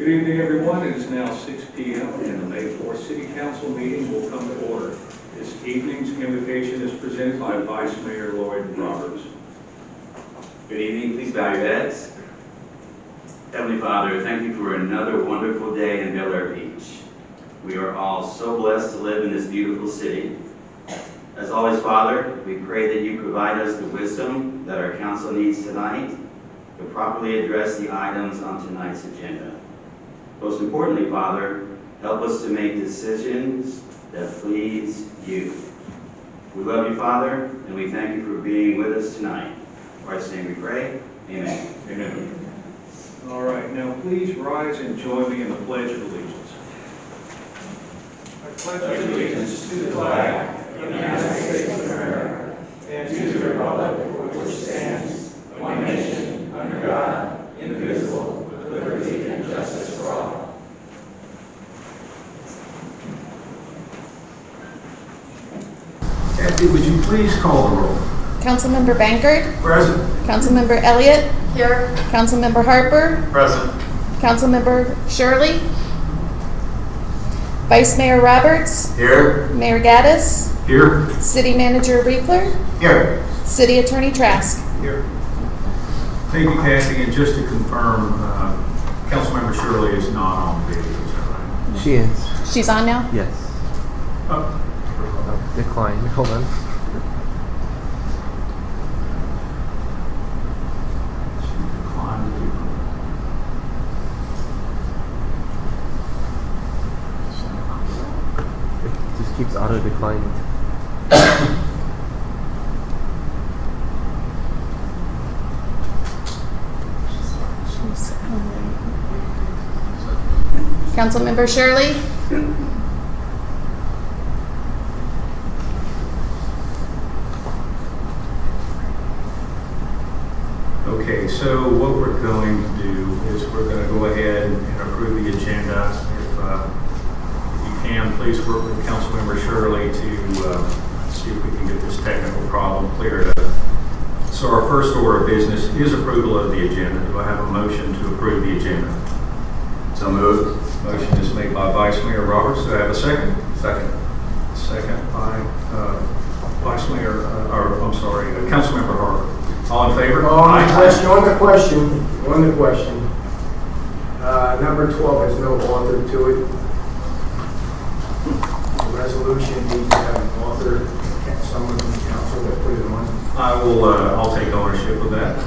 Good evening, everyone. It is now 6 p.m. and the May 4th City Council meeting will come to order. This evening's invocation is presented by Vice Mayor Lloyd Roberts. Good evening. Please bow your heads. Heavenly Father, thank you for another wonderful day in Bel Air Beach. We are all so blessed to live in this beautiful city. As always, Father, we pray that you provide us the wisdom that our council needs tonight to properly address the items on tonight's agenda. Most importantly, Father, help us to make decisions that please you. We love you, Father, and we thank you for being with us tonight. In Christ's name we pray. Amen. Amen. All right, now please rise and join me in the Pledge of Allegiance. I pledge allegiance to the flag of the United States of America and to the republic for which stands one nation under God, indivisible, with liberty and justice for all. Kathy, would you please call the roll? Councilmember Bankert. Present. Councilmember Elliott. Here. Councilmember Harper. Present. Councilmember Shirley. Vice Mayor Roberts. Here. Mayor Gaddis. Here. City Manager Riegler. Here. City Attorney Trask. Here. Thank you, Kathy. And just to confirm, Councilmember Shirley is not on video, is that right? She is. She's on now? Yes. Oh. Decline. Hold on. She declined It just keeps auto declining. Councilmember Shirley. Okay, so what we're going to do is we're going to go ahead and approve the agenda. If you can, please work with Councilmember Shirley to see if we can get this technical problem cleared up. So our first order of business is approval of the agenda. Do I have a motion to approve the agenda? So moved. Motion is made by Vice Mayor Roberts. Do I have a second? Second. Second by Vice Mayor, Councilmember Harper. All in favor? On the question. Number 12 has no author to it. The resolution needs to have an author, someone from the council that put it on. I'll take ownership of that.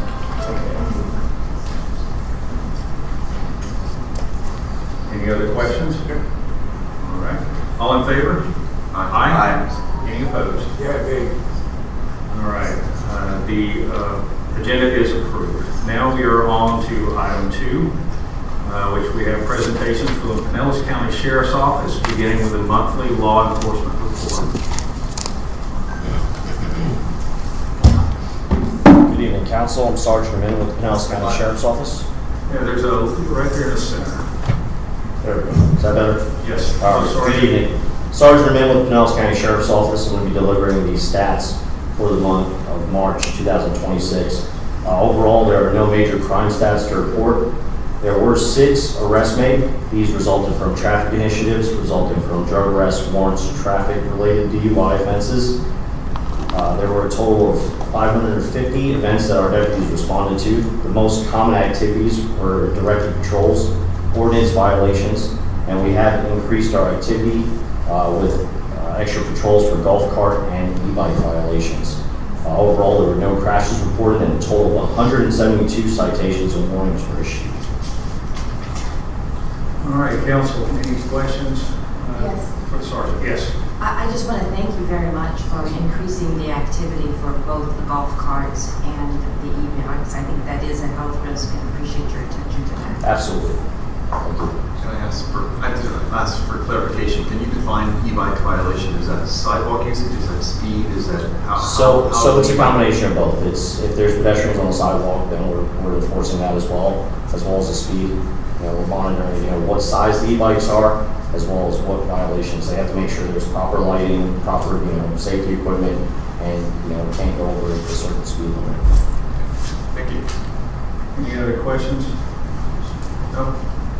Any other questions? All right. All in favor? Aye. Any opposed? Yeah, big. All right. The agenda is approved. Now we are on to item 2, which we have presentations from the Pinellas County Sheriff's Office, beginning with the monthly law enforcement report. Good evening, Council. I'm Sergeant Ramin with the Pinellas County Sheriff's Office. Yeah, there's a right there in the center. There we go. Is that better? Yes. Good evening. Sergeant Ramin with the Pinellas County Sheriff's Office. I'm going to be delivering these stats for the month of March 2026. Overall, there are no major crime stats to report. There were 6 arrests made. These resulted from traffic initiatives, resulting from drug arrests, warrants, traffic-related DUI offenses. There were a total of 550 events that our deputies responded to. The most common activities were directed patrols, ordinance violations, and we have increased our activity with extra patrols for golf cart and e-bike violations. Overall, there were no crashes reported and a total of 172 citations and warnings were issued. All right, Council, any questions? Yes. For the Sergeant? Yes. I just want to thank you very much for increasing the activity for both the golf carts and the e-bikes. I think that is a health risk and appreciate your attention to that. Absolutely. Thank you. Can I ask for clarification? Can you define e-bike violation? Is that sidewalk usage? Is that speed? Is that how? So it's a combination of both. It's if there's pedestrians on the sidewalk, then we're enforcing that as well as the speed. We're monitoring what size the e-bikes are, as well as what violations. They have to make sure there's proper lighting, proper safety equipment, and can't go over a certain speed limit. Thank you. Any other questions? No?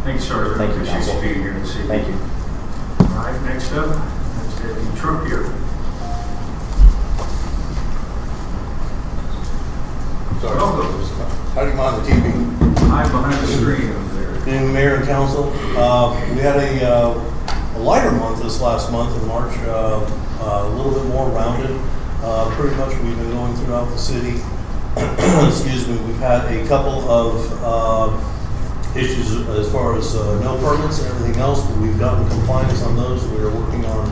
Thanks, Sergeant. Thank you, Appreciate Counsel. being here this evening. Thank you. All right, next up, that's Deputy Trumpier. Sorry. Welcome. How do you mind the TV? Hide behind the screen over there. Good evening, Mayor and Council. We had a lighter month this last month in March, a little bit more rounded. Pretty much we've been going throughout the city. Excuse me, we've had a couple of issues as far as no permits and everything else, but we've gotten compliance on those. We are working on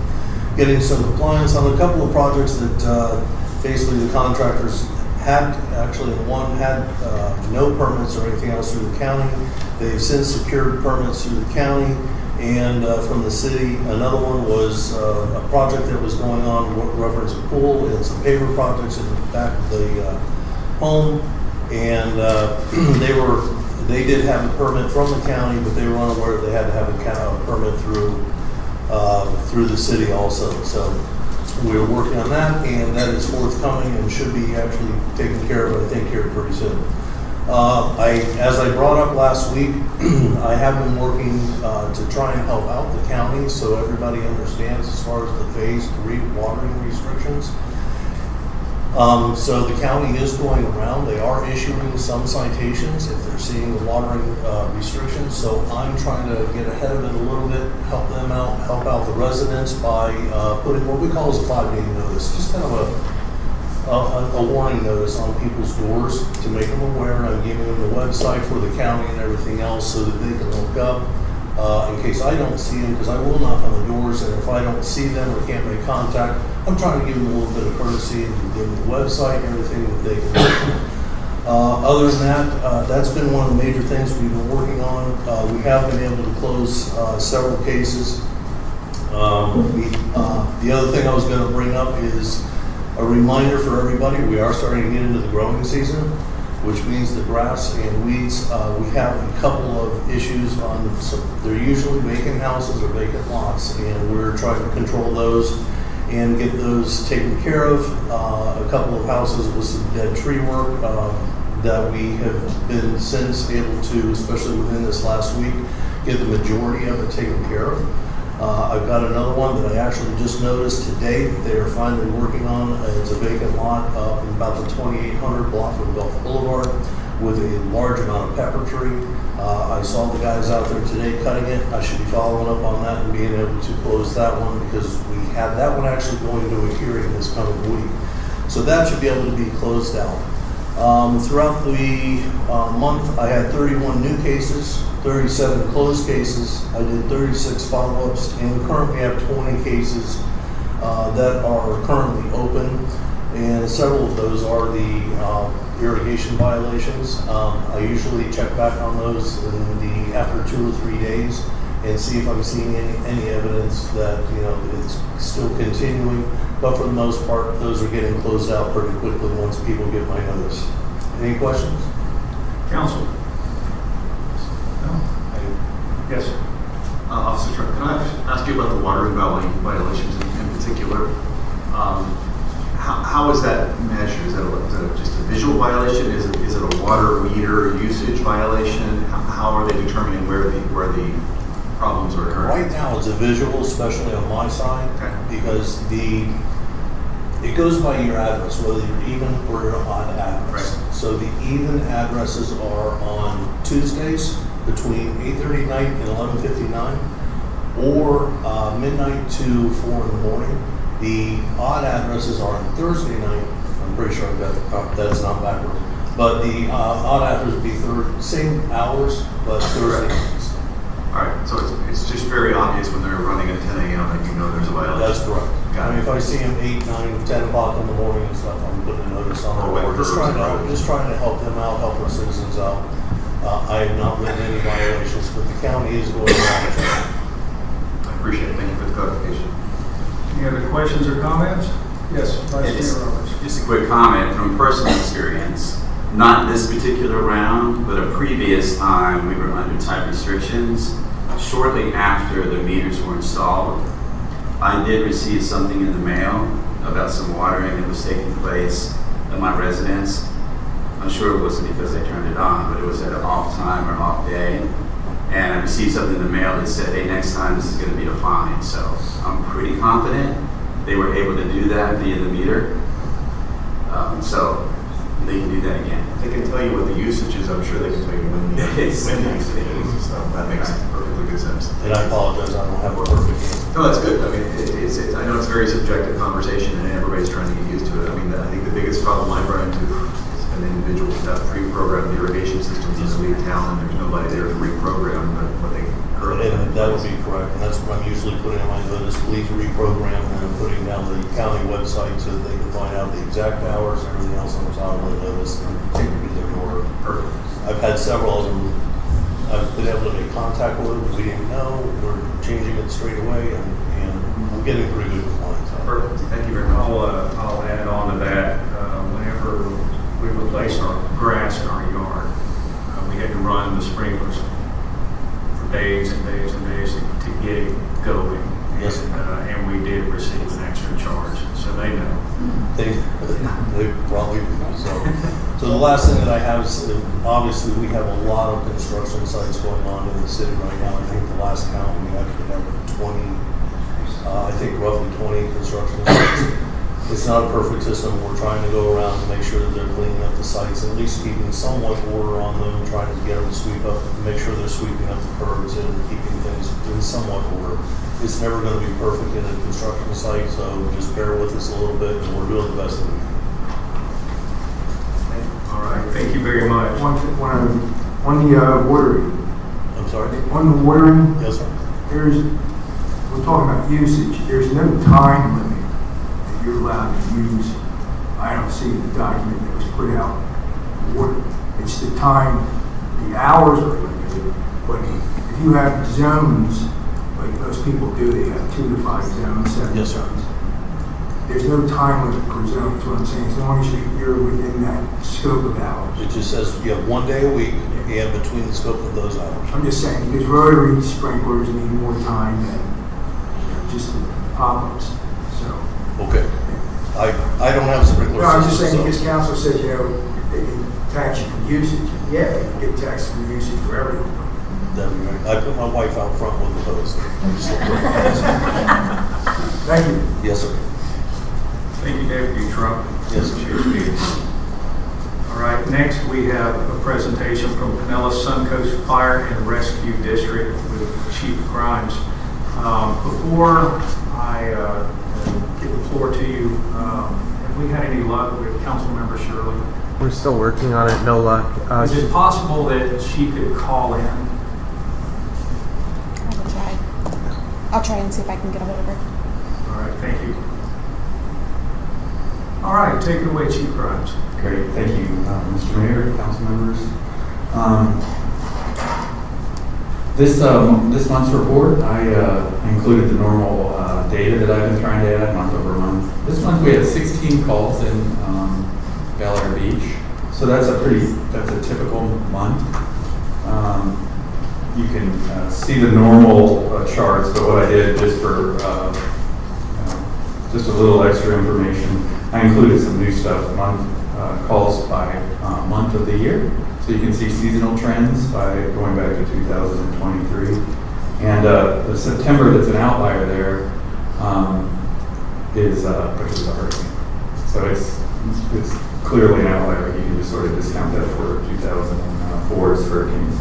getting some compliance on a couple of projects that basically the contractors had, actually one had no permits or anything else through the county. They've since secured permits through the county and from the city. Another one was a project that was going on reference a pool and some paver projects in the back of the home. And they did have a permit from the county, but they were unaware they had to have a permit through the city also. So we're working on that, and that is forthcoming and should be actually taken care of, I think, here pretty soon. As I brought up last week, I have been working to try and help out the county so everybody understands as far as the phase 3 watering restrictions. So the county is going around. They are issuing some citations if they're seeing the watering restrictions. So I'm trying to get ahead of it a little bit, help them out, help out the residents by putting what we call as a 5-day notice, just kind of a warning notice on people's doors to make them aware. I'm giving them the website for the county and everything else so that they can look up in case I don't see them, because I will knock on the doors, and if I don't see them or can't make contact, I'm trying to give them a little bit of courtesy and give them the website and everything that they can do. Other than that, that's been one of the major things we've been working on. We have been able to close several cases. The other thing I was going to bring up is a reminder for everybody. We are starting to get into the growing season, which means the grass and weeds. We have a couple of issues on, they're usually vacant houses or vacant lots, and we're trying to control those and get those taken care of. A couple of houses with some dead tree work that we have been since able to, especially within this last week, get the majority of it taken care of. I've got another one that I actually just noticed today that they are finally working on. It's a vacant lot up in about the 2800 block of Gulf Boulevard with a large amount of pepper tree. I saw the guys out there today cutting it. I should be following up on that and being able to close that one, because we had that one actually going to a hearing this coming week. So that should be able to be closed out. Throughout the month, I had 31 new cases, 37 closed cases. I did 36 follow-ups, and we currently have 20 cases that are currently open, and several of those are the irrigation violations. I usually check back on those after 2 or 3 days and see if I'm seeing any evidence that it's still continuing. But for the most part, those are getting closed out pretty quickly once people get my notice. Any questions? Council? No? Yes, sir. Officer Trump, can I ask you about the watering violations in particular? How is that measured? Is that just a visual violation? Is it a water meter usage violation? How are they determining where the problems are occurring? Right now, it's a visual, especially on my side, Okay. because it goes by your address, whether you're even or you're odd address. Right. So the even addresses are on Tuesdays between 8:30 at night and 11:59, or midnight to 4 in the morning. The odd addresses are on Thursday night. I'm pretty sure I've got that's not backwards. But the odd addresses would be same hours, but Thursday nights. All right, so it's just very obvious when they're running at 10 a.m. that you know there's a violation. That's correct. Got I mean, it. if I see them 8, 9, 10 o'clock in the morning and stuff, I'm putting a notice on Or the wet board. Just curbs, trying to help them out, help our citizens out. I have not written any violations, but the county is going around. I appreciate it. Thank you for the clarification. Any other questions or comments? Yes, Vice Just Mayor Roberts. just a quick comment from personal experience. Not this particular round, but a previous time we were under tight restrictions. Shortly after the meters were installed, I did receive something in the mail about some watering that was taking place at my residence. I'm sure it wasn't because I turned it on, but it was at an off time or off day. And I received something in the mail that said, hey, next time this is going to be a fine. So I'm pretty confident they were able to do that via the meter. So they can do that again. They can tell you what the usage is, I'm sure they can tell you when the usage is, so that makes perfectly good sense. And I apologize, I don't have a perfect answer. No, that's good. I mean, I know it's a very subjective conversation and everybody's trying to get used to it. I mean, I think the biggest problem I run into is an individual who's got pre-programmed irrigation systems in the lead town and there's nobody there to reprogram what they currently have. And that would be correct, and that's what I'm usually putting on my notice, please reprogram, and I'm putting down the county website so that they can find out the exact hours and everything else on the top of the notice and take it to their door. Perfect. I've had several of them, I've been able to make contact with, we didn't know, we're changing it straight away, and we're getting pretty good compliance. Perfect. Thank you very much. I'll add on to that. Whenever we replaced our grass in our yard, we had to run the sprinklers for days and days and days to get it going. Yes. And we did receive an extra charge, so they know. They probably do. So the last thing that I have is, obviously, we have a lot of construction sites going on in the city right now. I think the last count, we actually have 20, I think roughly 20 construction sites. It's not a perfect system. We're trying to go around and make sure that they're cleaning up the sites, at least keeping somewhat order on them, trying to get them to sweep up, make sure they're sweeping up the curbs and keeping things in somewhat order. It's never going to be perfect in a construction site, so just bear with us a little bit, and we're doing the best that we can. All right, thank you very much. On the watering, I'm sorry? on the watering, Yes, sir. we're talking about usage. There's no time limit that you're allowed to use. I don't see the document that was put out. Water. It's the time, the hours are limited, but if you have zones, like most people do, they have 2 to 5 zones, 7 Yes, sir. zones. There's no time limit per zone, is what I'm saying, as long as you're within that scope of hours. It just says you have 1 day a week, and between the scope of those hours. I'm just saying, because rotary sprinklers need more time than just the pop-ups, so. Okay. I don't have sprinklers. No, I'm just saying, so- because council says, they can tax you for usage. Yeah, they can get taxed for usage for everything. That'd be right. I put my wife out front with the hose. Thank you. Yes, sir. Thank you, Deputy Trump. Yes, sir. Appreciate it. All right, next we have a presentation from Pinellas Suncoast Fire and Rescue District with Chief Grimes. Before I give the floor to you, have we had any luck with Councilmember Shirley? We're still working on it, no luck. Is it possible that she could call in? I'll try and see if I can get a hold of her. All right, thank you. All right, take it away, Chief Grimes. Great, thank you, Mr. Mayor, council members. This month's report, I included the normal data that I've been trying to add month over month. This month we had 16 calls in Bel Air Beach, so that's a typical month. You can see the normal charts, but what I did just for just a little extra information, I included some new stuff, calls by month of the year. So you can see seasonal trends by going back to 2023. And the September that's an outlier there is because of the hurricane. So it's clearly an outlier. You can just sort of discount that for 2004's hurricanes.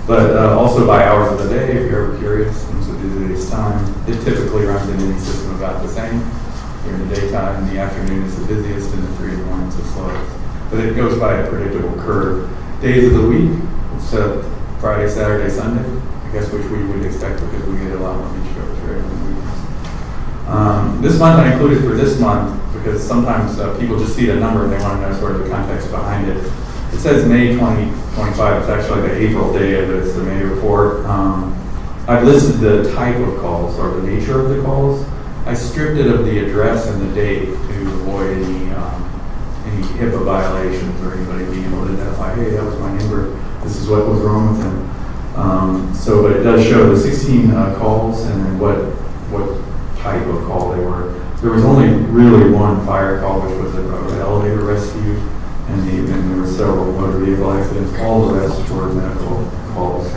But also by hours of the day, if you're ever curious, since it is today's time, it typically runs in any system about the same. During the daytime, the afternoon is the busiest, and the 3 in the morning is the slowest. But it goes by a predictable curve. Days of the week, it's Friday, Saturday, Sunday, I guess, which we would expect because we get a lot more beach trips right on the weekends. This month I included for this month because sometimes people just see the number and they want to know sort of the context behind it. It says May 2025. It's actually the April data, but it's the May report. I've listed the type of calls or the nature of the calls. I stripped it of the address and the date to avoid any HIPAA violations or anybody being able to identify, hey, that was my neighbor, this is what was wrong with him. But it does show the 16 calls and then what type of call they were. There was only really one fire call, which was an elevator rescue, and there were several motor vehicle accidents. All the rest were medical calls.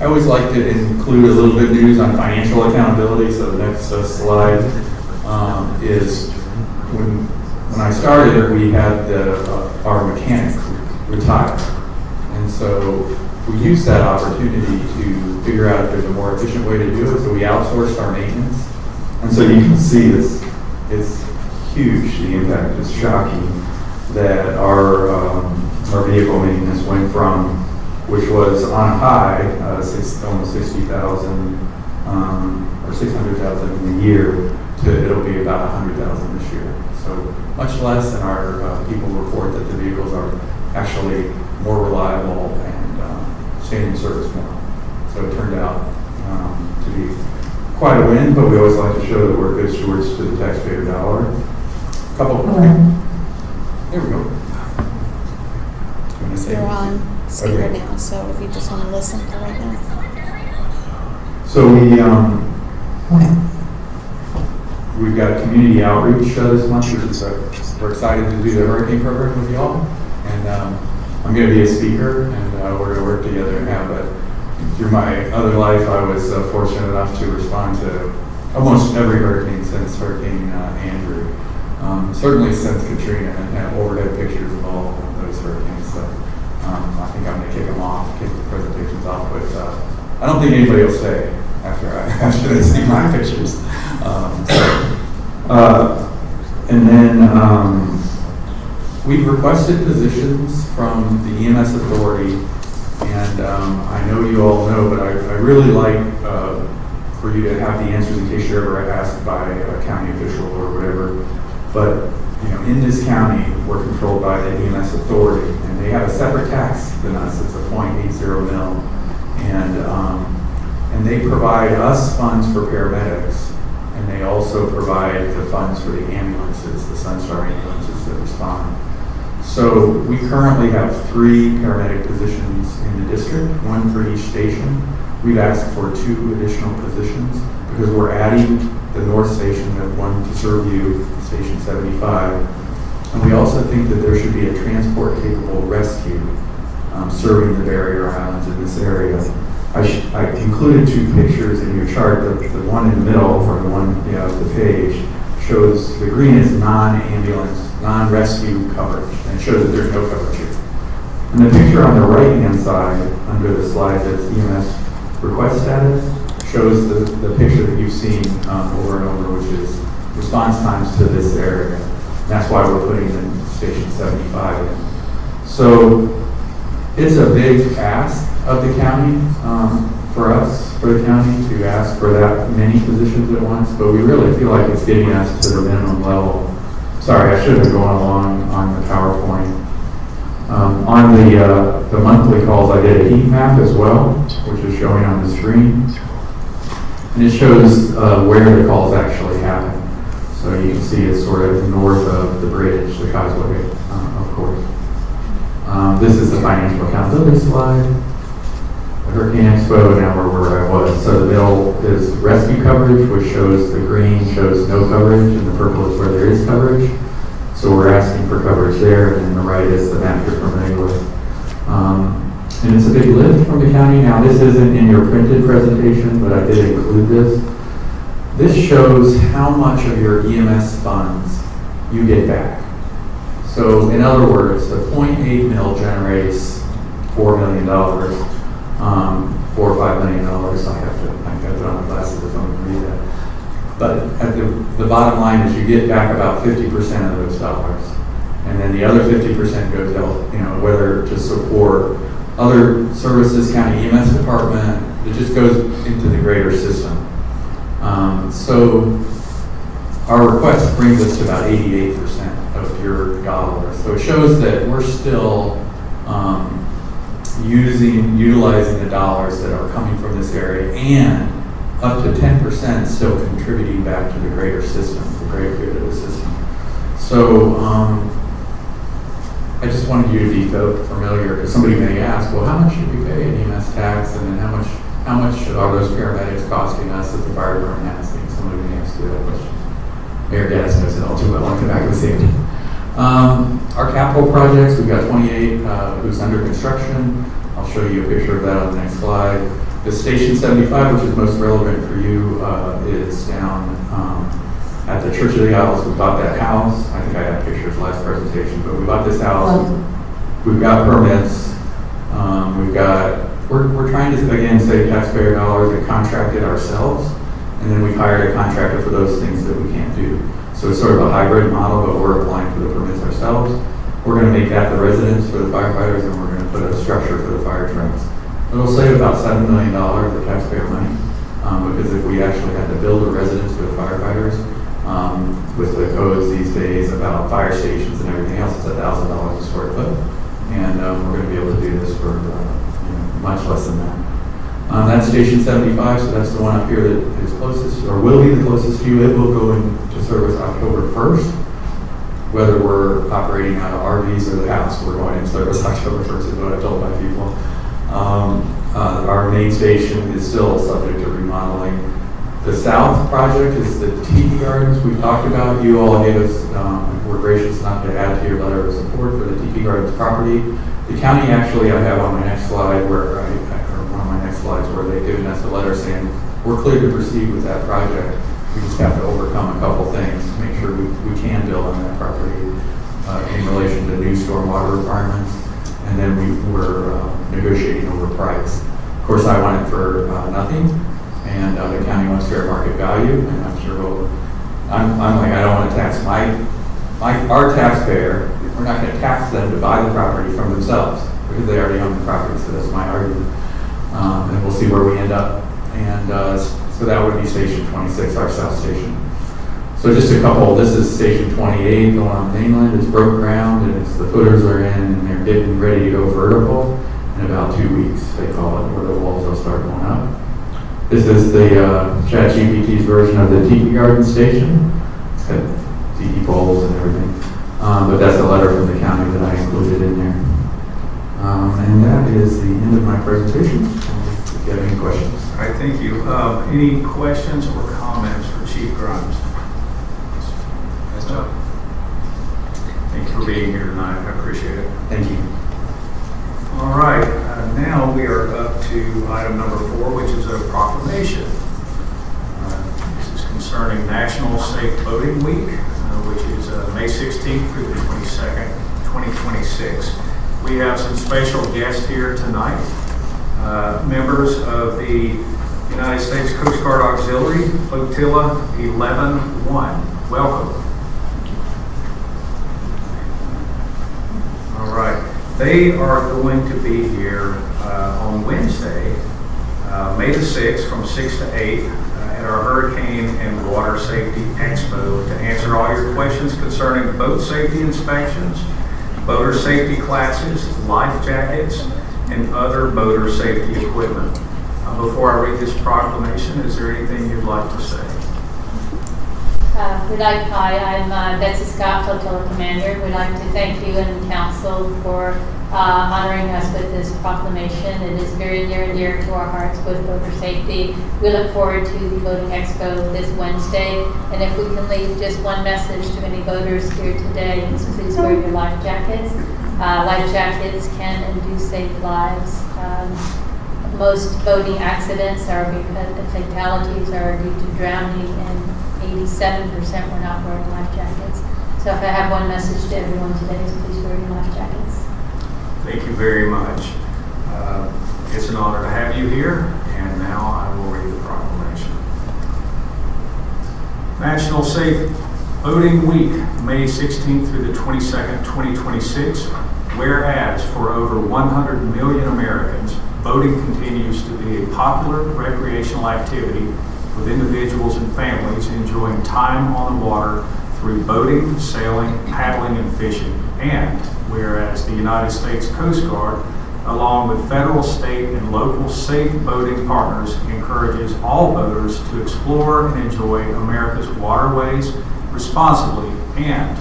I always like to include a little bit of news on financial accountability. So the next slide is when I started, we had our mechanic retire. And so we used that opportunity to figure out if there's a more efficient way to do it. So we outsourced our maintenance. And so you can see this, it's huge, the impact. It's shocking that our vehicle maintenance went from, which was on a high, almost 60,000 or 600,000 in a year, to it'll be about 100,000 this year. So much less, and our people report that the vehicles are actually more reliable and stay in service more. So it turned out to be quite a win, but we always like to show that we're good stewards to the taxpayer dollar. There we go. You're on speaker Okay. now, so if you just want to listen for right now. So we've got community outreach this month, which is we're excited to do the hurricane program with y'all. And I'm going to be a speaker, and we're going to work together and have it. Through my other life, I was fortunate enough to respond to almost every hurricane since Hurricane Andrew. Certainly since Katrina, and have overhead pictures of all of those hurricanes. So I think I'm going to kick the presentations off, but I don't think anybody will stay after they see my pictures. And then we've requested positions from the EMS authority, and I know you all know, but I really like for you to have the answers in case you're ever asked by a county official or whatever. But in this county, we're controlled by the EMS authority, and they have a separate tax than us. It's a 0.80 mil, and they provide us funds for paramedics, and they also provide the funds for the ambulances, the Sunstar ambulances that respond. So we currently have 3 paramedic positions in the district, 1 for each station. We've asked for 2 additional positions because we're adding the North Station, the one to serve you, Station 75. And we also think that there should be a transport-capable rescue serving the barrier islands in this area. I included 2 pictures in your chart. The one in the middle, or the one of the page, shows the green is non-ambulance, non-rescue coverage, and it shows that there's no coverage here. And the picture on the right-hand side, under the slide that's EMS request status, shows the picture that you've seen over and over, which is response times to this area. And that's why we're putting in Station 75 in. So it's a big ask of the county, for us, for the county, to ask for that many positions at once, but we really feel like it's getting us to the minimum level. Sorry, I should have gone along on the PowerPoint. On the monthly calls, I did a heat map as well, which is showing on the screen. And it shows where the calls actually happen. So you can see it's sort of north of the bridge, the causeway, of course. This is the financial accountability slide. The Hurricane Expo, now we're where I was. So the middle is rescue coverage, which shows the green shows no coverage, and the purple is where there is coverage. So we're asking for coverage there, and then the right is the map you're familiar with. And it's a big lift from the county. Now, this isn't in your printed presentation, but I did include this. This shows how much of your EMS funds you get back. So, in other words, the 0.8 mil generates $4 million, $4 or $5 million. I have to put on my glasses if I'm going to read that. But at the bottom line is you get back about 50% of those dollars. And then the other 50% goes out, whether to support other services, county EMS department, it just goes into the greater system. So our request brings us to about 88% of your dollars. So it shows that we're still utilizing the dollars that are coming from this area, and up to 10% still contributing back to the greater system, the greater good of the system. So I just wanted you to be familiar, because somebody may ask, well, how much should we pay in EMS tax, and then how much are those paramedics costing us at the fire department? Asking somebody may ask you that question. Mayor Gaddis knows it all too well. I'll come back and see it. Our capital projects, we've got 28 who's under construction. I'll show you a picture of that on the next slide. The Station 75, which is most relevant for you, is down at the Church of the Isles. We bought that house. I think I had pictures last presentation, but we bought this house. We've got permits. We're trying to, again, save taxpayer dollars and contract it ourselves. And then we've hired a contractor for those things that we can't do. So it's sort of a hybrid model, but we're applying for the permits ourselves. We're going to make that the residence for the firefighters, and we're going to put a structure for the fire trucks. It'll save about $7 million of taxpayer money, because if we actually had to build a residence for the firefighters, with the codes these days about fire stations and everything else, it's $1,000 a square foot. And we're going to be able to do this for much less than that. That's Station 75, so that's the one up here that is closest, or will be the closest to you. It will go into service October 1st. Whether we're operating out of RVs or the house, we're going in service October 1st is what I told my people. Our main station is still subject to remodeling. The south project is the Tiki Gardens we've talked about. You all gave us, were gracious enough to add to your letter of support for the Tiki Gardens property. The county actually, I have on my next slide where where they've given us a letter saying we're clear to proceed with that project. We just have to overcome a couple things to make sure we can build on that property in relation to new stormwater requirements. And then we're negotiating over price. Of course, I want it for nothing, and the county wants fair market value, and I'm sure I'm like, I don't want to tax our taxpayer. We're not going to tax them to buy the property from themselves because they already own the property. So that's my argument. And we'll see where we end up. And so that would be Station 26, our south station. So just a couple, this is Station 28 going on mainland. It's broke ground and the footers are in and they're getting ready to go vertical in about 2 weeks, they call it, where the walls will start going up. This is the ChatGPT's version of the Tiki Garden station. It's got tiki poles and everything. But that's a letter from the county that I included in there. And that is the end of my presentation. If you have any questions. All right, thank you. Any questions or comments for Chief Grimes? Thank you for being here tonight. I appreciate it. Thank you. All right, now we are up to item number 4, which is a proclamation. This is concerning National Safe Boating Week, which is May 16th through the 22nd, 2026. We have some special guests here tonight, members of the United States Coast Guard Auxiliary Flotilla 11-1. Welcome. All right. They are going to be here on Wednesday, May the 6th from 6 to 8 at our Hurricane and Water Safety Expo to answer all your questions concerning boat safety inspections, boater safety classes, life jackets, and other boater safety equipment. Before I read this proclamation, is there anything you'd like to say? Hi, I'm Betsy Scott, Flotilla Commander. We'd like to thank you and the council for honoring us with this proclamation. It is very near and dear to our hearts with boater safety. We look forward to the Boating Expo this Wednesday, and if we can leave just one message to any boaters here today, is please wear your life jackets. Life jackets can and do save lives. Most boating accidents fatalities are due to drowning, and 87% were not wearing life jackets. So if I have one message to everyone today, is please wear your life jackets. Thank you very much. It's an honor to have you here, and now I will read the proclamation. National Safe Boating Week, May 16th through the 22nd, 2026. Whereas for over 100 million Americans, boating continues to be a popular recreational activity with individuals and families enjoying time on the water through boating, sailing, paddling, and fishing. And whereas the United States Coast Guard, along with federal, state, and local safe boating partners, encourages all boaters to explore and enjoy America's waterways responsibly. And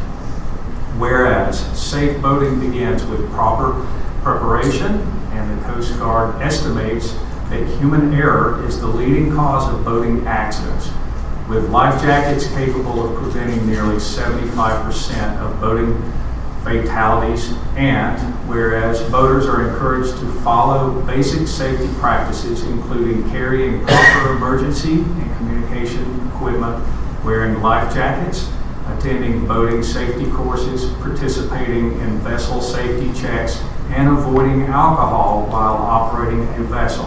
whereas safe boating begins with proper preparation, and the Coast Guard estimates that human error is the leading cause of boating accidents, with life jackets capable of preventing nearly 75% of boating fatalities, and whereas voters are encouraged to follow basic safety practices, including carrying proper emergency and communication equipment, wearing life jackets, attending boating safety courses, participating in vessel safety checks, and avoiding alcohol while operating a vessel.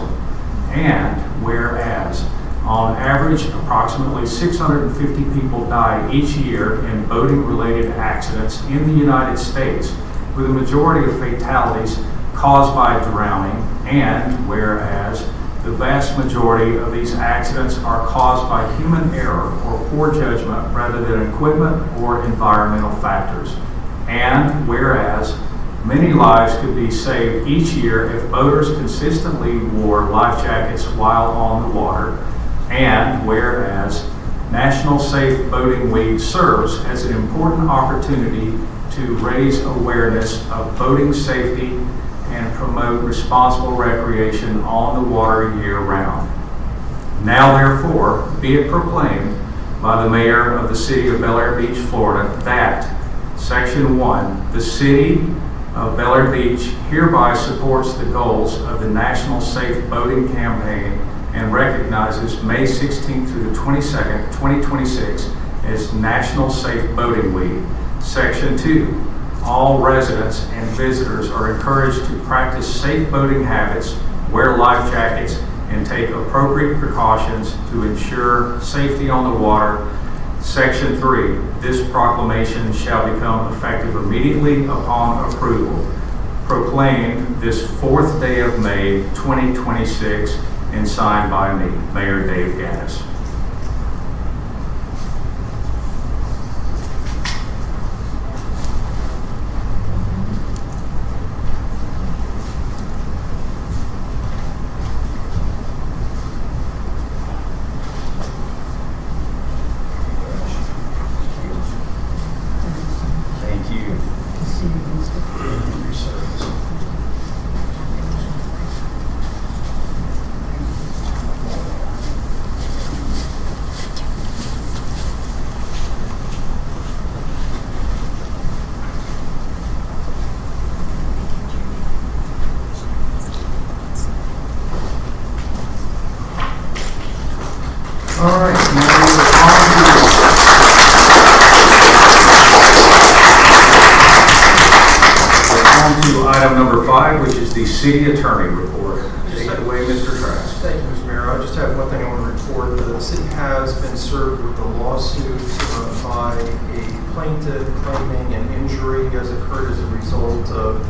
And whereas, on average, approximately 650 people die each year in boating-related accidents in the United States, with a majority of fatalities caused by drowning, and whereas the vast majority of these accidents are caused by human error or poor judgment rather than equipment or environmental factors, and whereas many lives could be saved each year if boaters consistently wore life jackets while on the water, and whereas National Safe Boating Week serves as an important opportunity to raise awareness of boating safety and promote responsible recreation on the water year-round. Now therefore, be it proclaimed by the Mayor of the City of Bel Air Beach, Florida, that Section 1, the City of Bel Air Beach hereby supports the goals of the National Safe Boating Campaign and recognizes May 16th through the 22nd, 2026 as National Safe Boating Week. Section 2, all residents and visitors are encouraged to practice safe boating habits, wear life jackets, and take appropriate precautions to ensure safety on the water. Section 3, this proclamation shall become effective immediately upon approval. Proclaimed this 4th day of May, 2026, and signed by me, Mayor Dave Gaddis. Thank you. All right, now we're on to item number 5, which is the city attorney report. Take it away, Mr. Trask. Thank you, Mr. Mayor. I just have one thing I want to report. The city has been served with a lawsuit by a plaintiff claiming an injury has occurred as a result of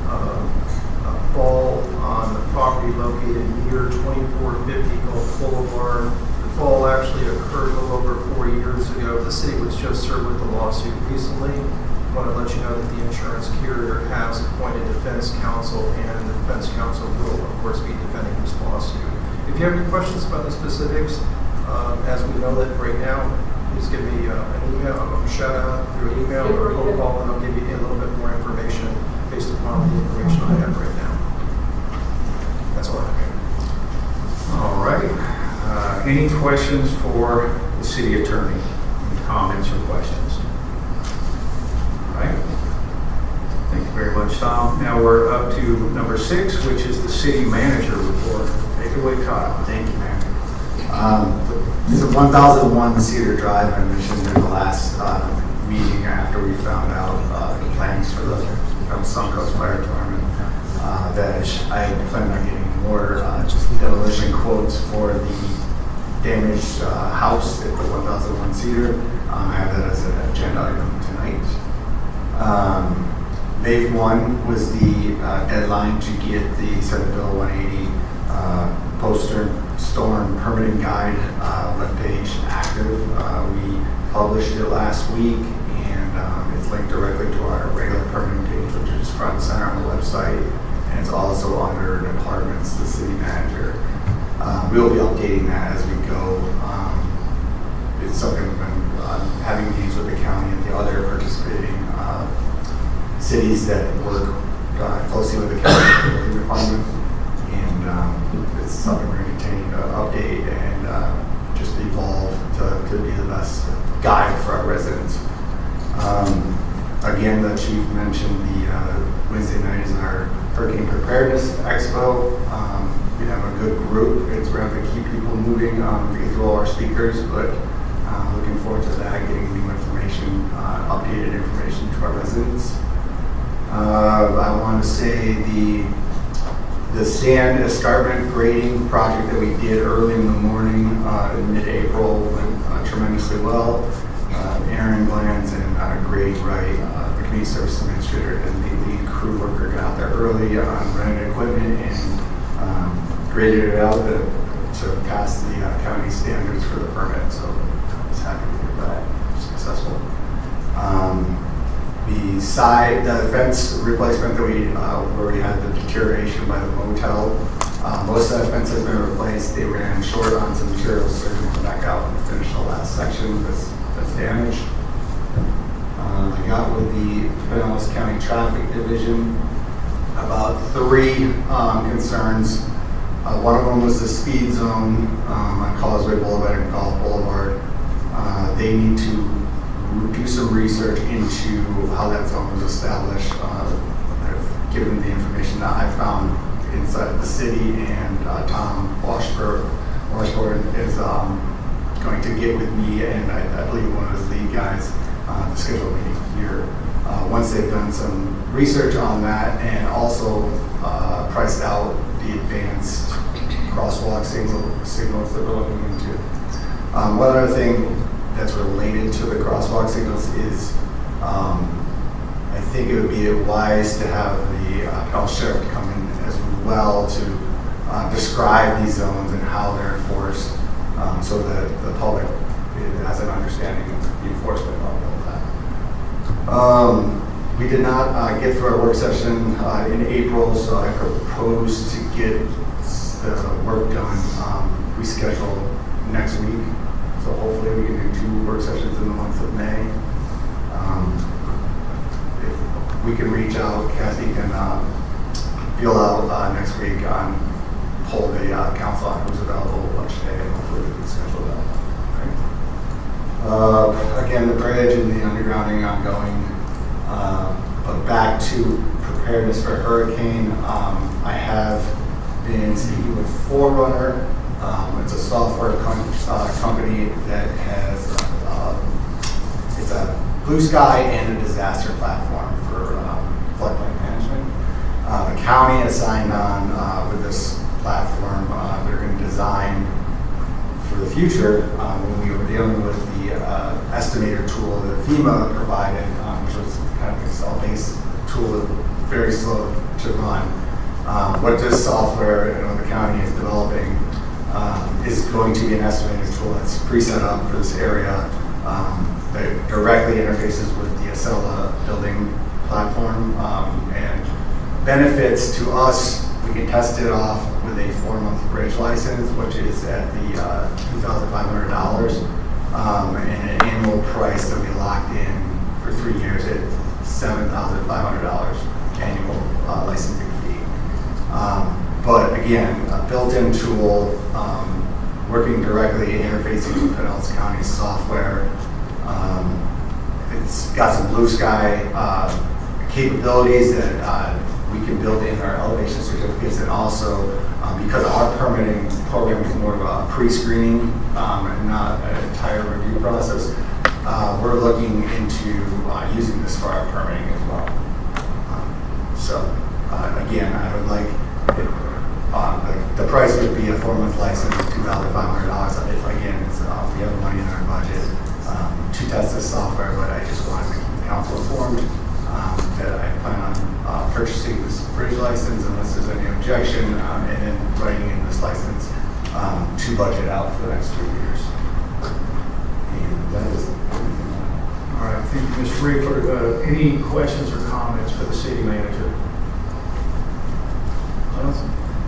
a fall on the property located near 2450 Gulf Boulevard. The fall actually occurred a little over 4 years ago. The city was just served with the lawsuit recently. I want to let you know that the insurance carrier has appointed defense counsel, and the defense counsel will, of course, be defending this lawsuit. If you have any questions about the specifics, as we know that right now, please give me an email, a shout out through an email or a phone call, and I'll give you a little bit more information based upon the information I have right now. That's all I have. All right. Any questions for the city attorney? Any comments or questions? All right. Thank you very much, Tom. Now we're up to number 6, which is the city manager report. Take it away, Kyle. Thank you, Mayor. It's a 1001 Cedar Drive. I mentioned in the last meeting after we found out the plans for the Suncoast Fire Department that I plan on getting more demolition quotes for the damaged house at the 1001 Cedar. I have that as an agenda item tonight. May 1 was the deadline to get the Senate Bill 180 post-storm permitting guide webpage active. We published it last week, and it's linked directly to our regular permitting page, which is front and center on the website, and it's also under departments, the city manager. We'll be updating that as we go. It's something we've been having meetings with the county and the other participating cities that work closely with the county building department, and it's something we're going to continue to update and just evolve to be the best guide for our residents. Again, the chief mentioned the Wednesday night is our Hurricane Preparedness Expo. We have a good group. We're going to keep people moving to get through all our speakers, but looking forward to that, getting new information, updated information to our residents. I want to say the sand escarpment grading project that we did early in the morning in mid-April went tremendously well. Aaron Glanz and Grady Wright, the community service administrator and the lead crew worker, got out there early on rented equipment and graded it out to pass the county standards for the permit. So I was happy to hear that successful. The fence replacement that where we had the deterioration by the motel, most of that fence has been replaced. They ran short on some materials, so they're going to come back out and finish the last section that's damaged. I got with the Pinellas County Traffic Division about 3 concerns. One of them was the speed zone on Causeway Boulevard and Golf Boulevard. They need to do some research into how that zone was established. I've given the information that I found inside the city, and Tom Washburn is going to get with me, and I believe one of his lead guys to schedule a meeting here once they've done some research on that, and also priced out the advanced crosswalk signals that we're looking into. One other thing that's related to the crosswalk signals is I think it would be wise to have the Pinellas Sheriff come in as well to describe these zones and how they're enforced, so that the public has an understanding of the enforcement of that. We did not get through our work session in April, so I propose to get the work done rescheduled next week. So hopefully we can do 2 work sessions in the month of May. If we can reach out, Kathy can feel out next week on pull the council on who's available lunch day, and hopefully we can schedule that. Again, the bridge and the undergrounding ongoing. But back to preparedness for hurricane, I have been speaking with Forerunner. It's a software company that has, it's a blue sky and a disaster platform for floodplain management. The county has signed on with this platform. They're going to design for the future when we were dealing with the estimator tool that FEMA provided, which was kind of an Excel-based tool, very slow to run. What this software the county is developing is going to be an estimating tool that's pre-set up for this area that directly interfaces with the Acela building platform and benefits to us. We can test it off with a 4-month bridge license, which is at the $2,500 and an annual price that we locked in for 3 years at $7,500 annual licensing fee. But again, a built-in tool, working directly, interfacing with Pinellas County software. It's got some blue sky capabilities that we can build in our elevation certificates, and also because our permitting program is more of a pre-screening and not an entire review process, we're looking into using this for our permitting as well. Again, I would like the price would be a 4-month license, $2,500. Again, we have money in our budget to test this software, but I just wanted to keep the council informed that I plan on purchasing this bridge license unless there's any objection, and then writing in this license to budget out for the next 2 years. And that is everything. All right, thank you, Mr. Reefer. Any questions or comments for the city manager?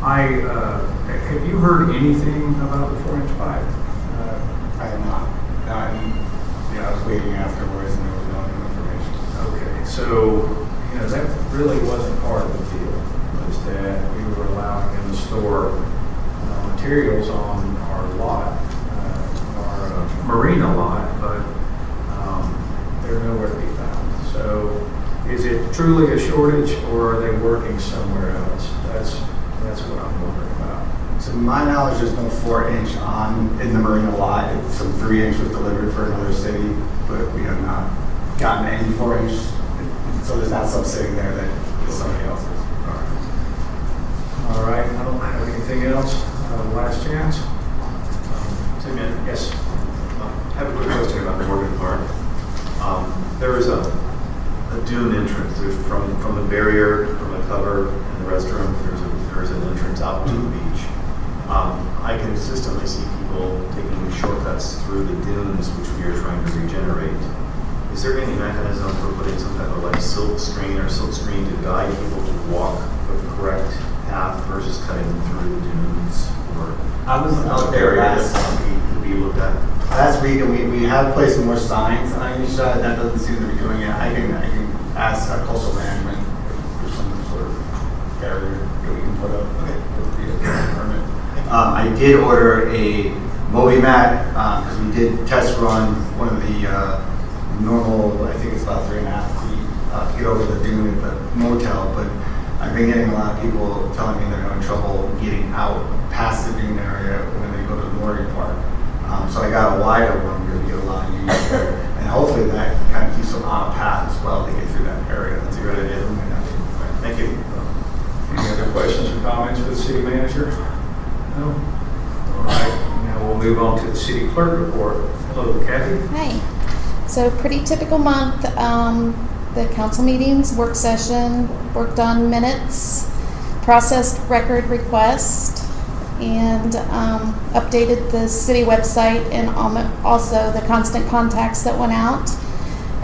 Have you heard anything about the 4-inch pipe? I have not. I was waiting afterwards, and there was no new information. Okay, so that really wasn't part of the deal. Was that we were allowing them to store materials on our lot, our marina lot, but they're nowhere nowhere to be found. So is it truly a shortage, or are they working somewhere else? That's what I'm wondering about. To my knowledge, there's no 4-inch in the marina lot. Some 3-inch was delivered for another city, but we have not gotten any 4-inch. So there's not some sitting there that is somebody else's. All right, I don't have anything else. Last chance. Tim, Yes. I have a quick question about Morgan Park. There is a dune entrance. There's from the barrier, from the cover and the restroom, there's an entrance out to the beach. I can consistently see people taking shortcuts through the dunes, which we are trying to regenerate. Is there any mechanism for putting some type of like silk screen to guide people to walk the correct path versus cutting through the dunes? Or I was out there last looked at? Last week, and we have placed more signs on each side. That doesn't seem to be doing it. I can ask our coastal management for some sort of barrier that we can put up. Okay. Permit. I did order a Moby mat because we did test run one of the normal, I think it's about 3.5 feet to get over the dune at the motel, but I've been getting a lot of people telling me they're having trouble getting out past the dune area when they go to the Morgan Park. So I got a wider one because we get a lot of use there. And hopefully that kind of keeps them on a path as well to get through that area. That's a good idea. Thank you. Any other questions or comments for the city manager? No? All right, now we'll move on to the city clerk report. Hello, Kathy. Hi. So pretty typical month. The council meetings, work session, worked on minutes, processed record request, and updated the city website and also the constant contacts that went out.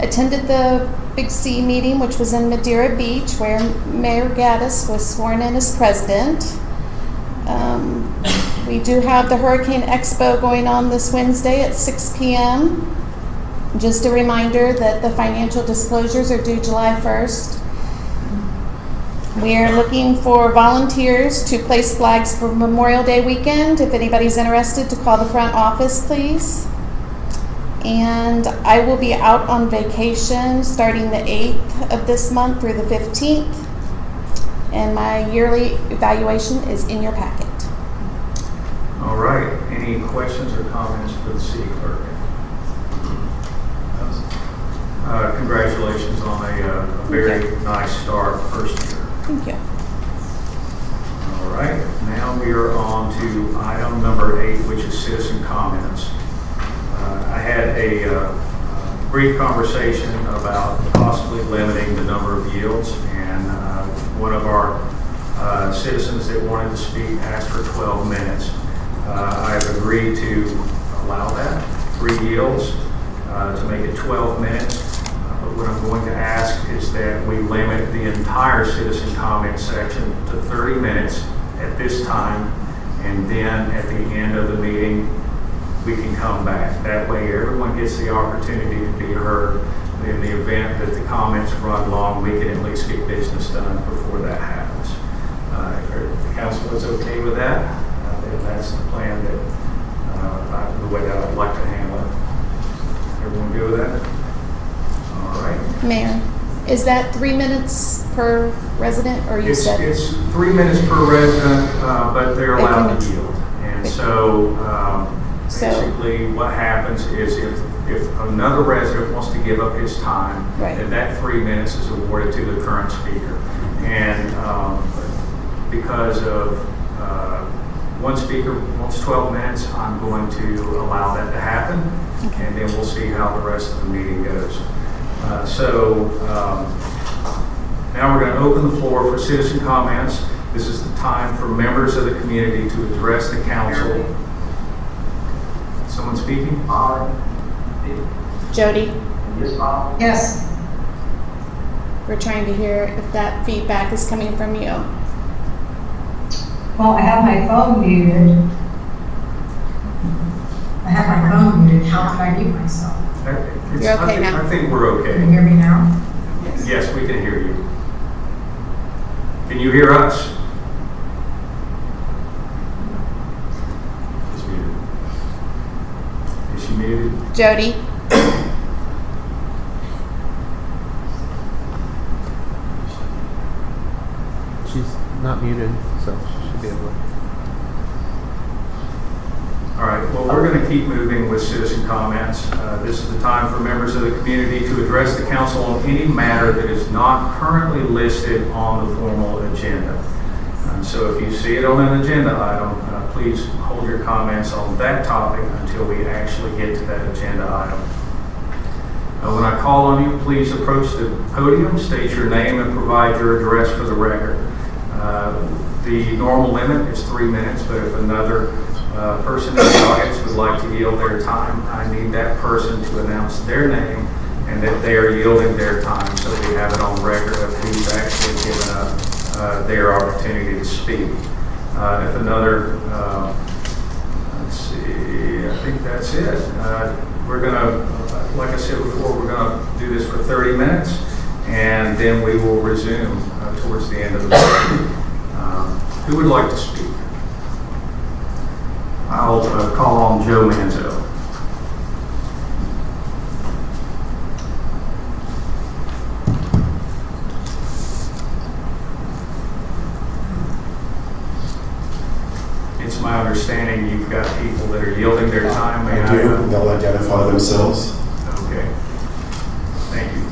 Attended the Big C meeting, which was in Madeira Beach, where Mayor Gaddis was sworn in as president. We do have the Hurricane Expo going on this Wednesday at 6 p.m. Just a reminder that the financial disclosures are due July 1st. We are looking for volunteers to place flags for Memorial Day weekend. If anybody's interested, to call the front office, please. And I will be out on vacation starting the 8th of this month through the 15th. And my yearly evaluation is in your packet. All right, any questions or comments for the city clerk? Congratulations on a very nice start first year. Thank you. All right, now we are on to item number 8, which is citizen comments. I had a brief conversation about possibly limiting the number of yields, and one of our citizens that wanted to speak asked for 12 minutes. I have agreed to allow that, 3 yields, to make it 12 minutes. But what I'm going to ask is that we limit the entire citizen comment section to 30 minutes at this time, and then at the end of the meeting, we can come back. That way everyone gets the opportunity to be heard. In the event that the comments run long, we can at least get business done before that happens. If the council is okay with that, then that's the plan that, the way that I'd like to handle it. Everyone good with that? All right. Mayor, is that 3 minutes per resident, or you said? It's 3 minutes per resident, but they're allowed to yield. And so basically what happens is if another resident wants to give up his time, right, then that 3 minutes is awarded to the current speaker. And because of one speaker wants 12 minutes, I'm going to allow that to happen. Okay. And then we'll see how the rest of the meeting goes. Now we're going to open the floor for citizen comments. This is the time for members of the community to address the council. Someone speaking? Jody? Yes. We're trying to hear if that feedback is coming from you. Well, I have my phone muted. How can I mute myself? You're okay now. I think we're okay. Can you hear me now? Yes, we can hear you. Can you hear us? She's muted. Is she muted? Jody? not muted, so she should be able to. All right, well, we're going to keep moving with citizen comments. This is the time for members of the community to address the council on any matter that is not currently listed on the formal agenda. So if you see it on an agenda item, please hold your comments on that topic until we actually get to that agenda item. When I call on you, please approach the podium, state your name, and provide your address for the record. The normal limit is 3 minutes, but if another person in the audience would like to yield their time, I need that person to announce their name and that they are yielding their time so we have it on record of who's actually given up their opportunity to speak. If another, let's see, I think that's it. We're going to, like I said before, we're going to do this for 30 minutes and then we will resume towards the end of the meeting. Who would like to speak? I'll call on Joe Manzo. It's my understanding you've got people that are yielding their time. I do. They'll identify themselves. Okay. Thank you.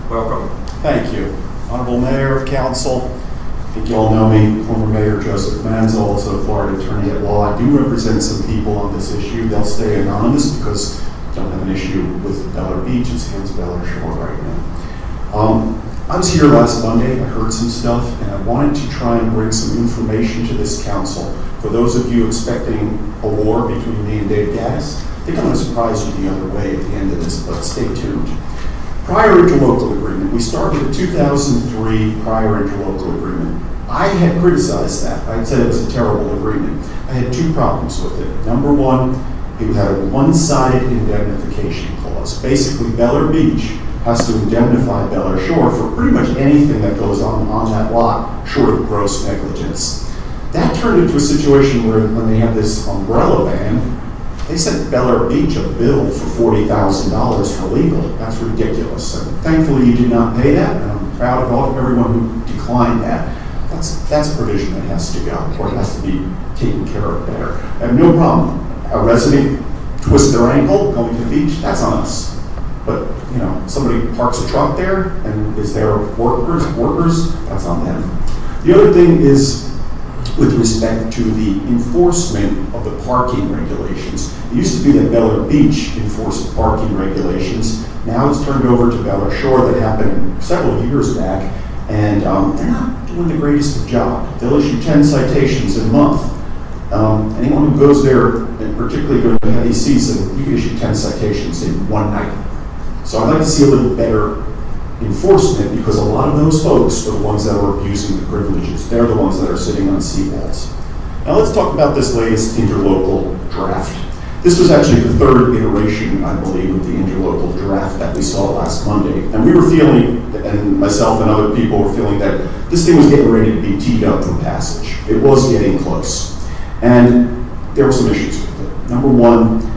Welcome. Thank you. Honorable Mayor, Council, I think you all know me, former Mayor Joseph Manzo, also Florida Attorney at Law. I do represent some people on this issue. They'll stay anonymous because I don't have an issue with Bel Air Beach. It's against Bel Air Shore right now. I was here last Monday. I heard some stuff, and I wanted to try and bring some information to this council. For those of you expecting a war between me and Dave Gaddis, I think I'm going to surprise you the other way at the end of this, but stay tuned. Prior interlocal agreement. We started a 2003 prior interlocal agreement. I had criticized that. I said it was a terrible agreement. I had two problems with it. Number one, it had a one-sided indemnification clause. Basically, Bel Air Beach has to indemnify Bel Air Shore for pretty much anything that goes on that lot, short of gross negligence. That turned into a situation where when they had this umbrella ban, they sent Bel Air Beach a bill for $40,000 for legal. That's ridiculous. And thankfully, you did not pay that, and I'm proud of everyone who declined that. That's a provision that has to go, or it has to be taken care of better. I have no problem. A resident twists their ankle going to the beach, that's on us. But, you know, somebody parks a truck there and is there workers, that's on them. The other thing is with respect to the enforcement of the parking regulations. It used to be that Bel Air Beach enforced the parking regulations. Now it's turned over to Bel Air Shore. That happened several years back, and they're not doing the greatest of job. They'll issue 10 citations a month. Anyone who goes there, and particularly during the heavy season, you can issue 10 citations in one night. So I'd like to see a little better enforcement, because a lot of those folks are the ones that are abusing the privileges. They're the ones that are sitting on seawalls. Now let's talk about this latest interlocal draft. This was actually the third iteration, I believe, of the interlocal draft that we saw last Monday. And we were feeling, and myself and other people were feeling, that this thing was getting ready to be teed up for passage. It was getting close. And there were some issues with it. Number one,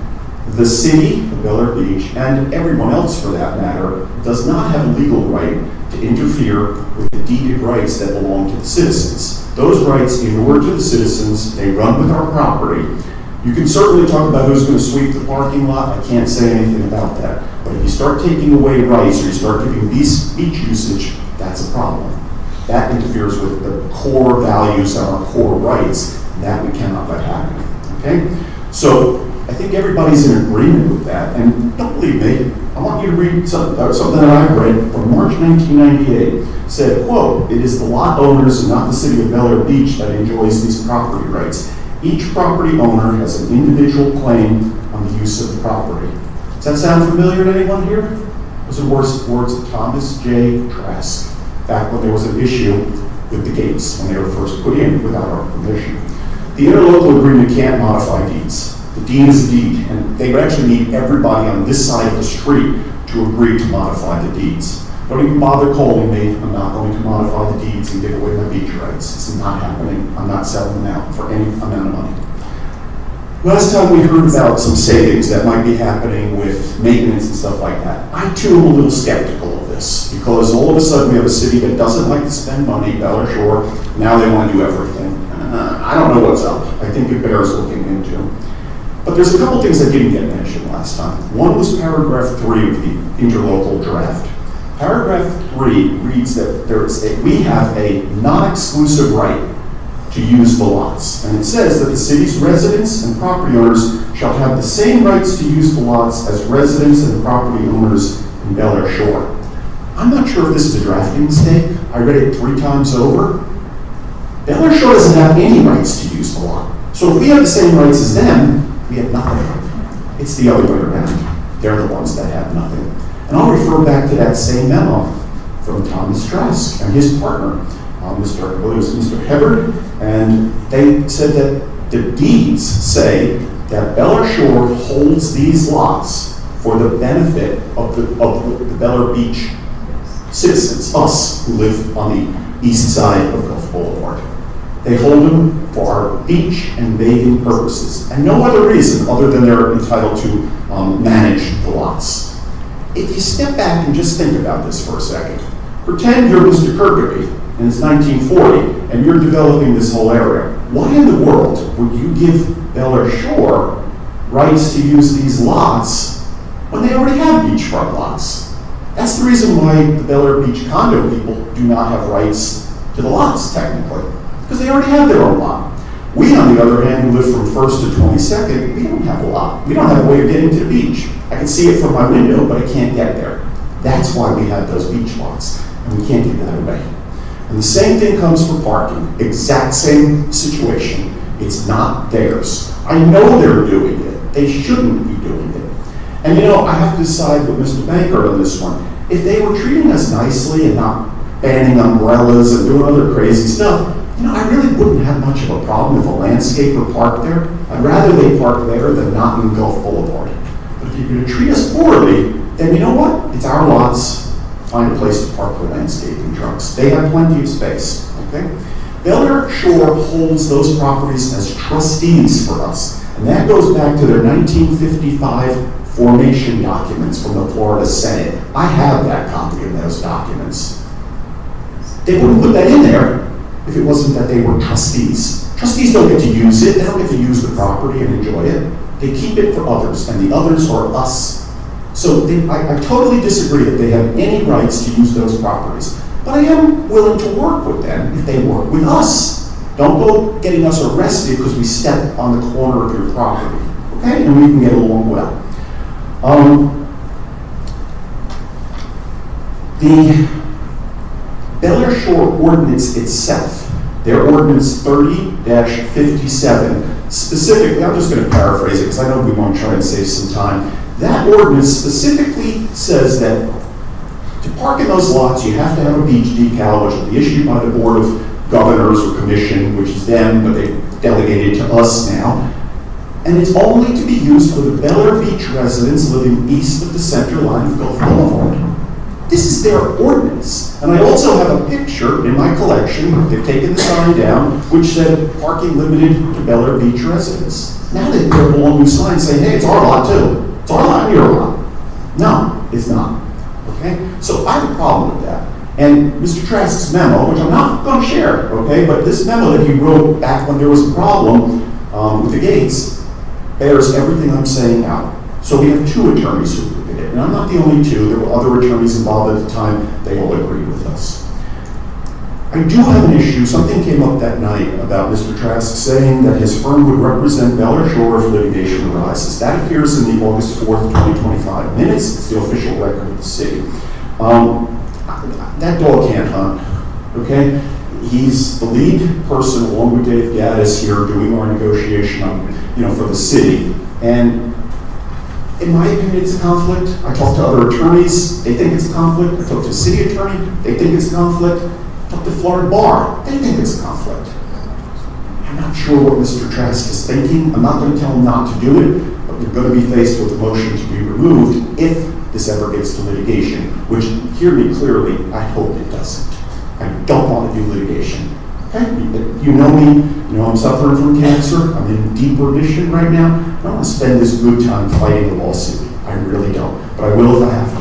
the city of Bel Air Beach, and everyone else for that matter, does not have a legal right to interfere with the deeded rights that belong to the citizens. Those rights inure to the citizens. They run with our property. You can certainly talk about who's going to sweep the parking lot. I can't say anything about that. But if you start taking away rights or you start giving beach usage, that's a problem. That interferes with the core values and our core rights. That we cannot let happen. Okay? So I think everybody's in agreement with that. And don't believe me, I want you to read something that I read from March 1998. Said, quote, "It is the lot owners and not the city of Bel Air Beach that enjoys these property rights. Each property owner has an individual claim on the use of the property." Does that sound familiar to anyone here? Those are words of Thomas J. Trask, back when there was an issue with the gates, when they were first put in without our permission. The interlocal agreement can't modify deeds. The deed is a deed, and they would actually need everybody on this side of the street to agree to modify the deeds. Don't even bother calling me. I'm not going to modify the deeds and give away my beach rights. It's not happening. I'm not selling them out for any amount of money. Last time we heard about some savings that might be happening with maintenance and stuff like that. I too am a little skeptical of this, because all of a sudden we have a city that doesn't like to spend money, Bel Air Shore, now they want to do everything. I don't know what's up. I think it bears looking into. But there's a couple things that didn't get mentioned last time. One was paragraph 3 of the interlocal draft. Paragraph 3 reads that we have a non-exclusive right to use the lots. And it says that the city's residents and property owners shall have the same rights to use the lots as residents and property owners in Bel Air Shore. I'm not sure if this is a drafting mistake. I read it 3 times over. Bel Air Shore doesn't have any rights to use the lot. So if we have the same rights as them, we have nothing. It's the other way around. They're the ones that have nothing. And I'll refer back to that same memo from Thomas Trask and his partner, Mr. Hebard, and they said that the deeds say that Bel Air Shore holds these lots for the benefit of the Bel Air Beach citizens, us who live on the east side of Gulf Boulevard. They hold them for our beach and bathing purposes, and no other reason other than they're entitled to manage the lots. If you step back and just think about this for a second, pretend you're Mr. Kirkby and it's 1940 and you're developing this whole area. Why in the world would you give Bel Air Shore rights to use these lots when they already have beachfront lots? That's the reason why the Bel Air Beach condo people do not have rights to the lots technically, because they already have their own lot. We, on the other hand, who live from 1st to 22nd, we don't have a lot. We don't have a way of getting to the beach. I can see it from my window, but I can't get there. That's why we have those beach lots, and we can't give that away. And the same thing comes for parking. Exact same situation. It's not theirs. I know they're doing it. They shouldn't be doing it. And I have to side with Mr. Banker on this one. If they were treating us nicely and not banning umbrellas and doing other crazy stuff, I really wouldn't have much of a problem if a landscaper parked there. I'd rather they park there than not in Gulf Boulevard. But if you're going to treat us poorly, then you know what? It's our lots. Find a place to park the landscaping trucks. They have plenty of space, okay? Bel Air Shore holds those properties as trustees for us. And that goes back to their 1955 formation documents from the Florida Senate. I have that copy of those documents. They wouldn't put that in there if it wasn't that they were trustees. Trustees don't get to use it. They don't get to use the property and enjoy it. They keep it for others, and the others are us. So I totally disagree that they have any rights to use those properties. But I am willing to work with them if they work with us. Don't go getting us arrested because we step on the corner of your property. Okay? And we can get along well. The Bel Air Shore ordinance itself, their ordinance 30-57, specifically, I'm just going to paraphrase it because I know we want to try and save some time. That ordinance specifically says that to park in those lots, you have to have a beach decal, which will be issued by the Board of Governors or Commission, which is them, but they delegated to us now. And it's only to be used for the Bel Air Beach residents living east of the center line of Gulf Boulevard. This is their ordinance. And I also have a picture in my collection, they've taken the sign down, which said parking limited to Bel Air Beach residents. Now they put up a long new sign saying, hey, it's our lot too. It's our lot and your lot. No, it's not. Okay? So I have a problem with that. And Mr. Trask's memo, which I'm not going to share, okay, but this memo that he wrote back when there was a problem with the gates bears everything I'm saying out. So we have 2 attorneys who looked at it. And I'm not the only 2. There were other attorneys involved at the time. They all agreed with us. I do have an issue. Something came up that night about Mr. Trask saying that his firm would represent Bel Air Shore if litigation arises. That appears in the August 4th, 2025 minutes. It's the official record of the city. That dog can't hunt, okay? He's the lead person, along with Dave Gaddis here, doing our negotiation for the city. And in my opinion, it's a conflict. I talked to other attorneys, they think it's a conflict. I talked to a city attorney, they think it's a conflict. I talked to Florida Bar, they think it's a conflict. I'm not sure what Mr. Trask is thinking. I'm not going to tell him not to do it, but we're going to be faced with a motion to be removed if this ever gets to litigation, which, hear me clearly, I hope it doesn't. I don't want to do litigation. Okay? You know me, I'm suffering from cancer, I'm in deep remission right now. I don't want to spend this good time fighting the lawsuit. I really don't, but I will if I have to.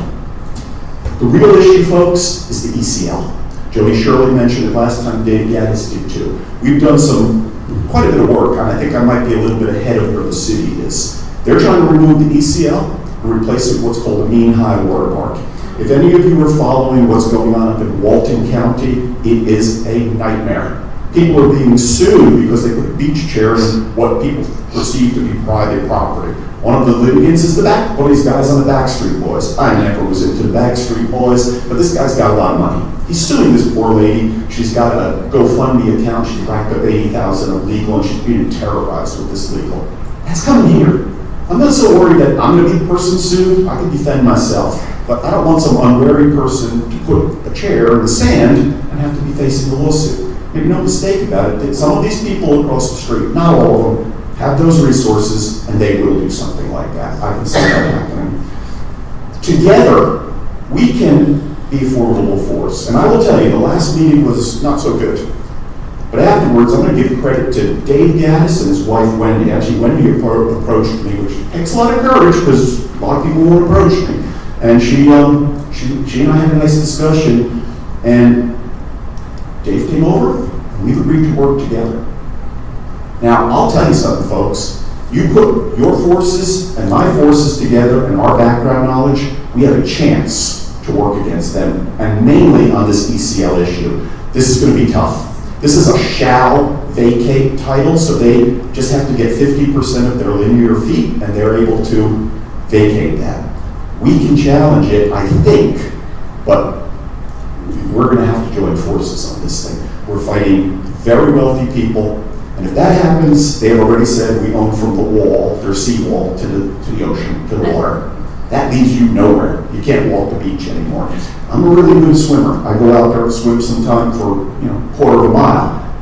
The real issue, folks, is the ECL. Jody Shirley mentioned it last time, Dave Gaddis did too. We've done quite a bit of work, and I think I might be a little bit ahead of where the city is. They're trying to remove the ECL and replace it with what's called a mean high water mark. If any of you are following what's going on up in Walton County, it is a nightmare. People are being sued because they put a beach chair in what people perceive to be private property. One of the litigants is one of these guys on the Backstreet Boys. I never was into the Backstreet Boys, but this guy's got a lot of money. He's suing this poor lady. She's got a GoFundMe account. She's racked up $80,000 of legal, and she's being terrorized with this legal. That's coming here. I'm not so worried that I'm going to be the person sued. I can defend myself. But I don't want some unwary person to put a chair in the sand and have to be facing a lawsuit. Make no mistake about it. Some of these people across the street, not all of them, have those resources, and they will do something like that. I can see that happening. Together, we can be a formidable force. And I will tell you, the last meeting was not so good. But afterwards, I'm going to give credit to Dave Gaddis and his wife, Wendy. Actually, Wendy approached me, which takes a lot of courage because a lot of people won't approach me. And she and I had a nice discussion, and Dave came over, and we've agreed to work together. Now, I'll tell you something, folks. You put your forces and my forces together and our background knowledge, we have a chance to work against them, and mainly on this ECL issue. This is going to be tough. This is a shall vacate title, so they just have to get 50% of their linear feet, and they're able to vacate that. We can challenge it, I think, but we're going to have to join forces on this thing. We're fighting very wealthy people, and if that happens, they have already said we own from the wall, their seawall, to the ocean, to the water. That leaves you nowhere. You can't walk the beach anymore. I'm a really good swimmer. I go out there and swim sometime for a quarter of a mile.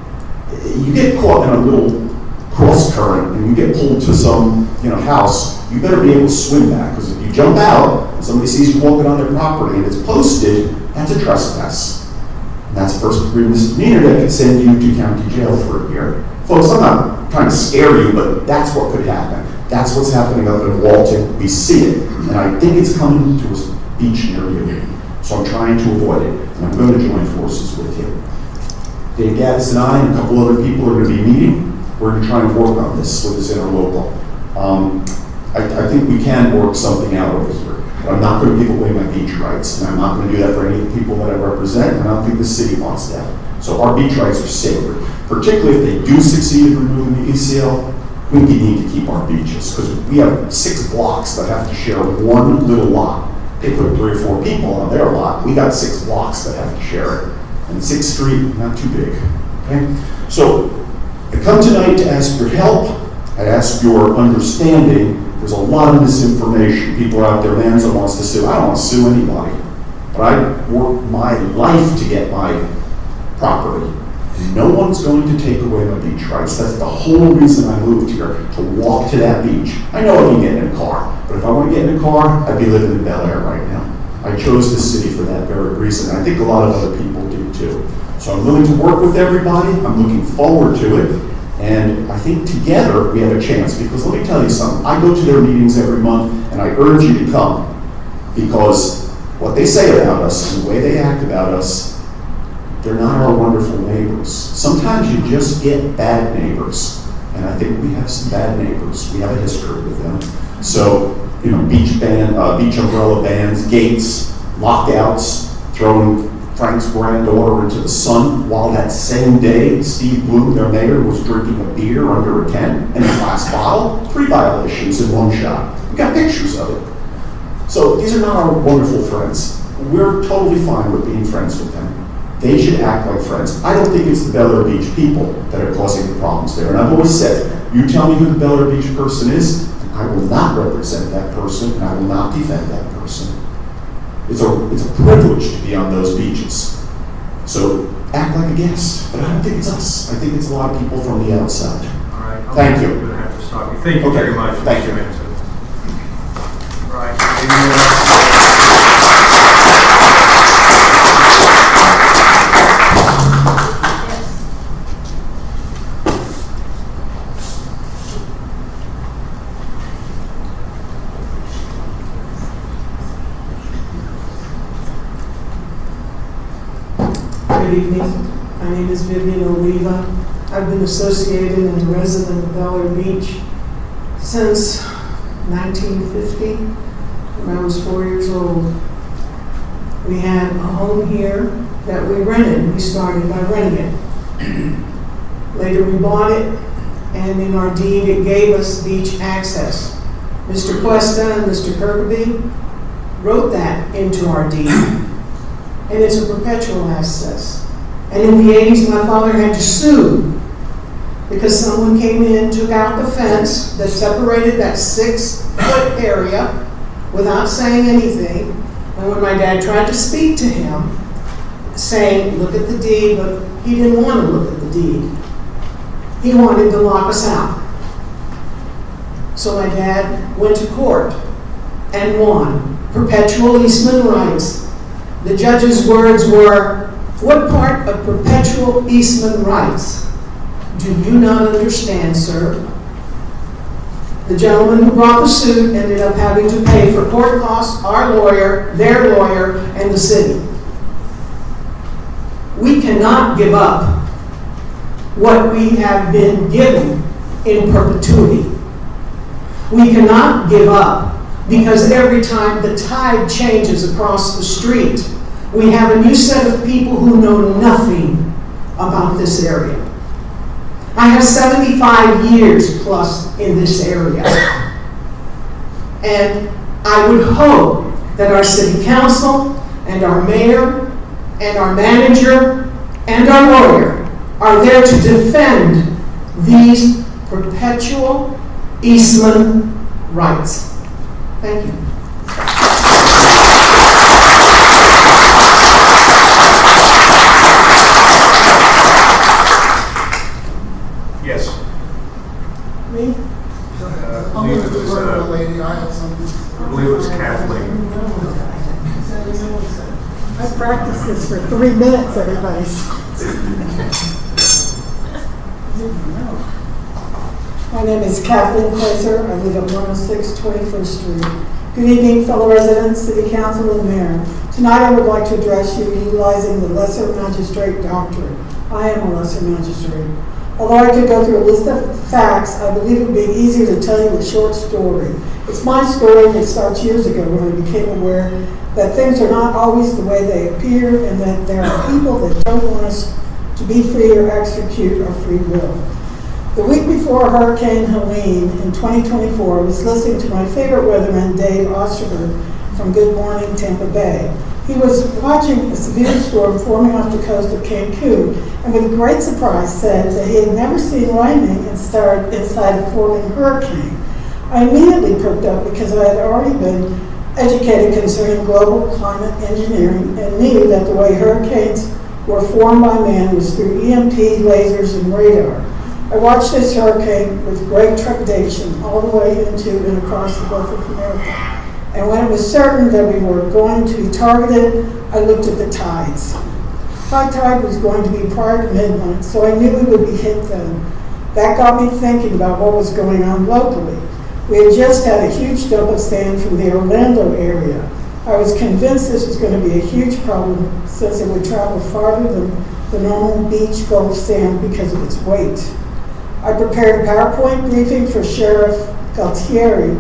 You get caught in a little cross current and you get pulled to some house, you better be able to swim back, because if you jump out and somebody sees you walking on their property and it's posted, that's a trespass. And that's a first-degree misdemeanor that could send you to county jail for a year. Folks, I'm not trying to scare you, but that's what could happen. That's what's happening up in Walton. We see it, and I think it's coming to a beach near you. So I'm trying to avoid it, and I'm going to join forces with you. Dave Gaddis and I and a couple other people are going to be meeting. We're going to try and work on this with this interlocal. I think we can work something out over here. But I'm not going to give away my beach rights, and I'm not going to do that for any of the people that I represent, and I don't think the city wants that. So our beach rights are sacred, particularly if they do succeed in removing the ECL. We need to keep our beaches, because we have 6 blocks that have to share one little lot. They put 3 or 4 people on their lot. We got 6 blocks that have to share it. And 6th Street, not too big. Okay? So I come tonight to ask your help. I ask your understanding. There's a lot of misinformation. People are out there, Manzo wants to sue. I don't want to sue anybody. But I work my life to get my property. No one's going to take away my beach rights. That's the whole reason I moved here, to walk to that beach. I know I can get in a car, but if I want to get in a car, I'd be living in Bel Air right now. I chose this city for that very reason. I think a lot of other people do too. So I'm willing to work with everybody. I'm looking forward to it. And I think together we have a chance, because let me tell you something. I go to their meetings every month, and I urge you to come, because what they say about us and the way they act about us, they're not our wonderful neighbors. Sometimes you just get bad neighbors, and I think we have some bad neighbors. We have a history with them. So, beach umbrella bans, gates, lockouts, throwing Frank's granddaughter into the sun, while that same day Steve Bloom, their mayor, was drinking a beer under a tent in a glass bottle. 3 violations in one shot. We got pictures of it. So these are not our wonderful friends. We're totally fine with being friends with them. They should act like friends. I don't think it's the Bel Air Beach people that are causing the problems there. And I've always said, you tell me who the Bel Air Beach person is, I will not represent that person, and I will not defend that person. It's a privilege to be on those beaches. So act like a guest. But I don't think it's us. I think it's a lot of people from the outside. All right. Thank you. I'm going to have to stop you. Thank you very much. Thank you. All right. good evening. My name is Vivian Oliva. I've been associated and a resident of Bel Air Beach since 1950, when I was 4 years old. We had a home here that we rented. We started by renting it. Later we bought it, and in our deed it gave us beach access. Mr. Cuesta and Mr. Kirkby wrote that into our deed, and it's a perpetual access. And in the 80s, my father had to sue because someone came in, took out the fence that separated that 6-foot area without saying anything. And when my dad tried to speak to him, saying, look at the deed, but he didn't want to look at the deed. He wanted to lock us out. So my dad went to court and won. Perpetual easement rights. The judge's words were, what part of perpetual easement rights do you not understand, sir? The gentleman who brought the suit ended up having to pay for court costs, our lawyer, their lawyer, and the city. We cannot give up what we have been given in perpetuity. We cannot give up because every time the tide changes across the street, we have a new set of people who know nothing about this area. I have 75 years plus in this area. And I would hope that our city council and our mayor and our manager and our lawyer are there to defend these perpetual easement rights. Thank you. Yes. Me? I believe it was, I believe it was Kathleen. I practiced this for 3 minutes, everybody. My name is Kathleen Kaiser. I live at 106 21st Street. Good evening, fellow residents, City Council, and Mayor. Tonight I would like to address you utilizing the lesser magistrate doctrine. I am a lesser magistrate. Although I could go through a list of facts, I believe it would be easier to tell you a short story. It's my story, and it starts years ago when I became aware that things are not always the way they appear, and that there are people that don't want us to be free or execute our free will. The week before Hurricane Helene in 2024, I was listening to my favorite weatherman, Dave Osterberg, from Good Morning Tampa Bay. He was watching a severe storm forming off the coast of Cancun, and with great surprise said that he had never seen lightning inside a forming hurricane. I immediately perked up because I had already been educated concerning global climate engineering and knew that the way hurricanes were formed by man was through EMP, lasers, and radar. I watched this hurricane with great trepidation all the way into and across the Gulf of America. And when it was certain that we were going to be targeted, I looked at the tides. High tide was going to be prior to midnight, so I knew we would be hit then. That got me thinking about what was going on locally. We had just had a huge dump of sand from the Orlando area. I was convinced this was going to be a huge problem since it would travel farther than the normal beach Gulf sand because of its weight. I prepared a PowerPoint briefing for Sheriff Galtieri,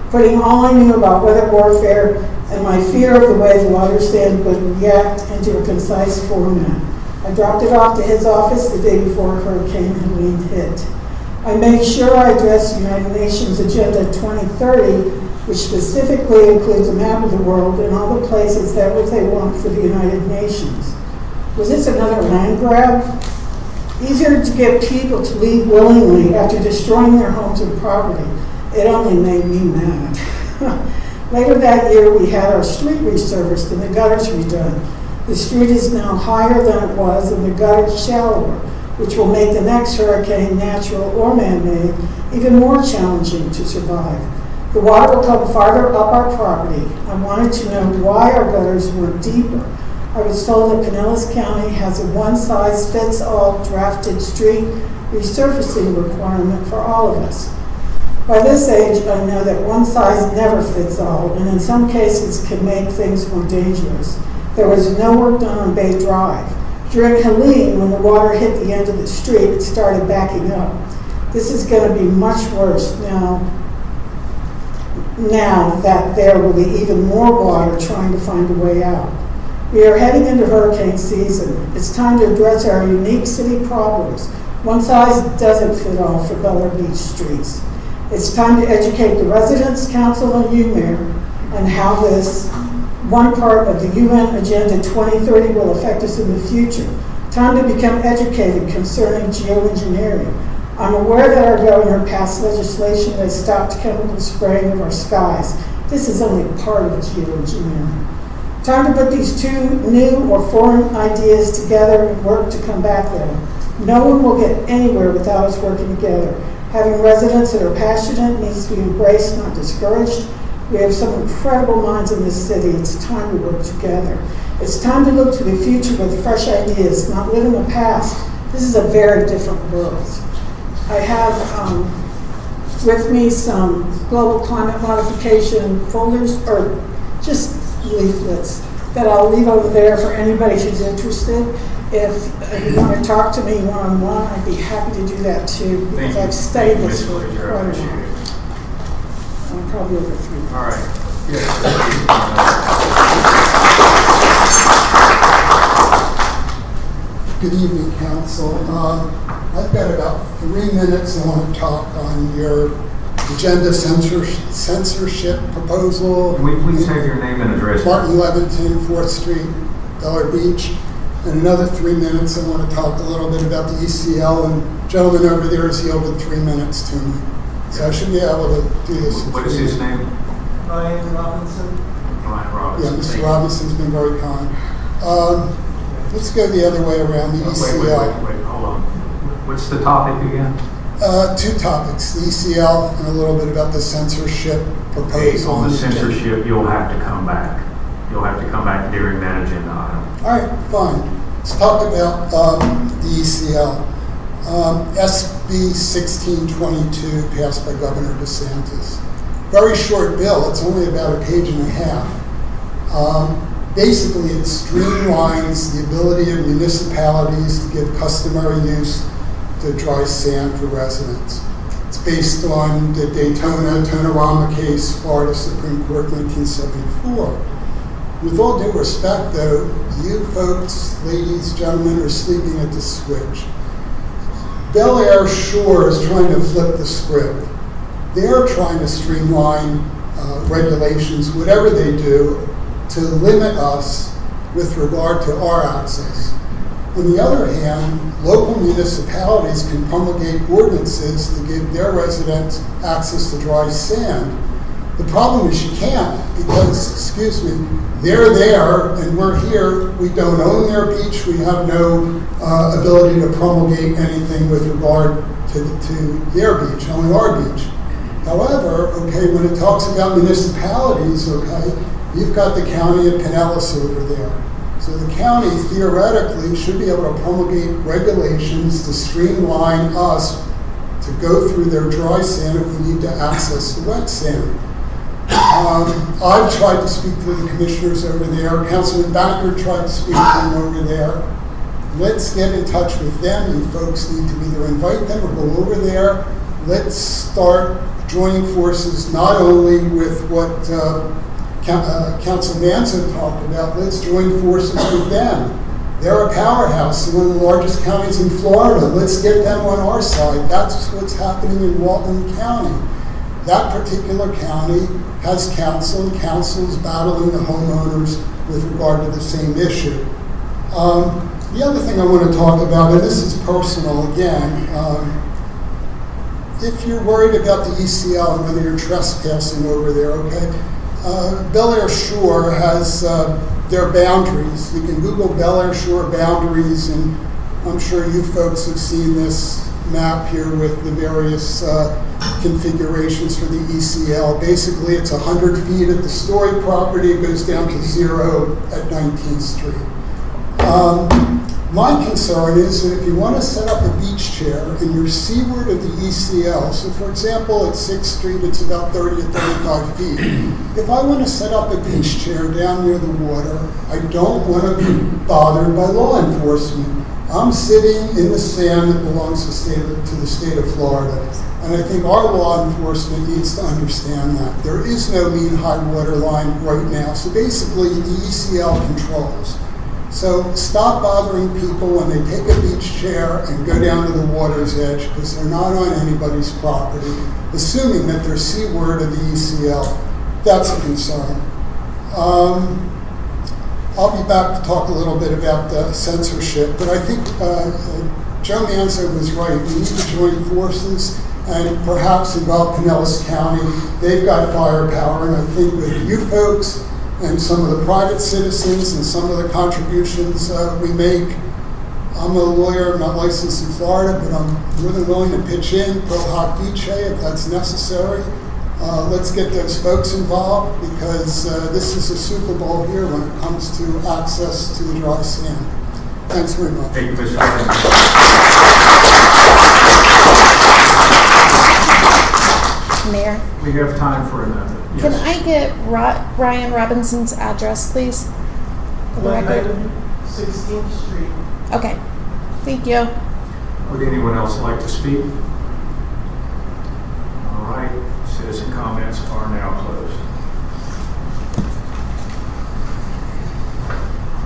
putting all I knew about weather warfare and my fear of the way the water stand would react into a concise format. I dropped it off to his office the day before Hurricane Helene hit. I made sure I addressed United Nations Agenda 2030, which specifically includes a map of the world and all the places that what they want for the United Nations. Was this another land grab? Easier to get people to leave willingly after destroying their homes and property. It only made me mad. Later that year, we had our street resurfaced and the gutters redone. The street is now higher than it was and the gutters shallower, which will make the next hurricane, natural or man-made, even more challenging to survive. The water will come farther up our property. I wanted to know why our gutters weren't deeper. I was told that Pinellas County has a one-size-fits-all drafted street resurfacing requirement for all of us. By this age, I know that one size never fits all, and in some cases can make things more dangerous. There was no work done on Bay Drive. During Helene, when the water hit the end of the street, it started backing up. This is going to be much worse now that there will be even more water trying to find a way out. We are heading into hurricane season. It's time to address our unique city problems. One size doesn't fit all for Bel Air Beach streets. It's time to educate the residents, council, and you, Mayor, on how this one part of the UN Agenda 2030 will affect us in the future. Time to become educated concerning geoengineering. I'm aware that our governor passed legislation that stopped chemical spraying of our skies. This is only part of geoengineering. Time to put these two new or foreign ideas together and work to combat them. No one will get anywhere without us working together. Having residents that are passionate needs to be embraced, not discouraged. We have some incredible minds in this city. It's time to work together. It's time to look to the future with fresh ideas, not live in the past. This is a very different world. I have with me some global climate modification folders, or just leaflets, that I'll leave over there for anybody who's interested. If you want to talk to me one-on-one, I'd be happy to do that too, because I've studied this for quite a while. I'm probably over 3 minutes. All right. Good evening, Council. I've got about 3 minutes. I want to talk on your agenda censorship proposal. Can we please have your name and address? Martin Leventon, 4th Street, Bel Air Beach. In another 3 minutes, I want to talk a little bit about the ECL, and gentleman over there has yielded 3 minutes to me. So I should be able to do this. What is his name? Ryan Robinson. Ryan Robinson. Yeah, Mr. Robinson's been very kind. Let's go the other way around, the ECL. Wait, hold on. What's the topic again? 2 topics, the ECL and a little bit about the censorship proposal. On the censorship, you'll have to come back. You'll have to come back during that agenda item. All right, fine. Let's talk about the ECL. SB 1622 passed by Governor DeSantis. Very short bill. It's only about a page and a half. Basically, it streamlines the ability of municipalities to give customary use to dry sand for residents. It's based on the Daytona-Tonorama case, Florida Supreme Court, 1974. With all due respect, though, you folks, ladies, gentlemen, are sleeping at the switch. Bel Air Shore is trying to flip the script. They're trying to streamline regulations, whatever they do, to limit us with regard to our access. On the other hand, local municipalities can promulgate ordinances to give their residents access to dry sand. The problem is you can't, because, they're there and we're here. We don't own their beach. We have no ability to promulgate anything with regard to their beach, only our beach. However, when it talks about municipalities, you've got the county of Pinellas over there. So the county theoretically should be able to promulgate regulations to streamline us to go through their dry sand if we need to access the wet sand. I've tried to speak to the commissioners over there. Councilman Backer tried to speak to them over there. Let's get in touch with them. You folks need to either invite them or go over there. Let's start joining forces not only with what Council Manson talked about, let's join forces with them. They're a powerhouse, one of the largest counties in Florida. Let's get them on our side. That's what's happening in Walton County. That particular county has council, and council is battling the homeowners with regard to the same issue. The other thing I want to talk about, and this is personal again, if you're worried about the ECL and whether you're trespassing over there, Bel Air Shore has their boundaries. You can Google Bel Air Shore boundaries, and I'm sure you folks have seen this map here with the various configurations for the ECL. Basically, it's 100 feet at the Story property. It goes down to 0 at 19th Street. My concern is that if you want to set up a beach chair and you're seaward of the ECL, so for example, at 6th Street, it's about 30 or 35 feet. If I want to set up a beach chair down near the water, I don't want to be bothered by law enforcement. I'm sitting in the sand that belongs to the state of Florida, and I think our law enforcement needs to understand that. There is no mean high water line right now, so basically the ECL controls. So stop bothering people when they take a beach chair and go down to the water's edge, because they're not on anybody's property, assuming that they're seaward of the ECL. That's a concern. I'll be back to talk a little bit about the censorship, but I think Joe Manzo was right. We need to join forces and perhaps involve Pinellas County. They've got firepower, and I think with you folks and some of the private citizens and some of the contributions we make. I'm a lawyer, I'm not licensed in Florida, but I'm more than willing to pitch in pro hoc vice if that's necessary. Let's get those folks involved, because this is a Super Bowl here when it comes to access to the dry sand. Thanks very much. Thank you, Mr. Chairman. Mayor, We have time for another. can Yes. I get Ryan Robinson's address, please? For the record? 16th Street. Okay, thank you. Would anyone else like to speak? All right, citizen comments are now closed.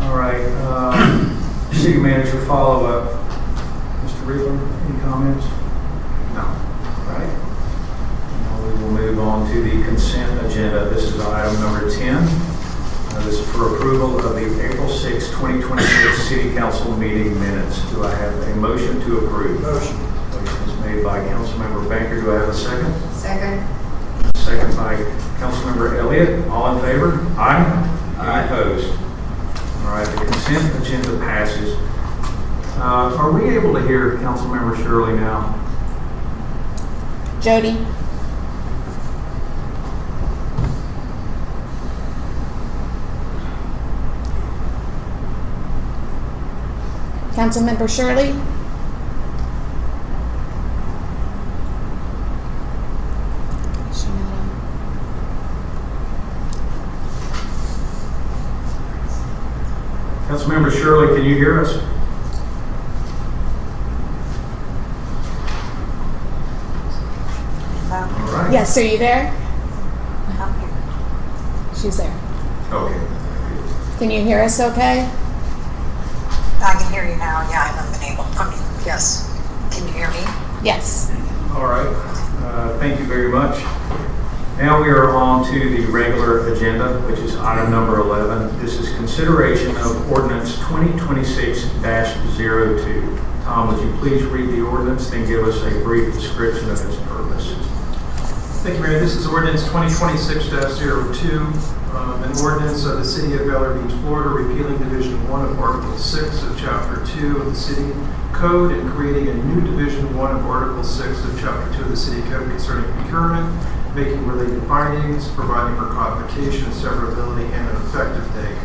All right, city manager follow-up. Mr. Riegler, any comments? No. All right. Now we will move on to the consent agenda. This is item number 10. This is for approval of the April 6, 2026 City Council meeting minutes. Do I have a motion to approve? Motion. Motion is made by Councilmember Banker. Do I have a second? Second. Second by Councilmember Elliott. All in favor? Aye. Any opposed? All right, the consent agenda passes. Are we able to hear Councilmember Shirley now? Jody? Councilmember Shirley? Is she not on? Councilmember Shirley, can you hear us? All right. Yes, are you there? She's there. Okay. Can you hear us okay? I can hear you now. Yeah, I haven't been able. Yes. Can you hear me? Yes. All right. Thank you very much. Now we are on to the regular agenda, which is item number 11. This is consideration of ordinance 2026-02. Tom, would you please read the ordinance, then give us a brief description of its purpose? Thank you, Mayor. This is ordinance 2026-02, an ordinance of the City of Bel Air Beach, Florida, repealing Division 1 of Article 6 of Chapter 2 of the City Code and creating a new Division 1 of Article 6 of Chapter 2 of the City Code concerning procurement, making related findings, providing for codification, severability, and an effective date.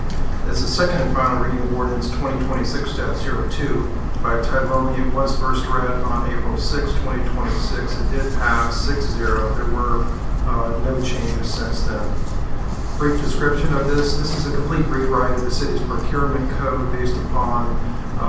As the second and final reading of ordinance 2026-02 by title only, it was first read on April 6, 2026. It did pass 6-0. There were no changes since then. Brief description of this. This is a complete rewrite of the city's procurement code based upon a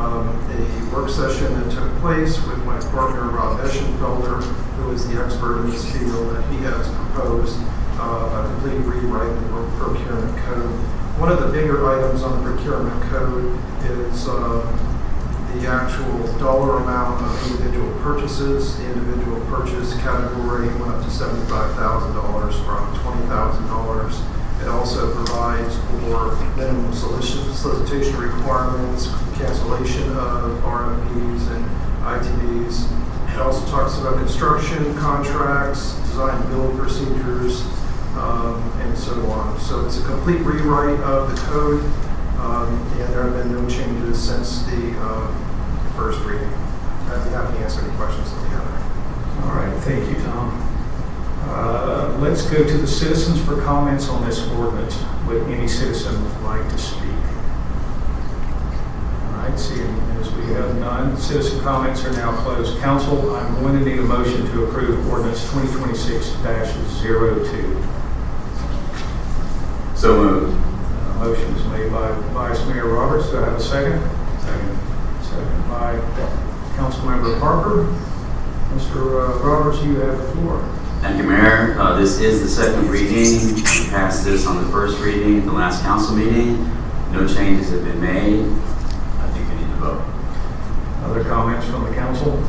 work session that took place with my partner, Rob Eschenfelder, who is the expert in this field, and he has proposed a complete rewrite of the procurement code. One of the bigger items on the procurement code is the actual dollar amount of individual purchases. The individual purchase category went up to $75,000 from $20,000. It also provides for minimum solicitation requirements, cancellation of RFPs and ITBs. It also talks about construction contracts, design and build procedures, and so on. So it's a complete rewrite of the code, and there have been no changes since the first reading. I'd be happy to answer any questions that you have. All right, thank you, Tom. Let's go to the citizens for comments on this ordinance. Would any citizen like to speak? All right, seeing Ms. have none. Citizen comments are now closed. Council, I'm going to need a motion to approve ordinance 2026-02. So moved. Motion is made by Vice Mayor Roberts. Do I have a second? Second. Second by Councilmember Harper. Mr. Roberts, you have the floor. Thank you, Mayor. This is the second reading. We passed this on the first reading at the last council meeting. No changes have been made. I think we need to vote. Other comments from the council?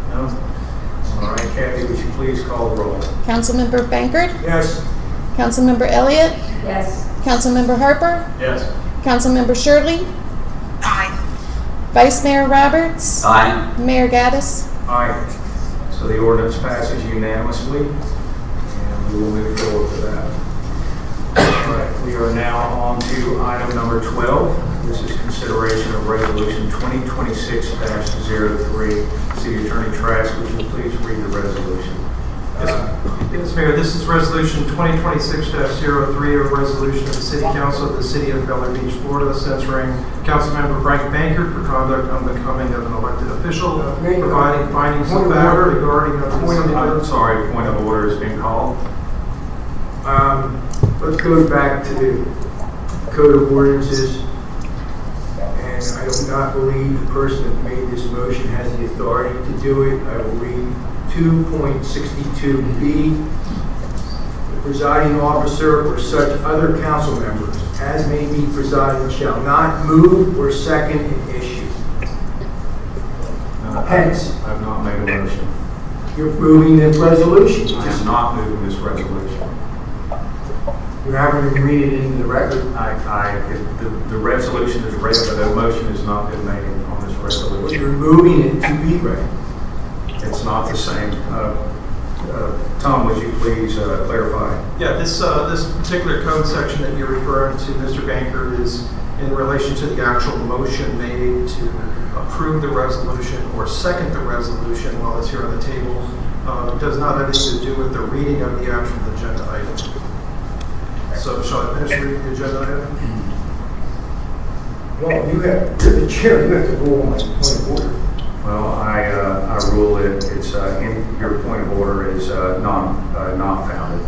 No? All right, Kathy, would you please call the roll? Councilmember Bankert? Yes. Councilmember Elliott? Yes. Councilmember Harper? Yes. Councilmember Shirley? Aye. Vice Mayor Roberts? Aye. Mayor Gaddis? Aye. So the ordinance passes unanimously, and we will move forward with that. All right, we are now on to item number 12. This is consideration of resolution 2026-03. City Attorney Trask, would you please read the resolution? Yes, Mayor, this is resolution 2026-03, a resolution of the City Council of the City of Bel Air Beach, Florida, censuring Councilmember Frank Bankert for conduct unbecoming of an elected official, providing findings of fact regarding I'm sorry, point of order is being called. Let's go back to the Code of Ordinances. And I do not believe the person that made this motion has the authority to do it. I will read 2.62B. The presiding officer or such other council members as may be presiding shall not move or second an issue. Hence, I've not made a motion. you're moving this resolution. I am not moving this resolution. You're having to read it into the record. The resolution is read, but a motion has not been made on this resolution. You're moving it to be read. It's not the same. Tom, would you please clarify? Yeah, this particular code section that you're referring to, Mr. Bankert, is in relation to the actual motion made to approve the resolution or second the resolution while it's here on the table. It does not have anything to do with the reading of the actual agenda item. So shall I finish reading the agenda item? Well, you're the chair. You have to rule on my point of order. Well, I rule it. It's your point of order is not founded.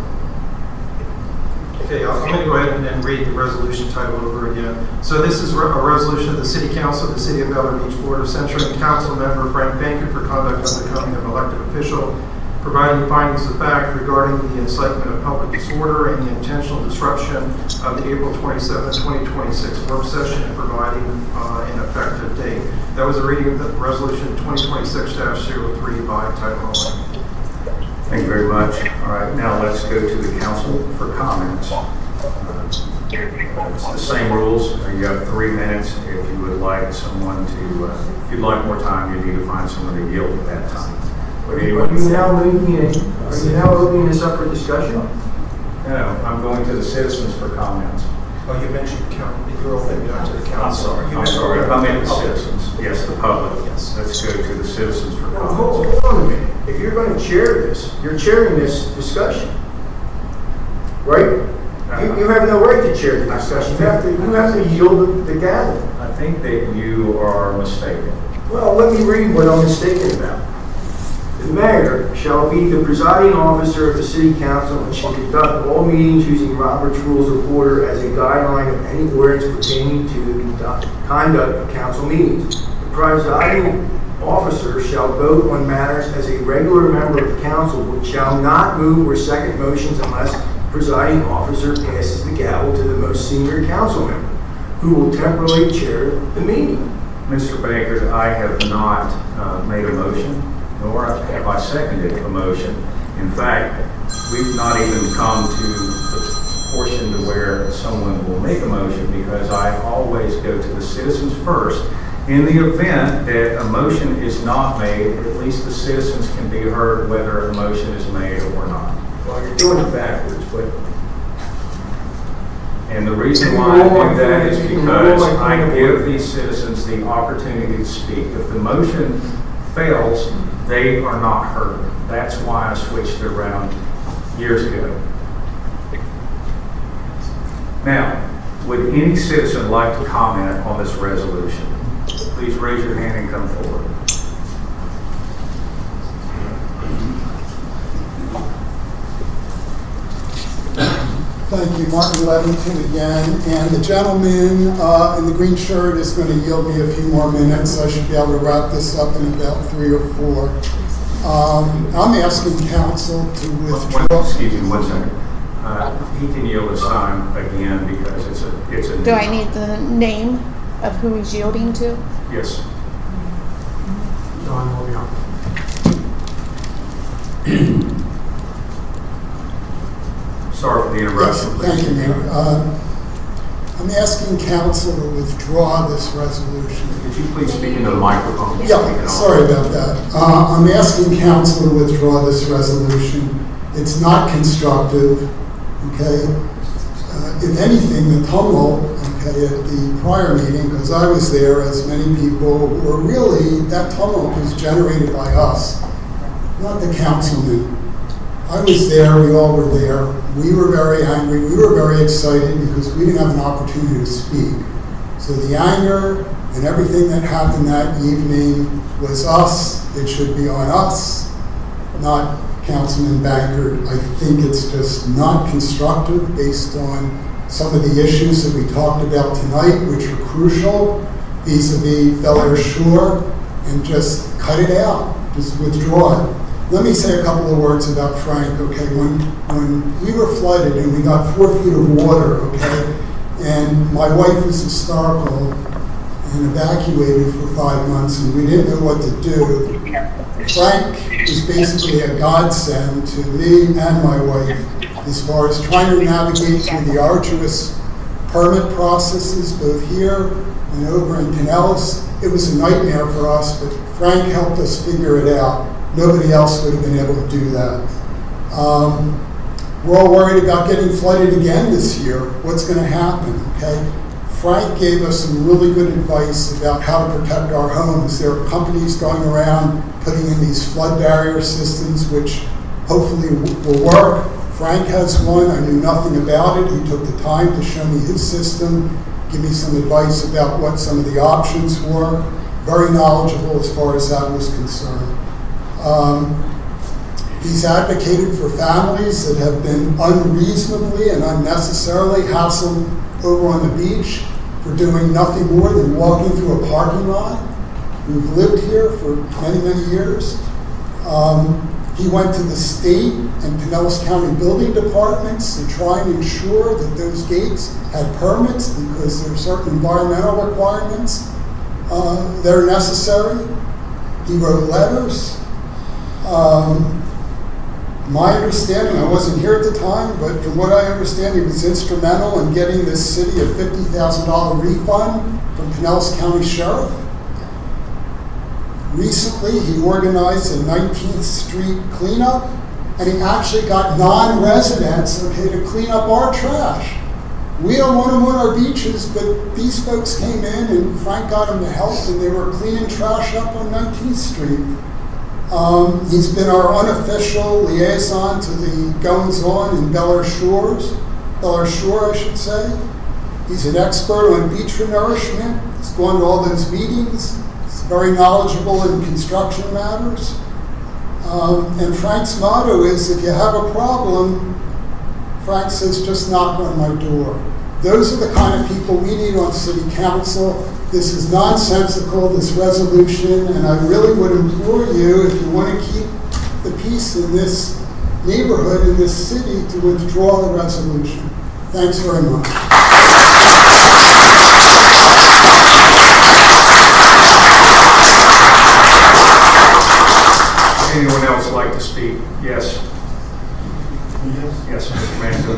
Okay, I'm going to go ahead and read the resolution title over again. So this is a resolution of the City Council of the City of Bel Air Beach, Florida, censuring Council Member Frank Bankert for conduct unbecoming of an elected official, providing findings of fact regarding the incitement of public disorder and the intentional disruption of the April 27, 2026 work session and providing an effective date. That was a reading of the resolution 2026-03 by title only. Thank you very much. All right, now let's go to the council for comments. It's the same rules. You have 3 minutes. If you would like someone to, if you'd like more time, you need to find someone to yield at that time. Are you now opening this up for discussion? No, I'm going to the citizens for comments. Oh, you mentioned you're opening up to the council. I'm sorry. I meant the citizens. Yes, the public. Yes. Let's go to the citizens for comments. Hold on a minute. If you're going to chair this, you're chairing this discussion, right? You have no right to chair the discussion. You have to yield the gavel. I think that you are mistaken. Well, let me read what I'm mistaken about. The mayor shall be the presiding officer of the city council and shall conduct all meetings using Robert's Rules of Order as a guideline of any ordinance pertaining to the conduct of council meetings. The presiding officer shall vote on matters as a regular member of council, which shall not move or second motions unless the presiding officer passes the gavel to the most senior council member, who will temporarily chair the meeting. Mr. Baker, I have not made a motion, nor have I seconded a motion. In fact, we've not even come to the portion to where someone will make a motion, because I always go to the citizens first. In the event that a motion is not made, at least the citizens can be heard whether a motion is made or not. Well, you're doing it backwards, but... And the reason why I do that is because I give these citizens the opportunity to speak. If the motion fails, they are not heard. That's why I switched it around years ago. Now, would any citizen like to comment on this resolution? please raise your hand and come forward. Thank you, Martin Levington again. And the gentleman in the green shirt is going to yield me a few more minutes. I should be able to wrap this up in about 3 or 4. I'm asking council to withdraw. Excuse me, 1 second. He can yield his time again because it's a. Do I need the name of who he's yielding to? Yes. Don will be on. Sorry for the interruption. Yes, thank you, Mayor. I'm asking council to withdraw this resolution. Could you please speak into the microphone? Yeah, sorry about that. I'm asking council to withdraw this resolution. It's not constructive, okay? If anything, the tumult, okay, at the prior meeting, because I was there, as many people, were really, that tumult was generated by us, not the councilmen. I was there, we all were there. We were very angry, we were very excited because we didn't have an opportunity to speak. So the anger and everything that happened that evening was us. It should be on us, not Councilman Bankert. I think it's just not constructive based on some of the issues that we talked about tonight, which are crucial vis-a-vis Bel Air Shore, and just cut it out, just withdraw it. Let me say a couple of words about Frank, okay? When we were flooded and we got 4 feet of water, okay, and my wife was hysterical and evacuated for 5 months and we didn't know what to do, Frank was basically a godsend to me and my wife as far as trying to navigate through the arduous permit processes both here and over in Pinellas. It was a nightmare for us, but Frank helped us figure it out. Nobody else would have been able to do that. We're all worried about getting flooded again this year. What's going to happen, okay? Frank gave us some really good advice about how to protect our homes. There are companies going around putting in these flood barrier systems, which hopefully will work. Frank has one. I knew nothing about it. He took the time to show me his system, give me some advice about what some of the options were. Very knowledgeable as far as that was concerned. He's advocated for families that have been unreasonably and unnecessarily hassled over on the beach for doing nothing more than walking through a parking lot. We've lived here for many, many years. He went to the state and Pinellas County building departments to try and ensure that those gates had permits because there are certain environmental requirements that are necessary. He wrote letters. My understanding, I wasn't here at the time, but from what I understand, he was instrumental in getting this city a $50,000 refund from Pinellas County Sheriff. Recently, he organized a 19th Street cleanup, and he actually got non-residents, okay, to clean up our trash. We don't want them on our beaches, but these folks came in, and Frank got them to help, and they were cleaning trash up on 19th Street. He's been our unofficial liaison to the goings-on in Bel Air Shore, I should say. He's an expert on beach renourishment. He's gone to all those meetings. He's very knowledgeable in construction matters. And Frank's motto is, if you have a problem, Frank says, just knock on my door. Those are the kind of people we need on city council. This is nonsensical, this resolution, and I really would implore you, if you want to keep the peace in this neighborhood, in this city, to withdraw the resolution. Thanks very much. Anyone else like to speak? Yes. Yes, Mr. Manzo.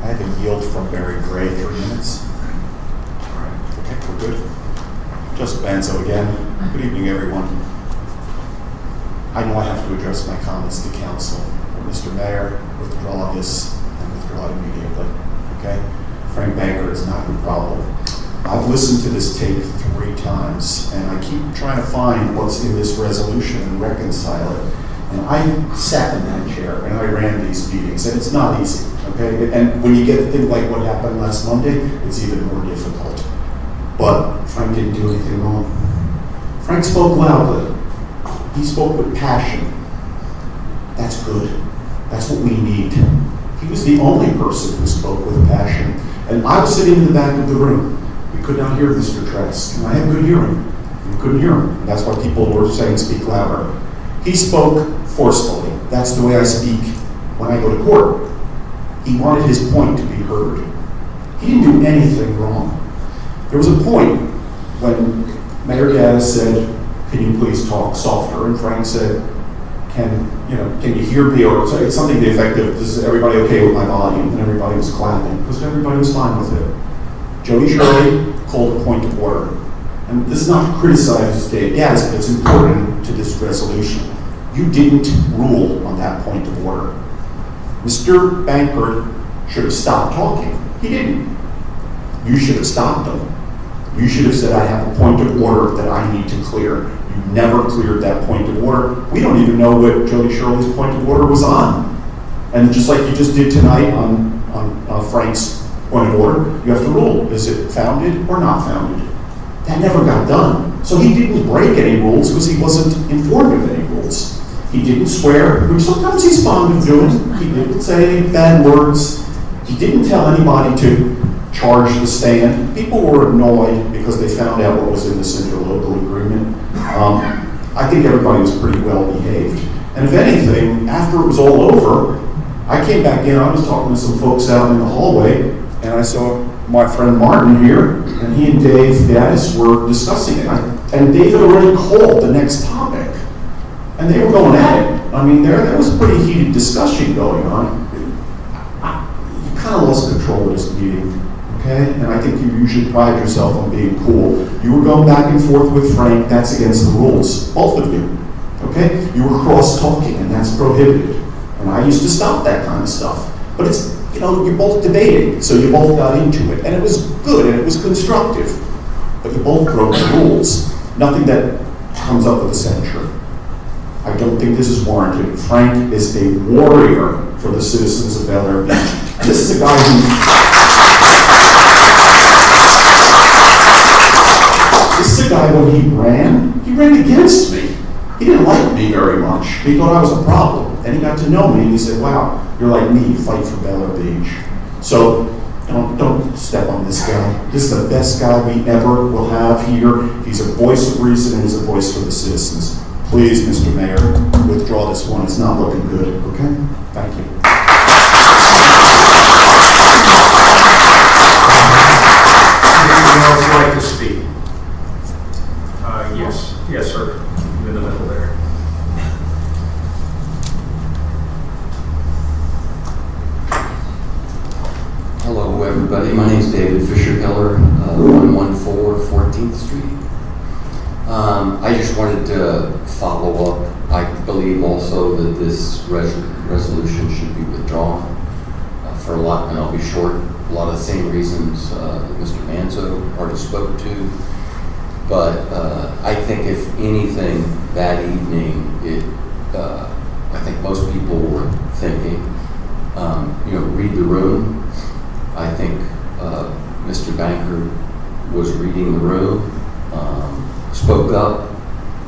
I have a yield from Barry Gray, 3 minutes. All right. Okay, we're good. Just Benzo again. Good evening, everyone. I know I have to address my comments to council. Mr. Mayor, withdraw this and withdraw it immediately. Okay? Frank Bankert is not your problem. I've listened to this tape 3 times, and I keep trying to find what's in this resolution and reconcile it. And I sat in that chair and I ran these meetings, and it's not easy, okay? And when you get a thing like what happened last Monday, it's even more difficult. But Frank didn't do anything wrong. Frank spoke loudly. He spoke with passion. That's good. That's what we need. He was the only person who spoke with passion. And I was sitting in the back of the room. We could not hear Mr. Trask, and I have good hearing. We couldn't hear him. And that's why people were saying speak louder. He spoke forcefully. That's the way I speak when I go to court. He wanted his point to be heard. He didn't do anything wrong. There was a point when Mayor Gaddis said, "Can you please talk softer?" And Frank said, can you hear me? Or it's something to the effect of, is everybody okay with my volume? And everybody was clapping, because everybody was fine with it. Jody Shirley called a point of order. And this is not to criticize Dave Gaddis, but it's important to this resolution. You didn't rule on that point of order. Mr. Bankert should have stopped talking. He didn't. You should have stopped him. You should have said, I have a point of order that I need to clear. You never cleared that point of order. We don't even know what Jody Shirley's point of order was on. And just like you just did tonight on Frank's point of order, you have to rule. Is it founded or not founded? That never got done. So he didn't break any rules because he wasn't informed of any rules. He didn't swear, which sometimes he's fond of doing. He didn't say any bad words. He didn't tell anybody to charge the stand. People were annoyed because they found out what was in this interlocal agreement. I think everybody was pretty well behaved. And if anything, after it was all over, I came back in, I was talking to some folks out in the hallway, and I saw my friend Martin here, and he and Dave Gaddis were discussing it. And Dave had already called the next topic, and they were going at it. I mean, there was a pretty heated discussion going on. You kind of lost control of this meeting. Okay? And I think you usually pride yourself on being cool. You were going back and forth with Frank, that's against the rules, both of you. Okay? You were cross-talking, and that's prohibited. And I used to stop that kind of stuff. But it's, you're both debating, so you both got into it. And it was good, and it was constructive. But you both broke the rules. Nothing that comes up with a censure. I don't think this is warranted. Frank is a warrior for the citizens of Bel Air Beach. And this is a guy who... This is a guy, when he ran against me. He didn't like me very much. He thought I was a problem. Then he got to know me and he said, wow, you're like me, you fight for Bel Air Beach. So don't step on this guy. This is the best guy we ever will have here. He's a voice of reason and he's a voice for the citizens. Please, Mr. Mayor, withdraw this one. It's not looking good, okay? Thank you. Anyone else like to speak? Yes, sir. In the middle there. Hello, everybody. My name is David Fisher-Keller, 114 14th Street. I just wanted to follow up. I believe also that this resolution should be withdrawn for a lot, and I'll be short, a lot of the same reasons that Mr. Manzo already spoke to. But I think if anything that evening, I think most people were thinking, read the room. I think Mr. Banker was reading the room, spoke up,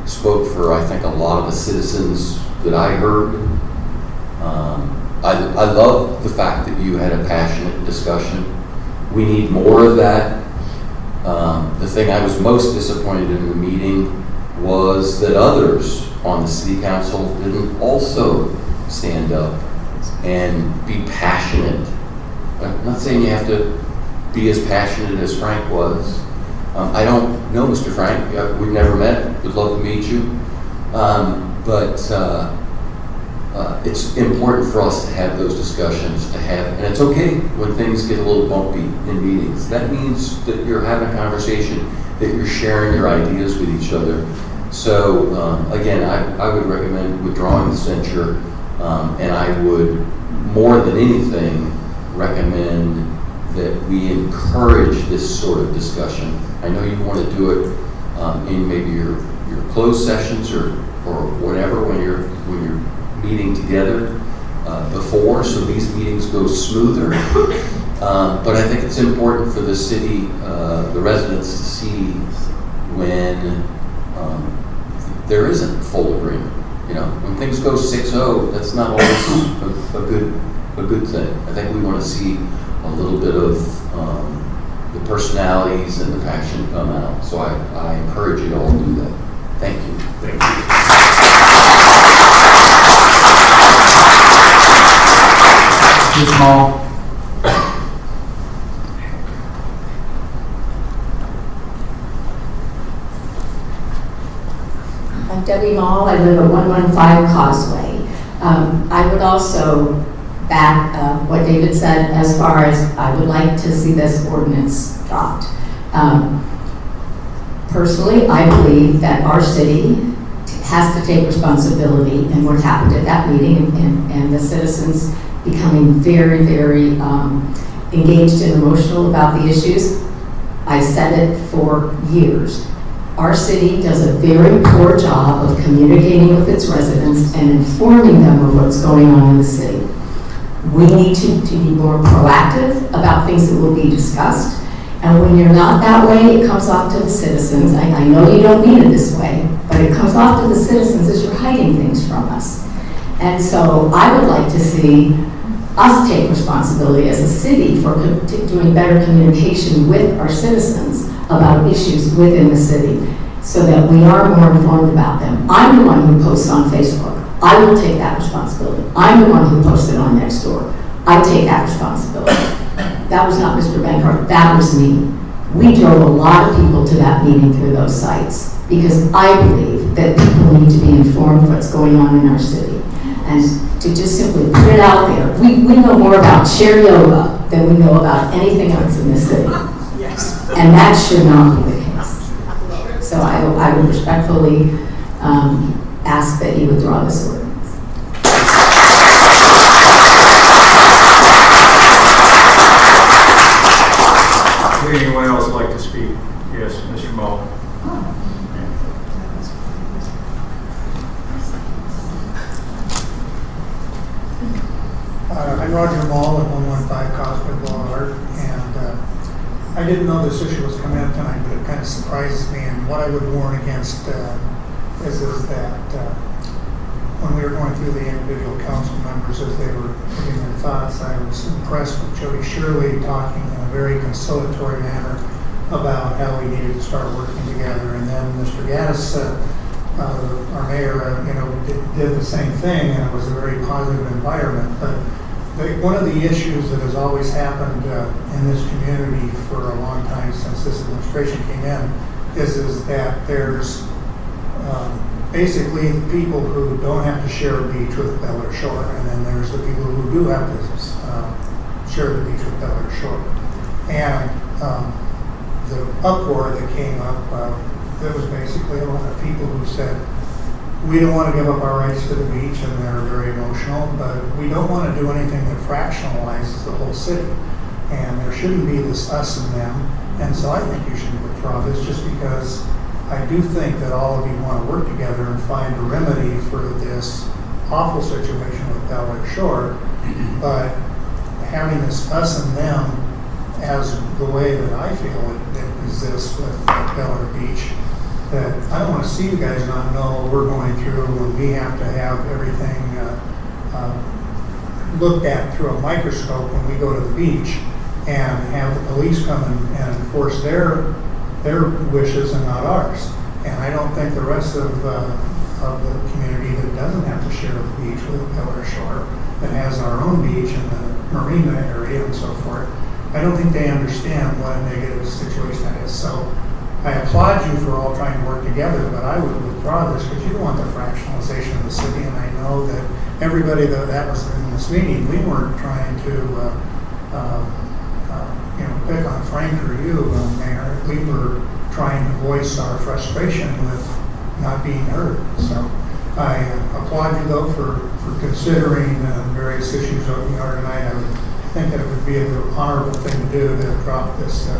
spoke for, I think, a lot of the citizens that I heard. I love the fact that you had a passionate discussion. We need more of that. The thing I was most disappointed in the meeting was that others on the city council didn't also stand up and be passionate. I'm not saying you have to be as passionate as Frank was. I don't know Mr. Frank. We've never met. Would love to meet you. But it's important for us to have those discussions, and it's okay when things get a little bumpy in meetings. That means that you're having a conversation, that you're sharing your ideas with each other. So again, I would recommend withdrawing the censure, and I would, more than anything, recommend that we encourage this sort of discussion. I know you want to do it in maybe your closed sessions or whatever when you're meeting together before, so these meetings go smoother. But I think it's important for the city, the residents to see when there isn't full agreement. You know, when things go 6-0, that's not always a good thing. I think we want to see a little bit of the personalities and the passion come out. So I encourage you to all do that. Thank you. Thank you. Ms. Mall? I'm Debbie Mall. I live at 115 Causeway. I would also back what David said as far as I would like to see this ordinance dropped. Personally, I believe that our city has to take responsibility, and what happened at that meeting and the citizens becoming very, very engaged and emotional about the issues. I said it for years. Our city does a very poor job of communicating with its residents and informing them of what's going on in the city. We need to be more proactive about things that will be discussed. And when you're not that way, it comes off to the citizens. I know you don't mean it this way, but it comes off to the citizens as you're hiding things from us. And so I would like to see us take responsibility as a city for doing better communication with our citizens about issues within the city so that we are more informed about them. I'm the one who posts on Facebook. I will take that responsibility. I'm the one who posted on Nextdoor. I take that responsibility. That was not Mr. Benkert, that was me. We drove a lot of people to that meeting through those sites because I believe that people need to be informed of what's going on in our city. And to just simply put it out there, we know more about chair yoga than we know about anything else in this city. Yes. And that should not be the case. So I would respectfully ask that you withdraw this ordinance. Would anyone else like to speak? Yes, Mr. Mall. I'm Roger Mall at 115 Causeway Boulevard, and I didn't know this issue was coming up tonight, but it kind of surprises me. And what I would warn against is that when we were going through the individual council members as they were putting their thoughts, I was impressed with Jody Shirley talking in a very conciliatory manner about how we needed to start working together. And then Mr. Gaddis, our mayor, did the same thing, and it was a very positive environment. But one of the issues that has always happened in this community for a long time since this administration came in is that there's basically the people who don't have to share a beach with Bel Air Shore, and then there's the people who do have to share the beach with Bel Air Shore. And the uproar that came up, there was basically a lot of people who said, we don't want to give up our rights to the beach, and they're very emotional, but we don't want to do anything that fractionalizes the whole city. And there shouldn't be this us and them. And so I think you should withdraw this just because I do think that all of you want to work together and find a remedy for this awful situation with Bel Air Shore. But having this us and them as the way that I feel it exists with Bel Air Beach, that I don't want to see you guys not know what we're going through when we have to have everything looked at through a microscope when we go to the beach and have the police come and enforce their wishes and not ours. And I don't think the rest of the community that doesn't have to share the beach with Bel Air Shore, that has our own beach in the marina area and so forth, I don't think they understand what a negative situation that is. So I applaud you for all trying to work together, but I would withdraw this because you don't want the fractionalization of the city. And I know that everybody that was in this meeting, we weren't trying to pick on Frank or you, Mayor. We were trying to voice our frustration with not being heard. So I applaud you, though, for considering various issues that we are tonight. I would think that it would be an honorable thing to do to drop this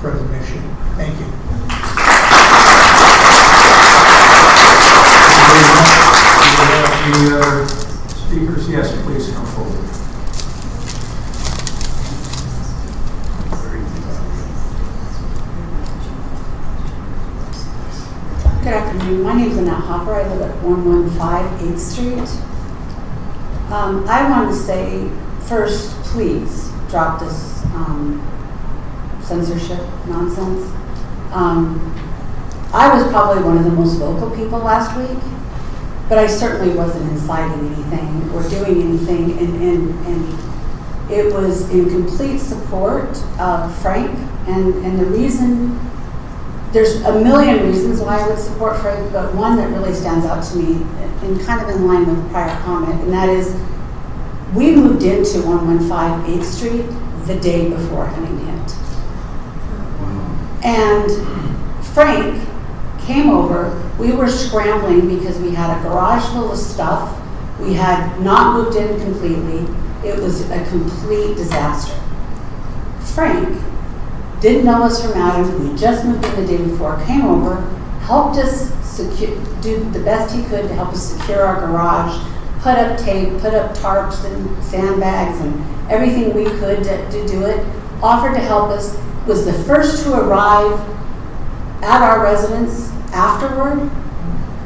present issue. Thank you. Any other speakers? Yes, please come forward. Good afternoon. My name is Annette Hopper. I live at 115 8th Street. I want to say first, please drop this censorship nonsense. I was probably one of the most vocal people last week, but I certainly wasn't inciting anything or doing anything, and it was in complete support of Frank, and the reason, there's a million reasons why I would support Frank, but one that really stands out to me, and kind of in line with prior comment, and that is, we moved into 115 8th Street the day before Henning hit. And Frank came over, we were scrambling because we had a garage full of stuff, we had not moved in completely, it was a complete disaster. Frank didn't know us from Adam, we just moved in the day before, came over, helped us do the best he could to help us secure our garage, put up tape, put up tarps and sandbags and everything we could to do it, offered to help us, was the first to arrive at our residence afterward,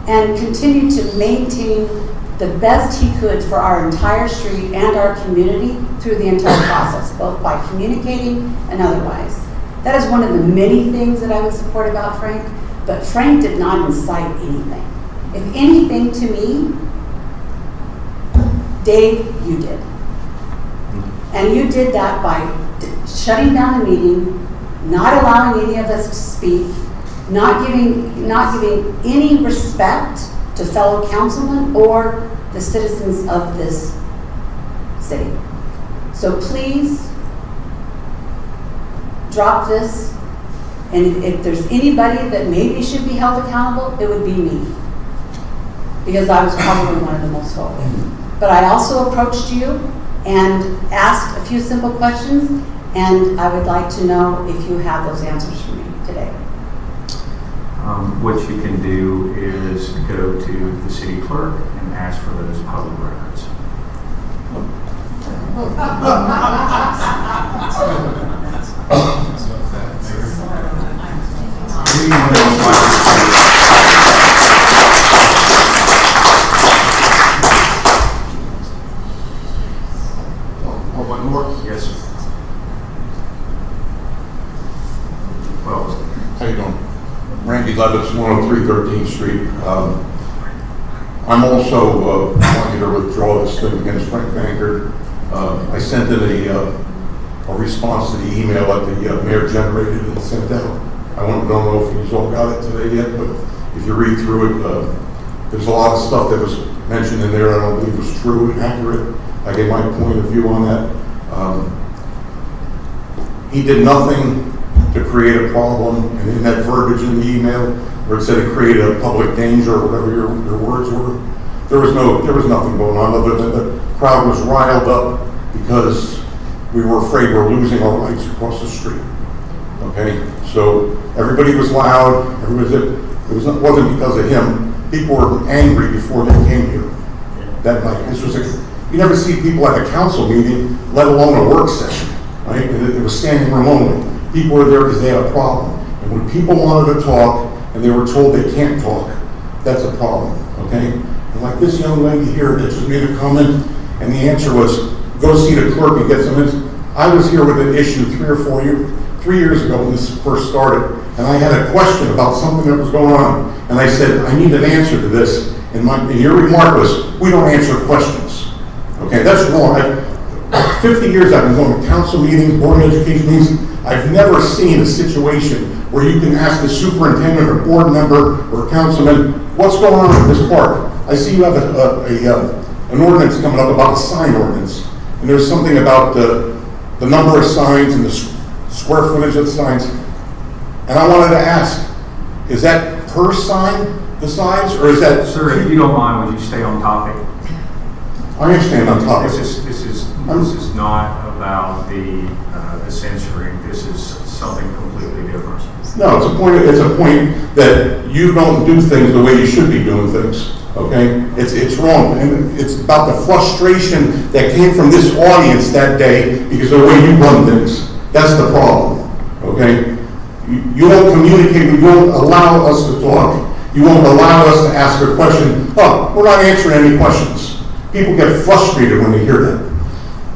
and continued to maintain the best he could for our entire street and our community through the entire process, both by communicating and otherwise. That is one of the many things that I would support about Frank, but Frank did not incite anything. If anything, to me, Dave, you did. And you did that by shutting down the meeting, not allowing any of us to speak, not giving any respect to fellow councilmen or the citizens of this city. So please, drop this, and if there's anybody that maybe should be held accountable, it would be me, because I was probably one of the most vocal. But I also approached you and asked a few simple questions, and I would like to know if you have those answers for me today. What you can do is go to the city clerk and ask for those public records. One more? Yes, sir. Well, how you doing? Randy Levis, 103 13th Street. I'm also wanting to withdraw this thing against Frank Bankert. I sent in a response to the email that the mayor generated and sent out. I don't know if you all got it today yet, but if you read through it, there's a lot of stuff that was mentioned in there I don't believe was true and accurate. I gave my point of view on that. He did nothing to create a problem, and in that verbiage in the email where it said it created a public danger or whatever your words were, there was nothing going on other than the crowd was riled up because we were afraid we're losing our rights across the street. Okay, so everybody was loud. It wasn't because of him. People were angry before they came here that night. You never see people at a council meeting, let alone a work session, right? It was standing room only. People were there because they had a problem. And when people wanted to talk and they were told they can't talk, that's a problem, okay? And like this young lady here that just made a comment, and the answer was, go see the clerk and get some answers. I was here with an issue 3 years ago when this first started, and I had a question about something that was going on, and I said, I need an answer to this, and your remark was, we don't answer questions. Okay, that's wrong. 50 years I've been going to council meetings, board of education meetings. I've never seen a situation where you can ask the superintendent or board member or councilman, what's going on in this park? I see you have an ordinance coming up about a sign ordinance, and there's something about the number of signs and the square footage of the signs. And I wanted to ask, is that per sign the size, or is that... Sir, if you don't mind, would you stay on topic? I understand on topic. This is not about the censoring. This is something completely different. No, it's a point that you don't do things the way you should be doing things. Okay? It's wrong, and it's about the frustration that came from this audience that day because of the way you run things. That's the problem, okay? You won't communicate, you won't allow us to talk. You won't allow us to ask a question. Oh, we're not answering any questions. People get frustrated when they hear that.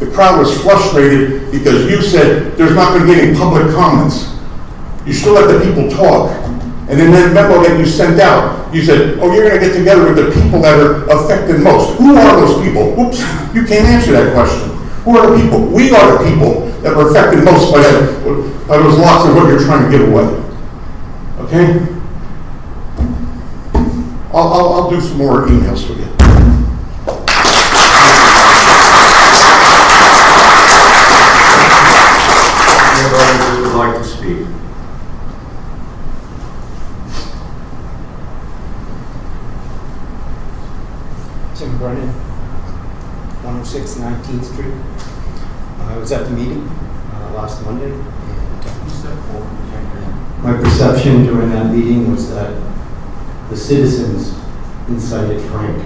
The crowd was frustrated because you said there's not going to be any public comments. You still let the people talk. And in that memo that you sent out, you said, oh, you're going to get together with the people that are affected most. Who are those people? Oops, you can't answer that question. Who are the people? We are the people that were affected most by those lots of what you're trying to give away. Okay? I'll do some more emails for you. Anybody who would like to speak? Tim Brennan, 106 19th Street. I was at the meeting last Monday. My perception during that meeting was that the citizens incited Frank.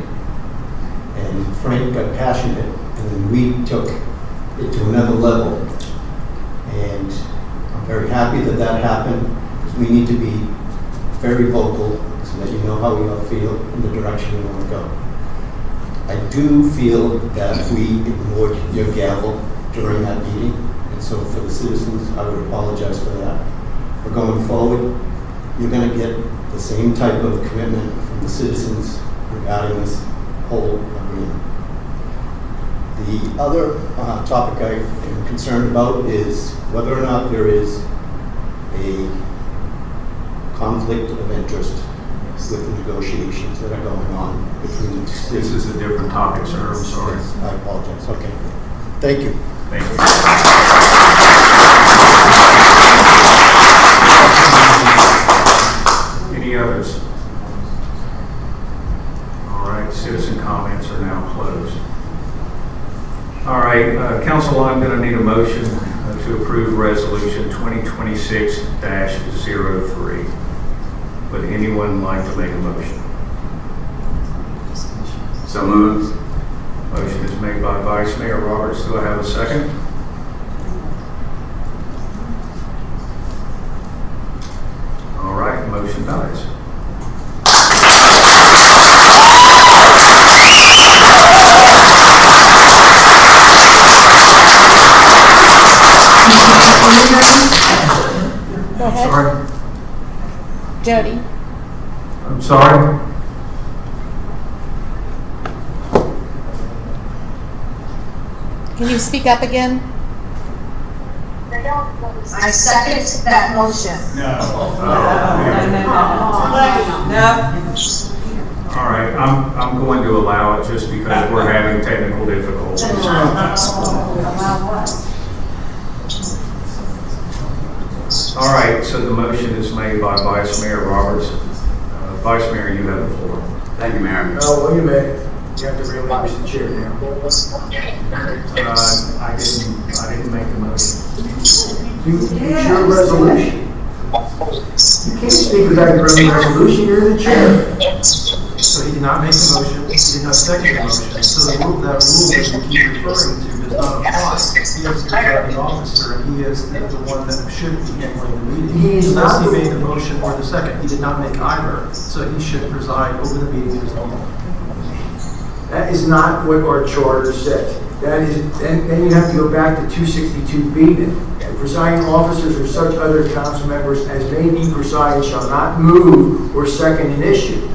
And Frank got passionate, and then we took it to another level. And I'm very happy that that happened, because we need to be very vocal so that you know how we all feel in the direction we want to go. I do feel that we ignored your gavel during that meeting, and so for the citizens, I would apologize for that. But going forward, you're going to get the same type of commitment from the citizens regarding this whole agreement. The other topic I am concerned about is whether or not there is a conflict of interest with the negotiations that are going on between the two. This is a different topic, sir. I'm sorry. I apologize. Okay. Thank you. Thank you. Any others? All right, citizen comments are now closed. All right, council, I'm going to need a motion to approve resolution 2026-03. Would anyone like to make a motion? So moved. Motion is made by Vice Mayor Roberts. Do I have a second? All right, motion dies. Go ahead. Sorry. Jody. I'm sorry. Can you speak up again? I second that motion. All right, I'm going to allow it just because we're having technical difficulties. All right, so the motion is made by Vice Mayor Roberts. Vice Mayor, you have the floor. Thank you, Mayor. Oh, wait a minute. You have to relinquish the chair now. I didn't make the motion. It's your resolution. You can't speak without your own resolution. You're the chair. So he did not make the motion, he did not second the motion, so that rule that you keep referring to does not apply. He is the presiding officer, and he is the one that should be handling the meeting. Unless he made the motion or the second, he did not make either, so he should preside over the meeting as normal. That is not what our charter says. That is, then you have to go back to 262B then. Presiding officers or such other council members as may be presiding shall not move or second an issue.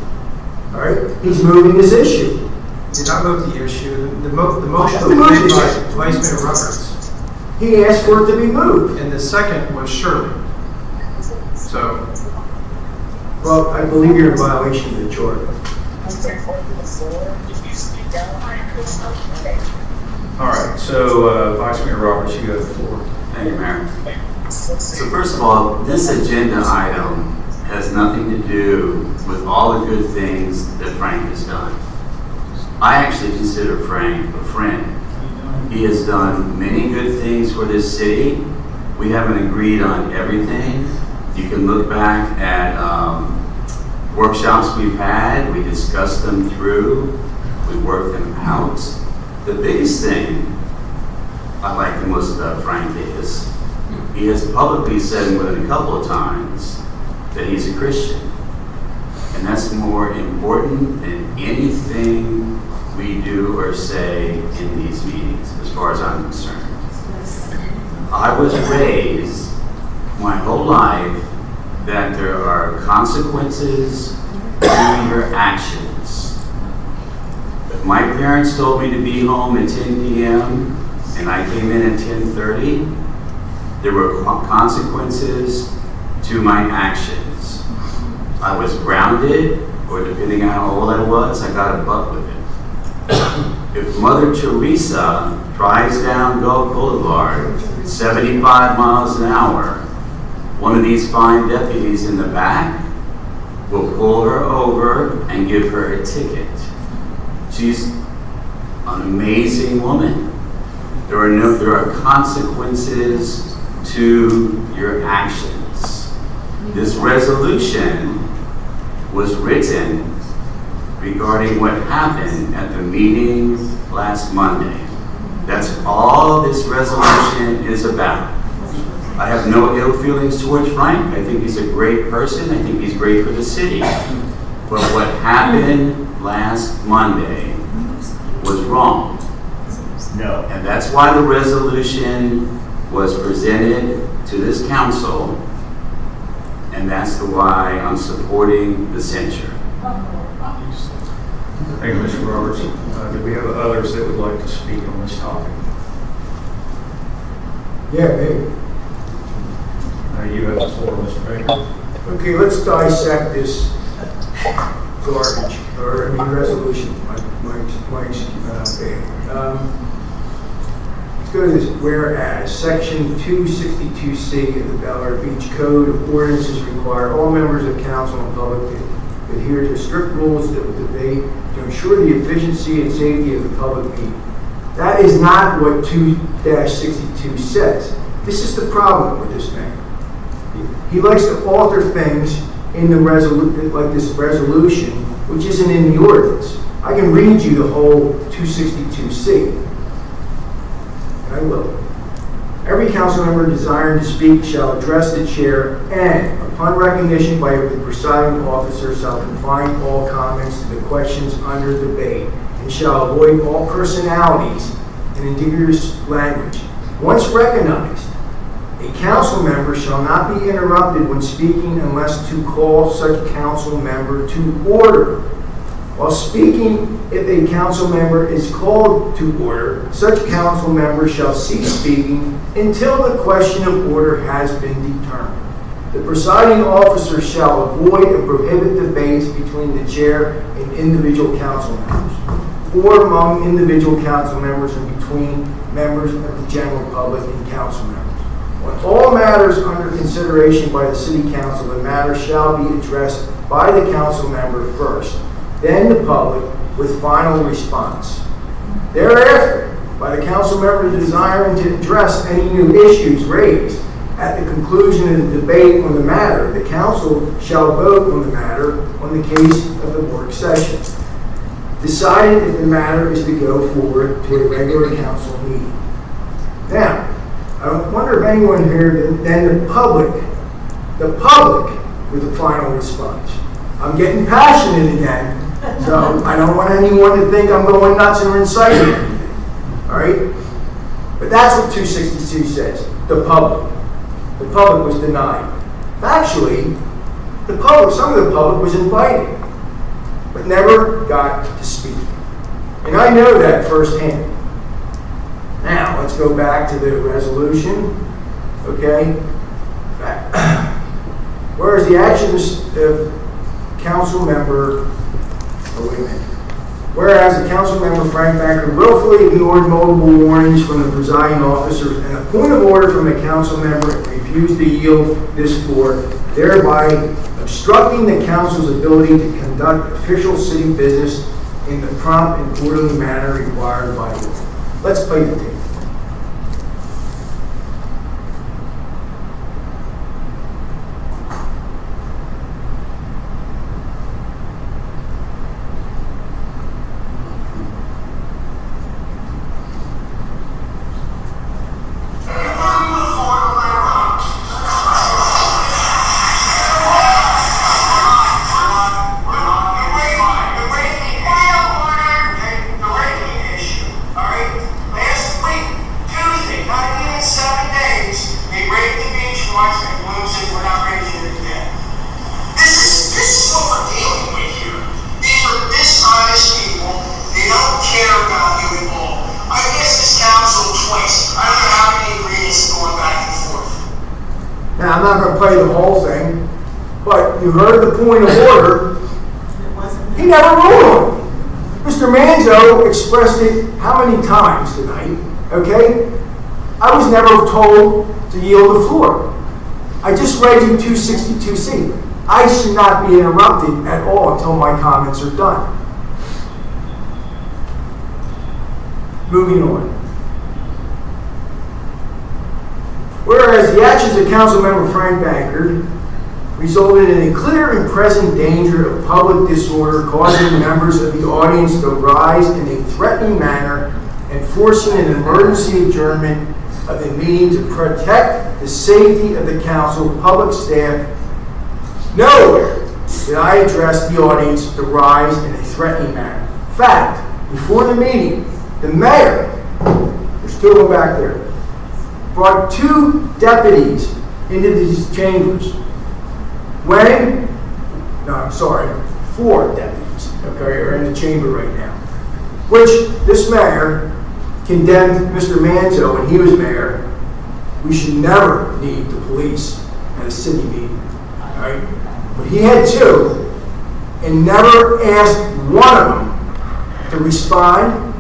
All right? He's moving this issue. He did not move the issue, the motion was made by Vice Mayor Roberts. He asked for it to be moved. And the second was Shirley. So. Well, I believe you're in violation of the charter. All right, so Vice Mayor Roberts, you have the floor. Thank you, Mayor. So first of all, this agenda item has nothing to do with all the good things that Frank has done. I actually consider Frank a friend. He has done many good things for this city. We haven't agreed on everything. You can look back at workshops we've had, we discussed them through, we worked them out. The biggest thing I like the most about Frank is he has publicly said more than a couple of times that he's a Christian. And that's more important than anything we do or say in these meetings, as far as I'm concerned. I was raised my whole life that there are consequences to your actions. If my parents told me to be home at 10 p.m. and I came in at 10:30, there were consequences to my actions. I was grounded, or depending on how old I was, I got a butt with it. If Mother Teresa drives down Gulf Boulevard 75 miles an hour, one of these fine deputies in the back will pull her over and give her a ticket. She's an amazing woman. There are consequences to your actions. This resolution was written regarding what happened at the meeting last Monday. That's all this resolution is about. I have no ill feelings towards Frank. I think he's a great person. I think he's great for the city. But what happened last Monday was wrong. No. And that's why the resolution was presented to this council, and that's why I'm supporting the censure. Thank you, Mr. Roberts. Do we have others that would like to speak on this topic? Yeah, maybe. You have the floor, Mr. Baker. Okay, let's dissect this garbage, resolution. Mike's bad. Let's go to this. Whereas Section 262C of the Bel Air Beach Code of Ordinances require all members of council and public to adhere to strict rules that will debate to ensure the efficiency and safety of the public meeting. That is not what 2-62 says. This is the problem with this man. He likes to alter things in the like this resolution, which isn't in the ordinance. I can read you the whole 262C. And I will. Every council member desiring to speak shall address the chair and, upon recognition by the presiding officer, shall confine all comments to the questions under debate and shall avoid all personalities and ambiguous language. Once recognized, a council member shall not be interrupted when speaking unless to call such council member to order. While speaking, if a council member is called to order, such council member shall cease speaking until the question of order has been determined. The presiding officer shall avoid and prohibit debates between the chair and individual council members, or among individual council members and between members of the general public and council members. On all matters under consideration by the city council, the matter shall be addressed by the council member first, then the public with final response. Thereafter, by the council member desiring to address any new issues raised, at the conclusion of the debate on the matter, the council shall vote on the matter on the case of the work session, deciding if the matter is to go forward to a regular council meeting. Now, I wonder if anyone here, then the public with the final response. I'm getting passionate again, so I don't want anyone to think I'm going nuts or inciting anything. All right? But that's what 262 says, the public. The public was denied. Actually, some of the public was invited, but never got to speak. And I know that firsthand. Now, let's go back to the resolution, okay? Whereas the actions of council member, whereas the council member Frank Backer willfully ignored multiple warnings from the presiding officers and a point of order from a council member and refused to yield this floor, thereby obstructing the council's ability to conduct official city business in the prompt and orderly manner required by law. Let's play the tape. play the whole thing, but you heard the point of order. He never ruled on it. Mr. Manzo expressed it how many times tonight, okay? I was never told to yield the floor. I just read you 262C. I should not be interrupted at all until my comments are done. Moving on. Whereas the actions of Councilmember Frank Bankert resulted in a clear and present danger of public disorder, causing members of the audience to rise in a threatening manner and forcing an emergency adjournment of the meeting to protect the safety of the council, public staff. Nowhere did I address the audience to rise in a threatening manner. In fact, before the meeting, the mayor, there's two of them back there, brought 2 deputies into these chambers. 4 deputies, okay, are in the chamber right now. Which this mayor condemned Mr. Manzo when he was mayor. We should never need the police at a city meeting, all right? But he had 2 and never asked one of them to respond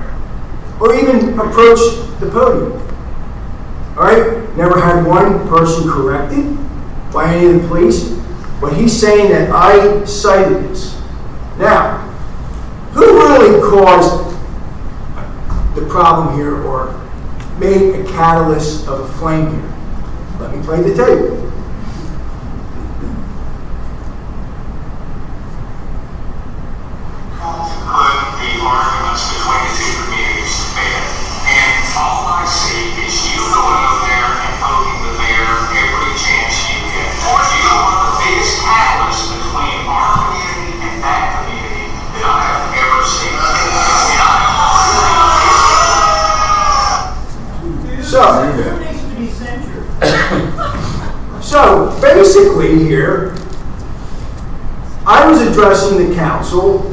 or even approach the podium. All right? Never had one person corrected by any of the police, but he's saying that I cited this. Now, who really caused the problem here or made a catalyst of a flame here? Let me play the tape. Put the arguments between the 2 communities to bed. And all I see is you going up there and poking the mayor every chance you get. You are the biggest catalyst between our community and that community that I have ever seen. And So basically here, I was addressing the council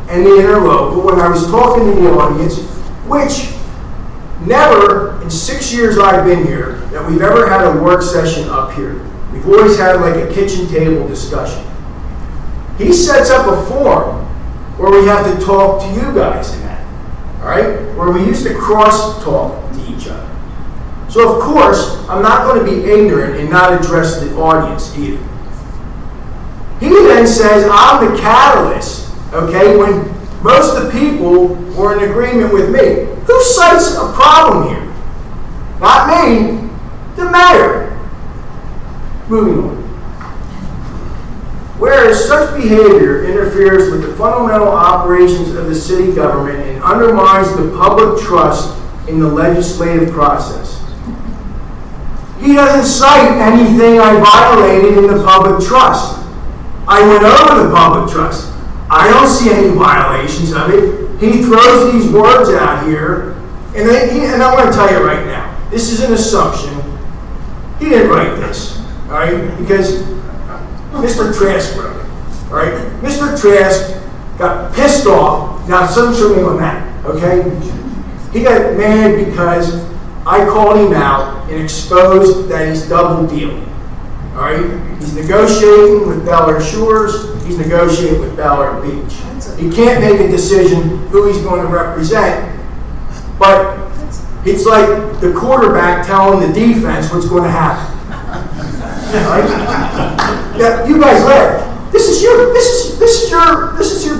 and the interlocal when I was talking to the audience, which never in 6 years I've been here that we've ever had a work session up here. We've always had like a kitchen table discussion. He sets up a forum where we have to talk to you guys in that, all right? Where we used to cross talk to each other. So of course, I'm not going to be ignorant and not address the audience either. He then says I'm the catalyst, okay, when most of the people were in agreement with me. Who cites a problem here? Not me, the mayor. Moving on. Whereas such behavior interferes with the fundamental operations of the city government and undermines the public trust in the legislative process. He doesn't cite anything I violated in the public trust. I went over the public trust. I don't see any violations of it. He throws these words out here, and I'm going to tell you right now, this is an assumption. He didn't write this, all right? Because Mr. Trask wrote it, all right? Mr. Trask got pissed off. Now, some show me on that, okay? He got mad because I called him out and exposed that he's double dealing. All right? He's negotiating with Bel Air Shores. He's negotiating with Bel Air Beach. He can't make a decision who he's going to represent, but it's like the quarterback telling the defense what's going to happen. All right? Yeah, you guys laugh. This is your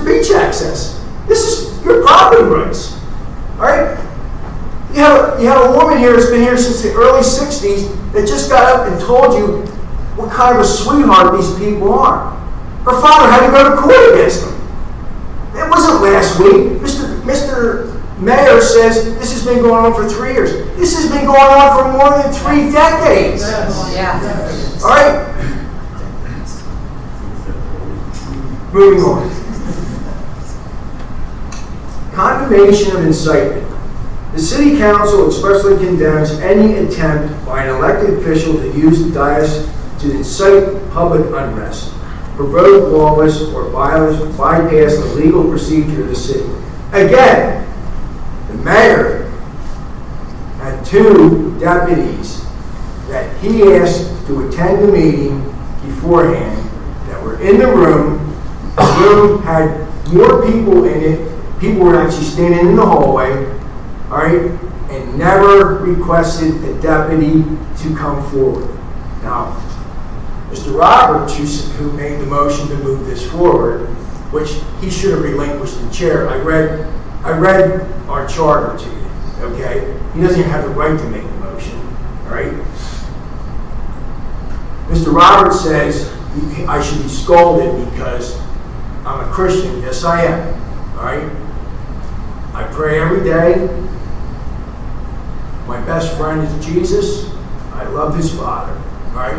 beach access. This is your property rights. All right? You have a woman here that's been here since the early 60s that just got up and told you what kind of a sweetheart these people are. Her father had to go to court against them. It wasn't last week. Mr. Mayor says this has been going on for 3 years. This has been going on for more than 3 decades. Yeah. All right? Moving on. Condemnation of incitement. The City Council expressly condemns any attempt by an elected official to use the dais to incite public unrest, provoke lawless or bypass the legal procedure of the city. Again, the mayor had 2 deputies that he asked to attend the meeting beforehand, that were in the room. The room had more people in it. People were actually standing in the hallway, all right, and never requested a deputy to come forward. Now, Mr. Roberts, who made the motion to move this forward, which he should have relinquished the chair. I read our charter to you, okay? He doesn't even have the right to make the motion, all right? Mr. Roberts says I should be scolded because I'm a Christian. Yes, I am, all right? I pray every day. My best friend is Jesus. I love his Father, all right?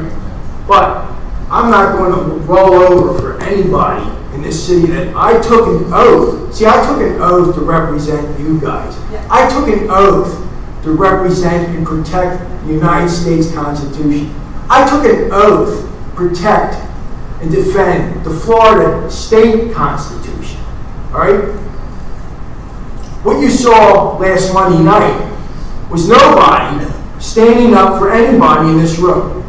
But I'm not going to roll over for anybody in this city that I took an oath. See, I took an oath to represent you guys. I took an oath to represent and protect the United States Constitution. I took an oath to protect and defend the Florida State Constitution. All right? What you saw last Monday night was nobody standing up for anybody in this room.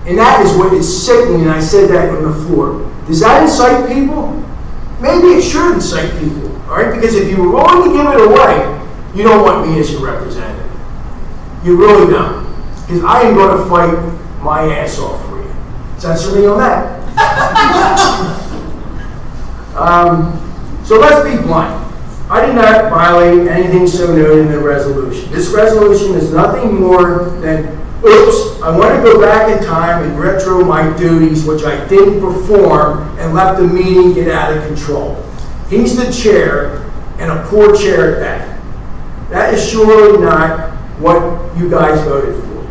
And that is what is sickening, and I said that on the floor. Does that incite people? Maybe it should incite people, all right? Because if you were willing to give it away, you don't want me as your representative. You really don't. Because I am going to fight my ass off for you. Censor me on that. So let's be blunt. I did not violate anything so noted in the resolution. This resolution is nothing more than, oops, I want to go back in time and retro my duties, which I didn't perform, and let the meeting get out of control. He's the chair, and a poor chair at that. That is surely not what you guys voted for.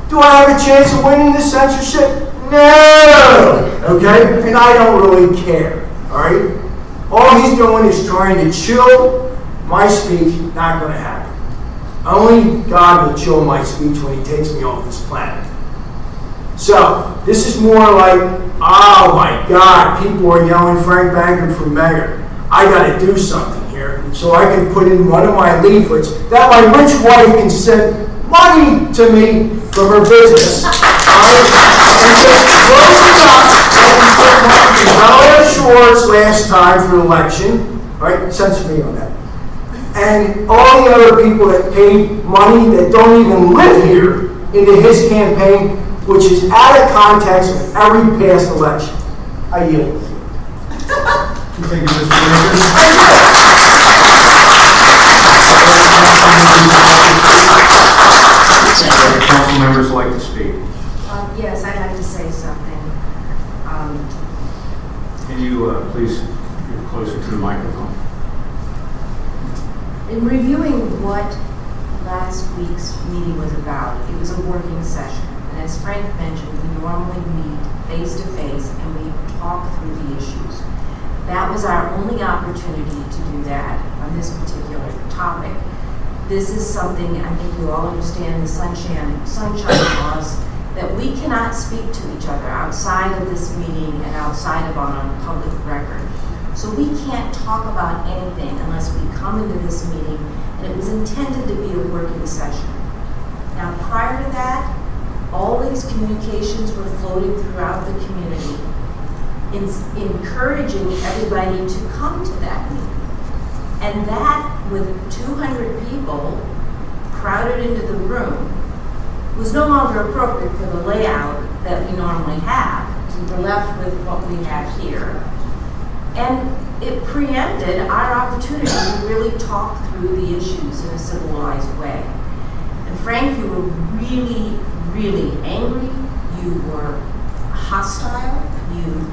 Do I have a chance of winning this censorship? No! Okay? And I don't really care. All right? All he's doing is trying to chill my speech. Not going to happen. Only God will chill my speech when he takes me off this planet. So, this is more like, oh my God, people are yelling Frank Bankert for mayor. I got to do something here so I can put in one of my leaflets that my rich wife can send money to me from her business. And just close it up like we took money from Bel-Air Shores last time for the election. Right? Censor me on that. And all the other people that paid money that don't even live here into his campaign, which is out of context with every past election. I yield. Thank you, Mr. Baker. Council members like to speak. Yes, I'd like to say something. Can you please get closer to the microphone? In reviewing what last week's meeting was about, it was a working session. And as Frank mentioned, we normally meet face-to-face and we talk through the issues. That was our only opportunity to do that on this particular topic. This is something, I think you all understand, the sunshine laws, that we cannot speak to each other outside of this meeting and outside of on a public record. So we can't talk about anything unless we come into this meeting, and it was intended to be a working session. Now, prior to that, all these communications were floating throughout the community, encouraging everybody to come to that meeting. And that, with 200 people crowded into the room, was no longer appropriate for the layout that we normally have. We were left with what we have here. And it preempted our opportunity to really talk through the issues in a civilized way. And Frank, you were really, really angry. You were hostile. You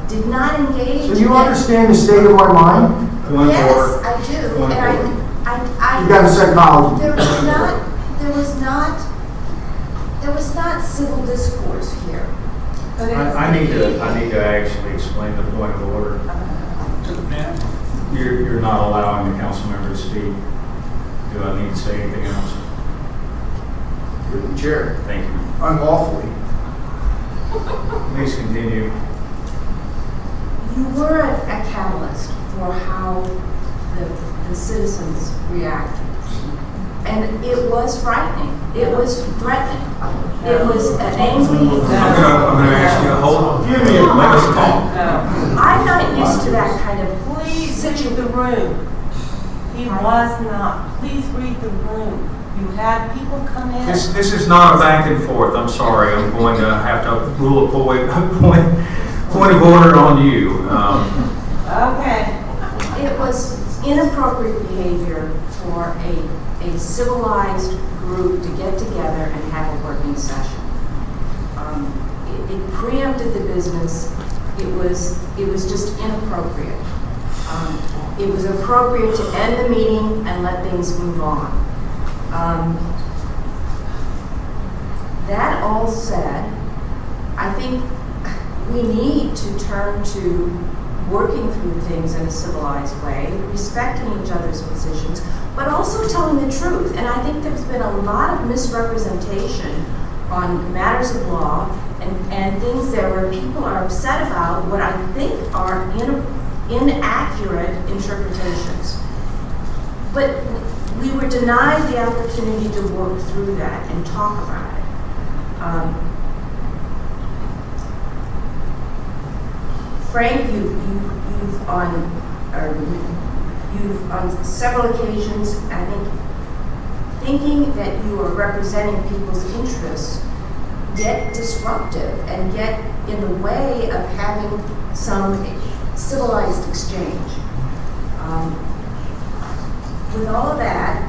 did not engage. So you understand the state of my mind? Yes, I do. And I You got a psychology. There was not civil discourse here. I need to actually explain the point of order. You're not allowing the council member to speak. Do I need to say anything else? You're the chair. Thank you. Unlawfully. Please continue. You were a catalyst for how the citizens reacted. And it was frightening. It was threatening. It was an angry. I'm gonna ask you to hold, let us talk. I'm not used to that kind of Please read the room. He was not. Please read the room. You had people come in. This is not a back and forth, I'm sorry, I'm going to have to rule a point of order on you. Okay. It was inappropriate behavior for a civilized group to get together and have a working session. It preempted the business. It was just inappropriate. It was appropriate to end the meeting and let things move on. That all said, I think we need to turn to working through things in a civilized way, respecting each other's positions, but also telling the truth. And I think there's been a lot of misrepresentation on matters of law and things there where people are upset about what I think are inaccurate interpretations. But we were denied the opportunity to work through that and talk about it. Frank, you've on several occasions, I think, thinking that you are representing people's interests, get disruptive and get in the way of having some civilized exchange. With all of that,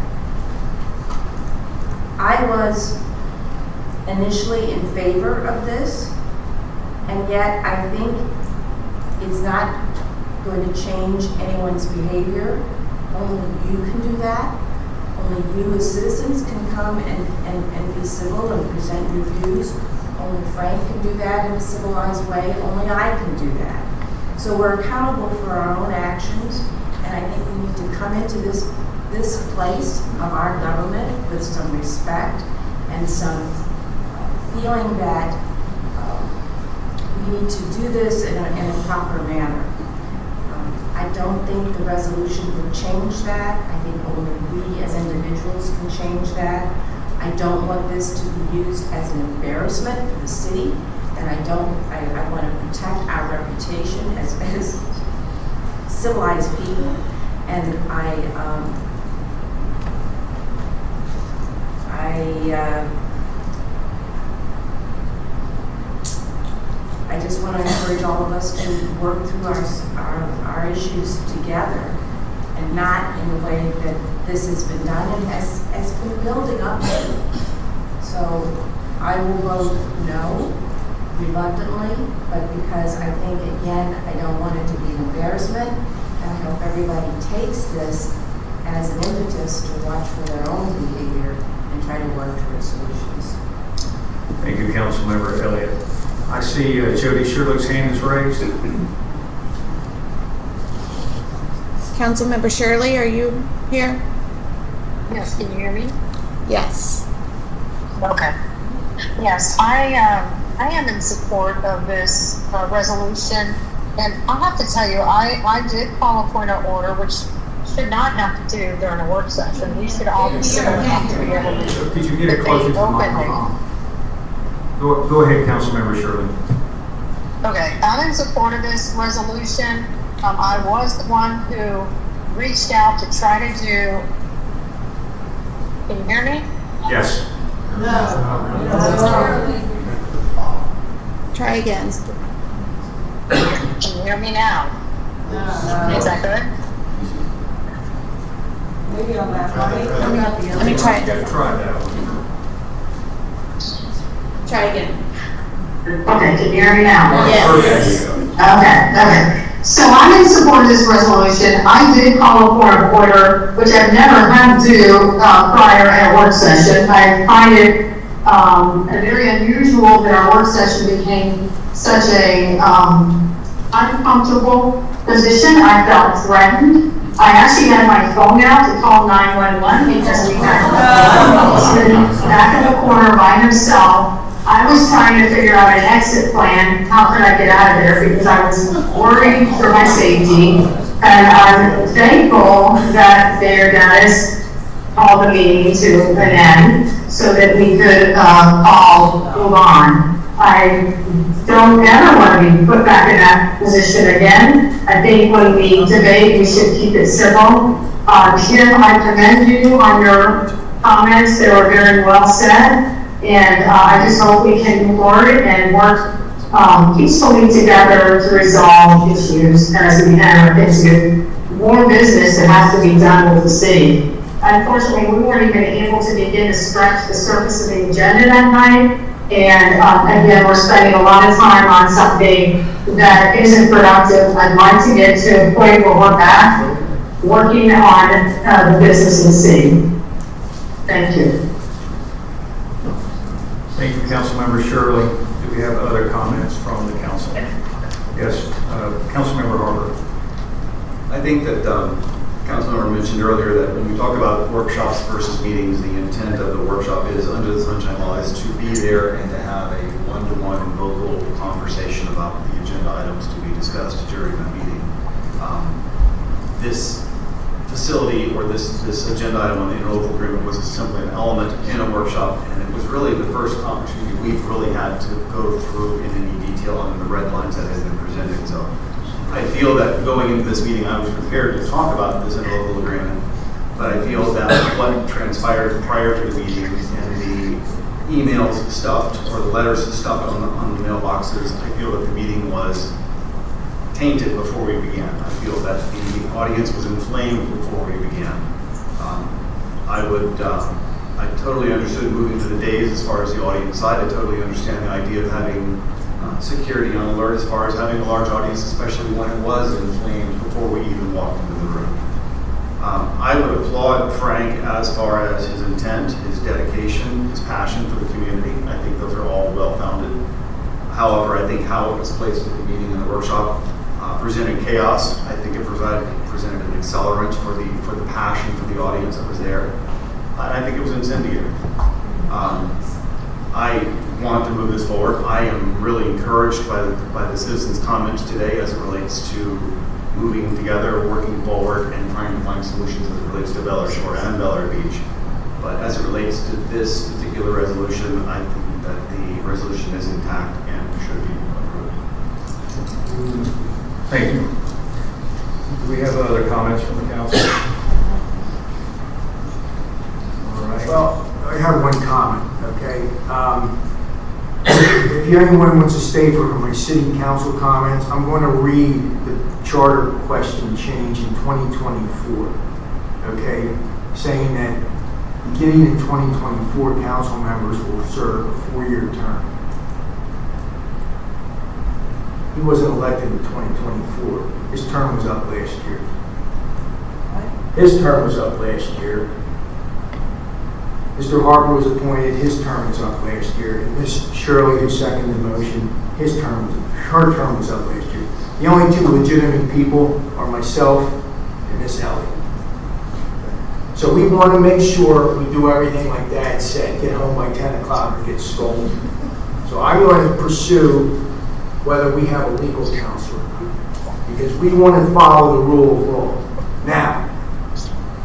I was initially in favor of this, and yet I think it's not going to change anyone's behavior. Only you can do that. Only you as citizens can come and be civil and present your views. Only Frank can do that in a civilized way. Only I can do that. So we're accountable for our own actions, and I think we need to come into this place of our government with some respect and some feeling that we need to do this in a proper manner. I don't think the resolution will change that. I think only we as individuals can change that. I don't want this to be used as an embarrassment for the city, and I want to protect our reputation as civilized people. And I just want to encourage all of us to work through our issues together, and not in the way that this has been done and has been building up to. So I will vote no, reluctantly, but because I think, again, I don't want it to be an embarrassment, and I hope everybody takes this as an impetus to watch for their own behavior and try to work towards solutions. Thank you, Councilmember Elliott. I see Jody Shirley's hand is raised. Councilmember Shirley, are you here? Yes, can you hear me? Yes. Okay. Yes, I am in support of this resolution, and I'll have to tell you, I did call a point of order, which should not have to do during a work session. We should all be civil enough to be able to. Could you get it closer to the microphone? Go ahead, Councilmember Shirley. Okay, I'm in support of this resolution. I was the one who reached out to try to do. Can you hear me? Yes. Try again. Can you hear me now? Is that good? Maybe on that right. Let me try it. Try that one. Try again. Okay, can you hear me now? Yes. Okay. So I'm in support of this resolution. I did call a point of order, which I've never had to do prior at a work session. I find it very unusual that our work session became such a uncomfortable position. I felt threatened. I actually had my phone out to call 911 because we had back in the corner by himself. I was trying to figure out an exit plan. How could I get out of there? Because I was worried for my safety. And I'm thankful that Mayor Dennis call the meeting to an end so that we could all move on. I don't ever want to be put back in that position again. I think when we debate, we should keep it civil. Jim, I commend you on your comments. They were very well said. And I just hope we can move forward and work peacefully together to resolve issues as we enter into more business that has to be done with the city. Unfortunately, we weren't even able to begin to stretch the surface of the agenda that night. And again, we're spending a lot of time on something that isn't productive. I'd like to get to a point where we're back working on the business of the city. Thank you. Thank you, Councilmember Shirley. Do we have other comments from the council? Yes, Councilmember Harper. I think that Councilmember mentioned earlier that when we talk about workshops versus meetings, the intent of the workshop is, under the Sunshine Law, is to be there and to have a one-to-one vocal conversation about the agenda items to be discussed during the meeting. This facility or this agenda item on the interlocal agreement was simply an element in a workshop, and it was really the first opportunity we've really had to go through in any detail on the red lines that had been presented. So I feel that going into this meeting, I was prepared to talk about this interlocal agreement, but I feel that what transpired prior to the meeting and the emails stuffed or the letters stuffed on the mailboxes, I feel that the meeting was tainted before we began. I feel that the audience was inflamed before we began. I totally understood moving to the days as far as the audience side. I totally understand the idea of having security on alert as far as having a large audience, especially when it was inflamed before we even walked into the room. I would applaud Frank as far as his intent, his dedication, his passion for the community. I think those are all well-founded. However, I think how it was placed at the meeting and the workshop presented chaos. I think it presented an accelerant for the passion for the audience that was there. And I think it was incendiary. I want to move this forward. I am really encouraged by the citizens' comments today as it relates to moving together, working forward, and trying to find solutions as it relates to Bel Air Shore and Bel Air Beach. But as it relates to this particular resolution, I think that the resolution is intact and should be approved. Thank you. Do we have other comments from the council? All right. Well, I have one comment, okay? If anyone wants to stay for my city council comments, I'm going to read the charter question change in 2024, okay? Saying that beginning in 2024, council members will serve a 4-year term. He wasn't elected in 2024. His term was up last year. His term was up last year. Mr. Harper was appointed, his term was up last year, and Ms. Shirley, who seconded the motion, her term was up last year. The only two legitimate people are myself and Ms. Ellie. So we want to make sure we do everything like Dad said, get home by 10 o'clock or get scolded. So I'm going to pursue whether we have a legal counsel or not, because we want to follow the rule of law. Now,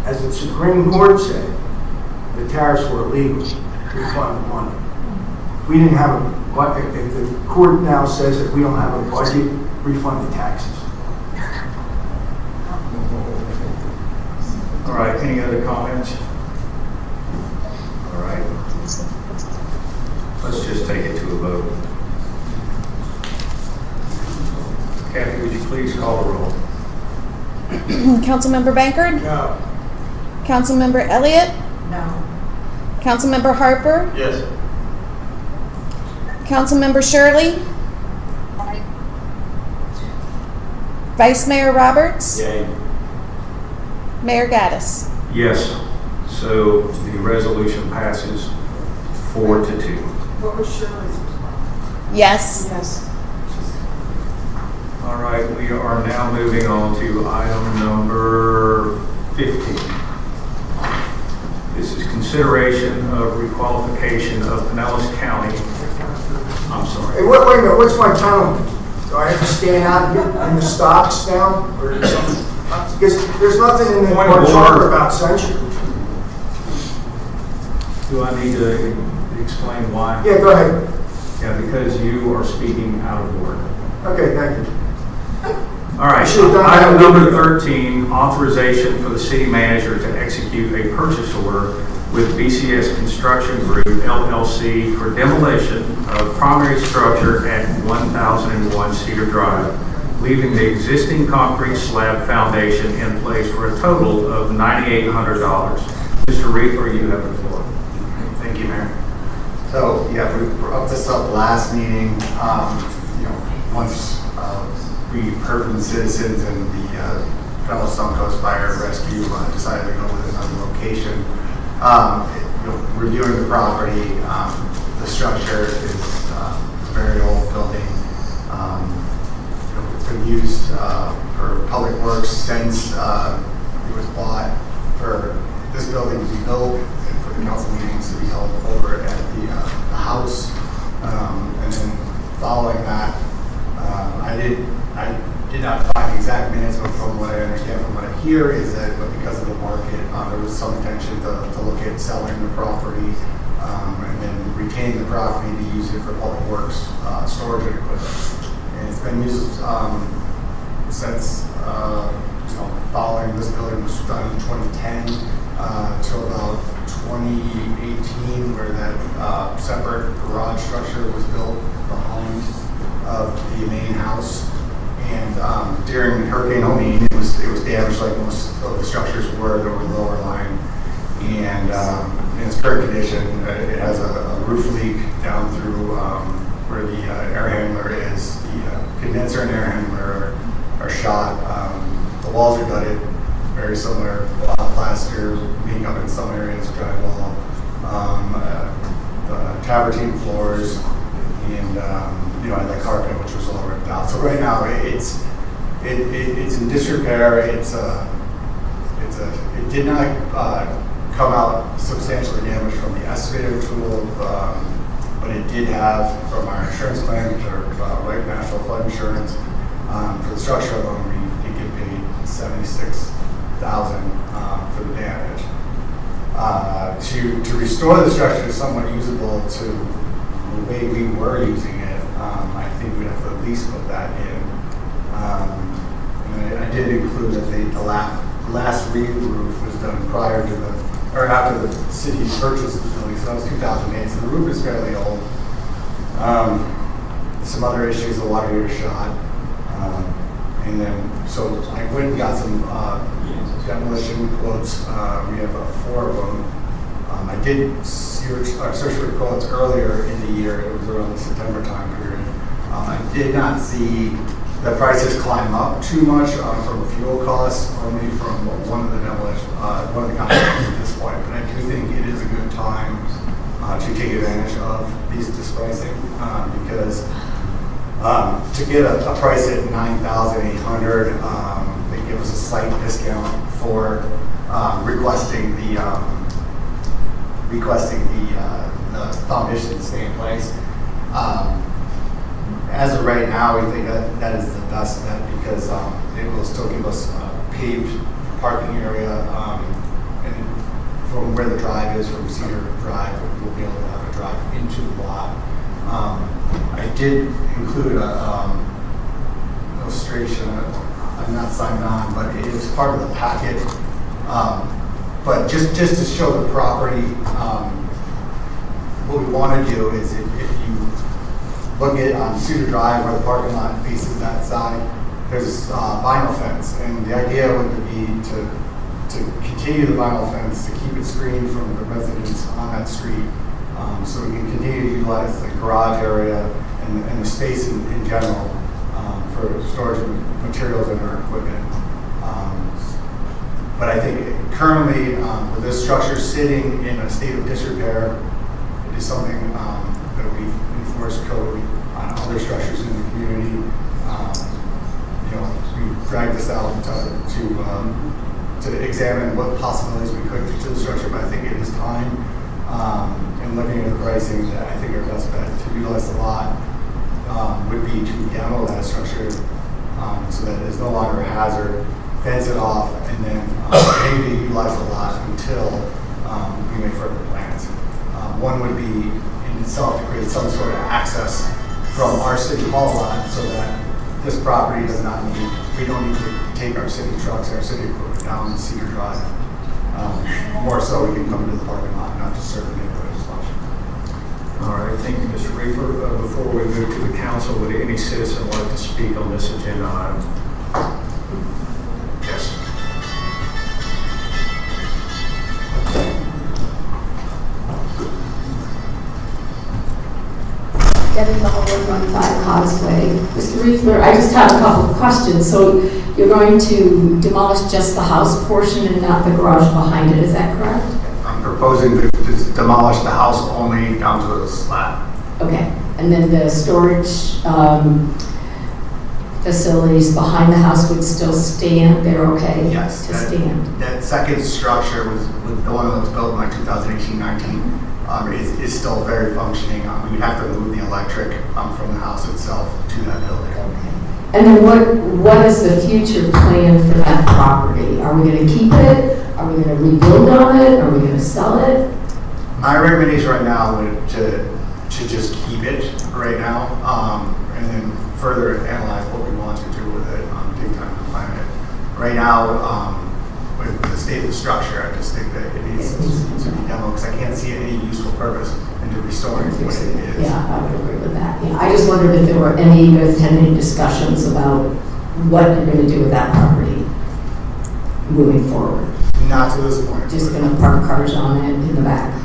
as the Supreme Court said, the tariffs were illegal, refund the money. If we didn't have a budget, if the court now says that we don't have a budget, refund the taxes. All right, any other comments? All right. Let's just take it to a vote. Kathy, would you please call the roll? Councilmember Bankard? No. Councilmember Elliott? No. Councilmember Harper? Yes. Councilmember Shirley? Vice Mayor Roberts? Yay. Mayor Gaddis? Yes. So the resolution passes 4-2. What was Shirley's response? Yes. Yes. All right, we are now moving on to item number 15. This is consideration of requalification of Pinellas County. I'm sorry. Hey, wait a minute, what's my penalty? Do I have to stand out in the stocks now? Or something? Because there's nothing in the Point of charter order. about censure. Do I need to explain why? Yeah, go ahead. Yeah, because you are speaking out of order. Okay, thank you. All right, Should've done item that. number 13, authorization for the city manager to execute a purchase order with BCS Construction Group LLC for demolition of primary structure at 1001 Cedar Drive, leaving the existing concrete slab foundation in place for a total of $9,800. Mr. Reefer, you have the floor. Thank you, Mayor. So, yeah, we brought this up last meeting, once we heard from the citizens and the Federal Stone Coast Fire Rescue decided to go with another location. Reviewing the property, the structure is a very old building. It's been used for public works since it was bought for this building to be built and for the council meetings to be held over at the house. And then following that, I did not find exact minutes, but from what I understand, from what I hear, is that because of the market, there was some intention to look at selling the property and then retain the property to use it for public works, storage and equipment. And it's been used since following this building was done in 2010 till about 2018, where that separate garage structure was built behind of the main house. And during Hurricane Helene, it was damaged like most of the structures were that were lower lying. And in its current condition, it has a roof leak down through where the air handler is. The condenser and air handler are shot. The walls are gutted, very similar plaster being up in some areas, drywall. The travertine floors, and I had that carpet which was all ripped out. So right now it's in disrepair. It did not come out substantially damaged from the excavator tool, but it did have from our insurance claim, which are Wright National Flood Insurance, for the structure alone we did get paid $76,000 for the damage. To restore the structure to somewhat usable to the way we were using it, I think we'd have to at least put that in. And I did include that the last re-roof was done prior to after the city purchased the building, so that was 2008. So the roof is fairly old. Some other issues, the water heater shot, and then so I went and got some demolition quotes. We have 4 of them. I did search for quotes earlier in the year. It was around the September time period. I did not see the prices climb up too much from fuel costs, only from one of the contractors at this point. But I do think it is a good time to take advantage of these pricing because to get a price at $9,800, they give us a slight discount for requesting the foundation to stay in place. As of right now, we think that is the best bet because it will still give us a paved parking area, and from where the drive is, from Cedar Drive, we'll be able to have a drive into the lot. I did include a illustration. I'm not signed on, but it was part of the packet. But just to show the property, what we want to do is if you look at Cedar Drive where the parking lot faces that side, there's a vinyl fence, and the idea would be to continue the vinyl fence to keep it screened from the residents on that street, so we can continue to utilize the garage area and the space in general for storage of materials and our equipment. But I think currently, with this structure sitting in a state of disrepair, it is something that we've enforced code on other structures in the community. We dragged this out to examine what possibilities we could do to the structure, but I think it is time. And looking at the pricing, that I think our best bet to utilize the lot would be to demo that structure so that it is no longer a hazard, fence it off, and then maybe utilize the lot until we make further plans. One would be in itself to create some sort of access from our city hall lot so that this property does not need, we don't need to take our city trucks, our city equipment down Cedar Drive. More so we can come into the parking lot, not just serve the neighborhood as much. All right, thank you, Mr. Reefer. Before we move to the council, would any citizen like to speak on this agenda item? Yes. Debbie Ball, 115 Causeway. Mr. Reefler, I just have a couple of questions. So you're going to demolish just the house portion and not the garage behind it, is that correct? I'm proposing to demolish the house only down to the slab. Okay, and then the storage facilities behind the house would still stand, they're okay? Yes. To stand? That second structure was the one that was built in like 2018-19. Is still very functioning. We would have to move the electric from the house itself to that building. Okay. And then what is the future plan for that property? Are we going to keep it? Are we going to rebuild on it? Are we going to sell it? My recommendation right now would to just keep it right now, and then further analyze what we want to do with it, take time to plan it. Right now, with the state of the structure, I just think that it needs to be demoed because I can't see any useful purpose into restoring what it is. Yeah, I would agree with that. Yeah, I just wondered if there were any, you guys had any discussions about what you're going to do with that property moving forward? Not to this point. Just going to park cars on it in the back?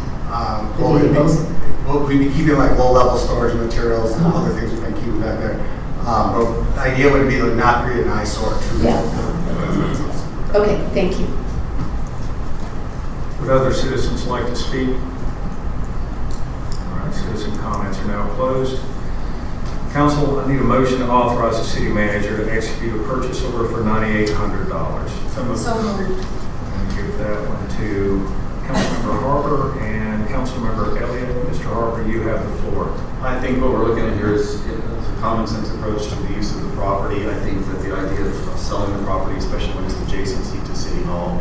We'd be keeping like low-level storage materials and other things we've been keeping back there. But the idea would be to not create an eyesore to Okay, thank you. Would other citizens like to speak? All right, citizen comments are now closed. Council, I need a motion to authorize the city manager to execute a purchase order for $9,800. So moved. And give that one to Councilmember Harper and Councilmember Elliott. Mr. Harper, you have the floor. I think what we're looking at here is a common sense approach to the use of the property. I think that the idea of selling the property, especially when it's adjacency to City Hall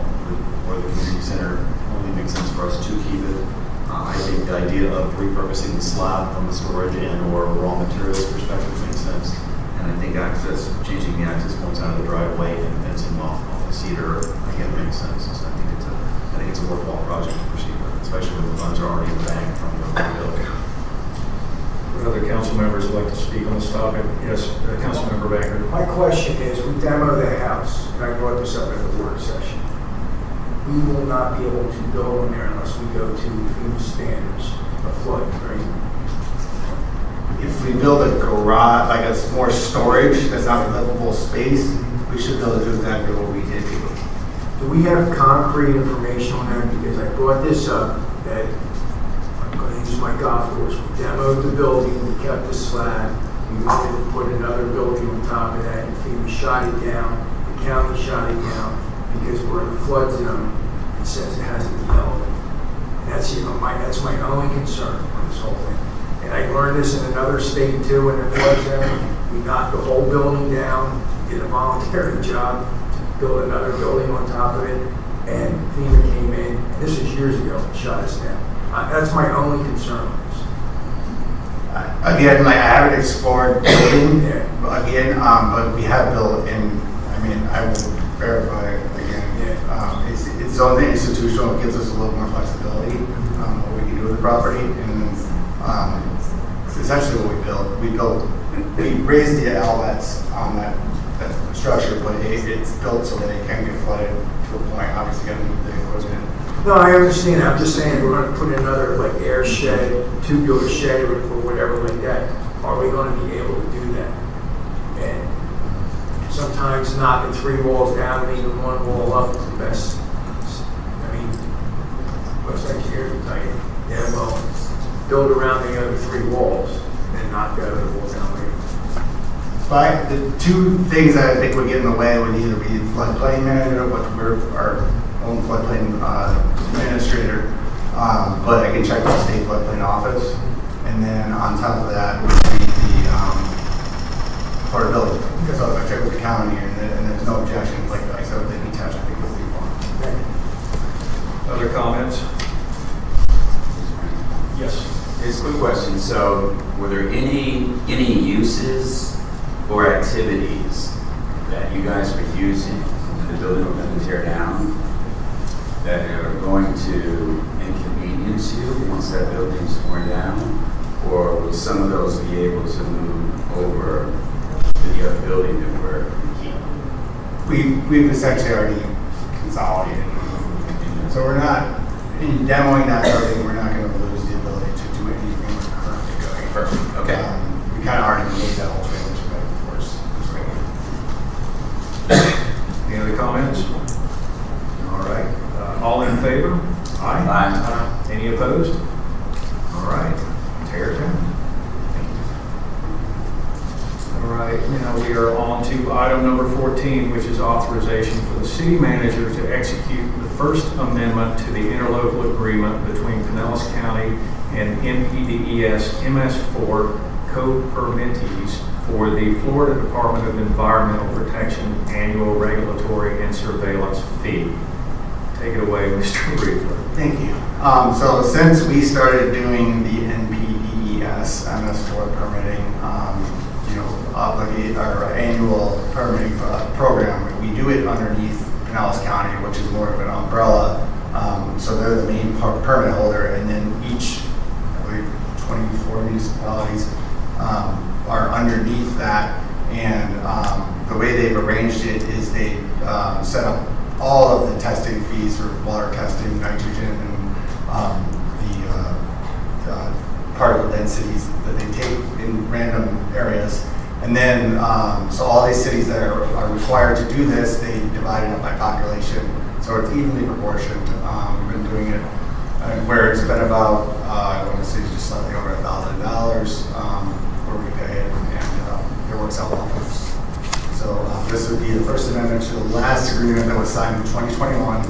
or the community center, only makes sense for us to keep it. I think the idea of repurposing the slab from the storage and or raw materials perspective makes sense. And I think changing the access points out of the driveway and fencing off the cedar, again, makes sense. So I think it's a worthwhile project to proceed with, especially when the funds are already in the bank from the building. Would other council members like to speak on this topic? Yes, Councilmember Baker. My question is, we demo the house, and I brought this up at the work session. We will not be able to go in there unless we go to FEMA standards of flood, right? If we build a garage, like a more storage, that's not a livable space, we should be able to do exactly what we did do. Do we have concrete information on that? Because I brought this up that I'm going to use my golf course. We demoed the building, we kept the slab. We wanted to put another building on top of that, and FEMA shot it down. The county shot it down because we're in the flood zone. It says it has to be elevated. And that's my only concern on this whole thing. And I learned this in another state too, in the flood zone. We knocked the whole building down, did a voluntary job to build another building on top of it, and FEMA came in, and this was years ago, and shot us down. That's my only concern on this. Again, I haven't explored building again, but we have built, and I will verify again. It's its own institutional. It gives us a little more flexibility what we can do with the property, and it's essentially what we built. We raised the outlets on that structure, but it's built so that it can get flooded to a point. Obviously, got to move the equipment. No, I understand. I'm just saying we're going to put another like air shed, tubular shed, or whatever like that. Are we going to be able to do that? And sometimes knocking 3 walls down, leaving 1 wall up is the best. Most engineers will tell you, yeah, well, build around the other 3 walls and then knock the other wall down later. But the 2 things that I think would get in the way would either be floodplain manager, which we're our own floodplain administrator, but I can check the state floodplain office. And then on top of that would be the affordability, because I checked with the county and there's no objections. Like I said, they can touch, I think it'll be fine. Other comments? Yes. question. So were there any uses or activities that you guys were using in the building we're going to tear down that are going to inconvenience you once that building is torn down? Or will some of those be able to move over to the other building that we're going to keep? We've essentially already consolidated. So we're not, in demoing that building, we're not going to lose the ability to do anything we're currently doing. Perfect. Okay. We kind of already made that whole transition back and forth. Any other comments? All right. All in favor? Aye. Aye. Any opposed? All right. Tear it down. All right. Now we are on to item number 14, which is authorization for the city manager to execute the First Amendment to the interlocal agreement between Pinellas County and NPDES MS4 co-permittees for the Florida Department of Environmental Protection annual regulatory and surveillance fee. Take it away, Mr. Reefler. Thank you. So since we started doing the NPDES MS4 permitting, obligate our annual permitting program, we do it underneath Pinellas County, which is more of an umbrella. So they're the main permit holder, and then each, I believe, 24 municipalities are underneath that. And the way they've arranged it is they set up all of the testing fees for water testing, nitrogen, and the particle densities that they take in random areas. And then, so all these cities that are required to do this, they divide it up by population. So it's evenly proportioned. We've been doing it where it's been about, I want to say just slightly over $1,000 where we pay it, and it works out well for us. So this would be the First Amendment to the last agreement that was signed in 2021,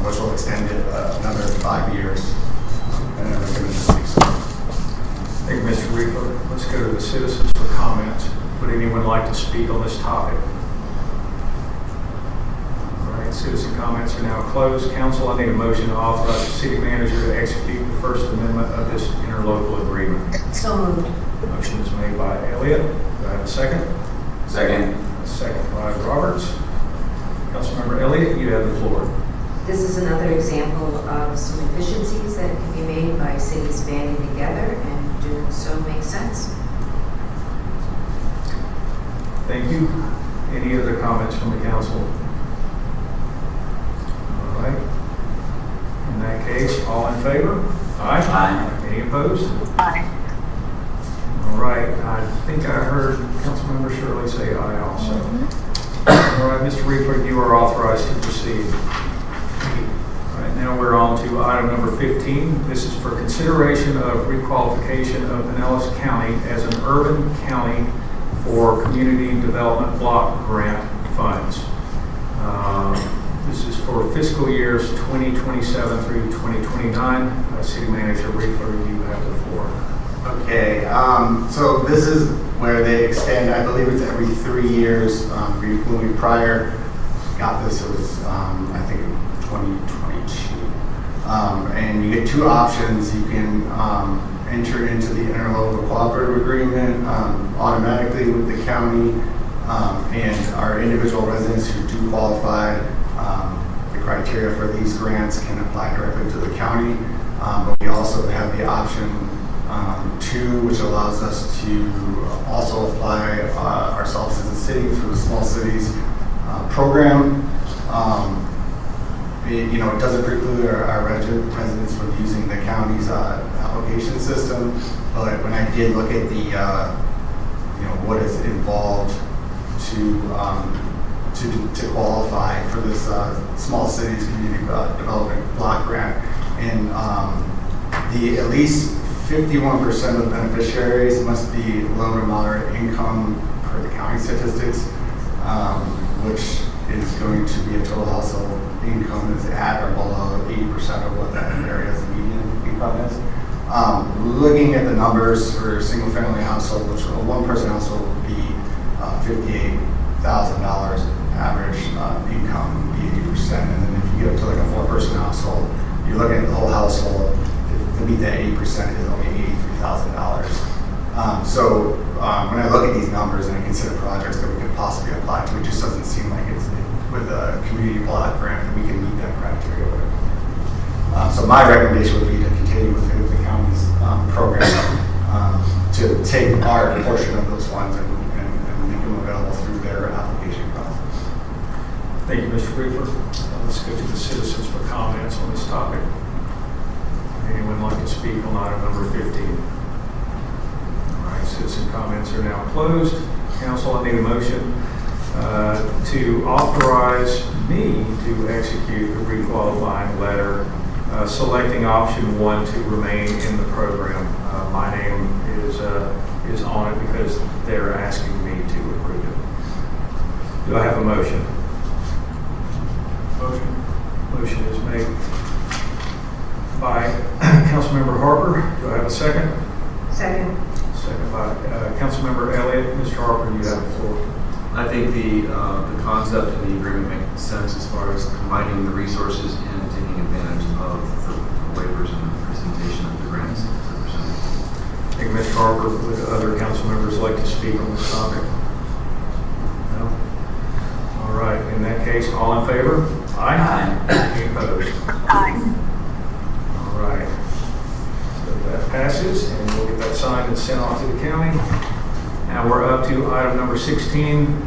which will extend it another 5 years. And then we're going to just Thank you, Mr. Reefler. Let's go to the citizens for comments. Would anyone like to speak on this topic? All right, citizen comments are now closed. Council, I need a motion to authorize the city manager to execute the First Amendment of this interlocal agreement. So moved. Motion is made by Elliott. Do I have a second? Second. A second by Roberts. Councilmember Elliott, you have the floor. This is another example of some efficiencies that can be made by cities banding together, and doing so makes sense. Thank you. Any other comments from the council? All right. In that case, all in favor? Aye. Aye. Any opposed? Aye. All right. I think I heard Councilmember Shirley say aye also. All right, Mr. Reefler, you are authorized to proceed. All right, now we're on to item number 15. This is for consideration of requalification of Pinellas County as an urban county for community development block grant funds. This is for fiscal years 2027 through 2029. City Manager Reefler, you have the floor. Okay, so this is where they extend, I believe it's every 3 years. When we prior got this, it was, I think, 2022. And you get two options. You can enter into the interlocal cooperative agreement automatically with the county, and our individual residents who do qualify the criteria for these grants can apply directly to the county. But we also have the option 2, which allows us to also apply ourselves as a city through the Small Cities program. It doesn't preclude our residents from using the county's application system, but when I did look at the what is involved to qualify for this Small Cities Community Development Block Grant, and the at least 51% of the beneficiaries must be low to moderate income per the county statistics, which is going to be a total household income that's at or below 80% of what that area's median income is. Looking at the numbers for a single family household, which a one person household would be $58,000 average income would be 80%. And then if you get up to like a 4-person household, you're looking at the whole household, to meet that 8% is only $83,000. When I look at these numbers and I consider projects that we could possibly apply to, it just doesn't seem like it's with a community block grant that we can meet that criteria with. So my recommendation would be to continue with the county's program to take our portion of those funds and make them available through their application process. Thank you, Mr. Reefer. Let's go to the citizens for comments on this topic. Anyone like to speak on item number 15? All right, citizen comments are now closed. Council, I need a motion to authorize me to execute the requalifying letter selecting option 1 to remain in the program. My name is on it because they're asking me to approve it. Do I have a motion? Motion is made by Councilmember Harper. Do I have a second? Second. Second by Councilmember Elliott. Mr. Harper, you have the floor. I think the concept and the agreement makes sense as far as combining the resources and taking advantage of the waivers and the presentation of the grants. Thank you, Mr. Harper. Would other council members like to speak on this topic? No? All right. In that case, all in favor? Aye. Any opposed? Aye. All right. So that passes, and we'll get that signed and sent off to the county. Now we're up to item number 16.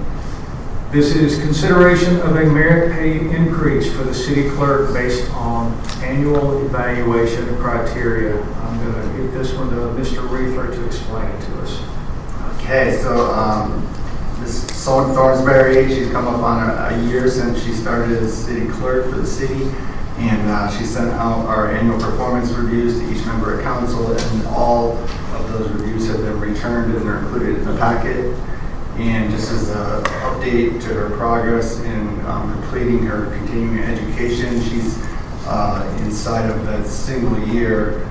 This is consideration of a merit pay increase for the city clerk based on annual evaluation criteria. I'm going to give this one to Mr. Reefer to explain it to us. Okay, so Ms. Solon Thornsberry, she's come up on a year since she started as city clerk for the city, and she sent out our annual performance reviews to each member of council, and all of those reviews have been returned and are included in the packet. And just as an update to her progress in completing her continuing education, she's inside of that single year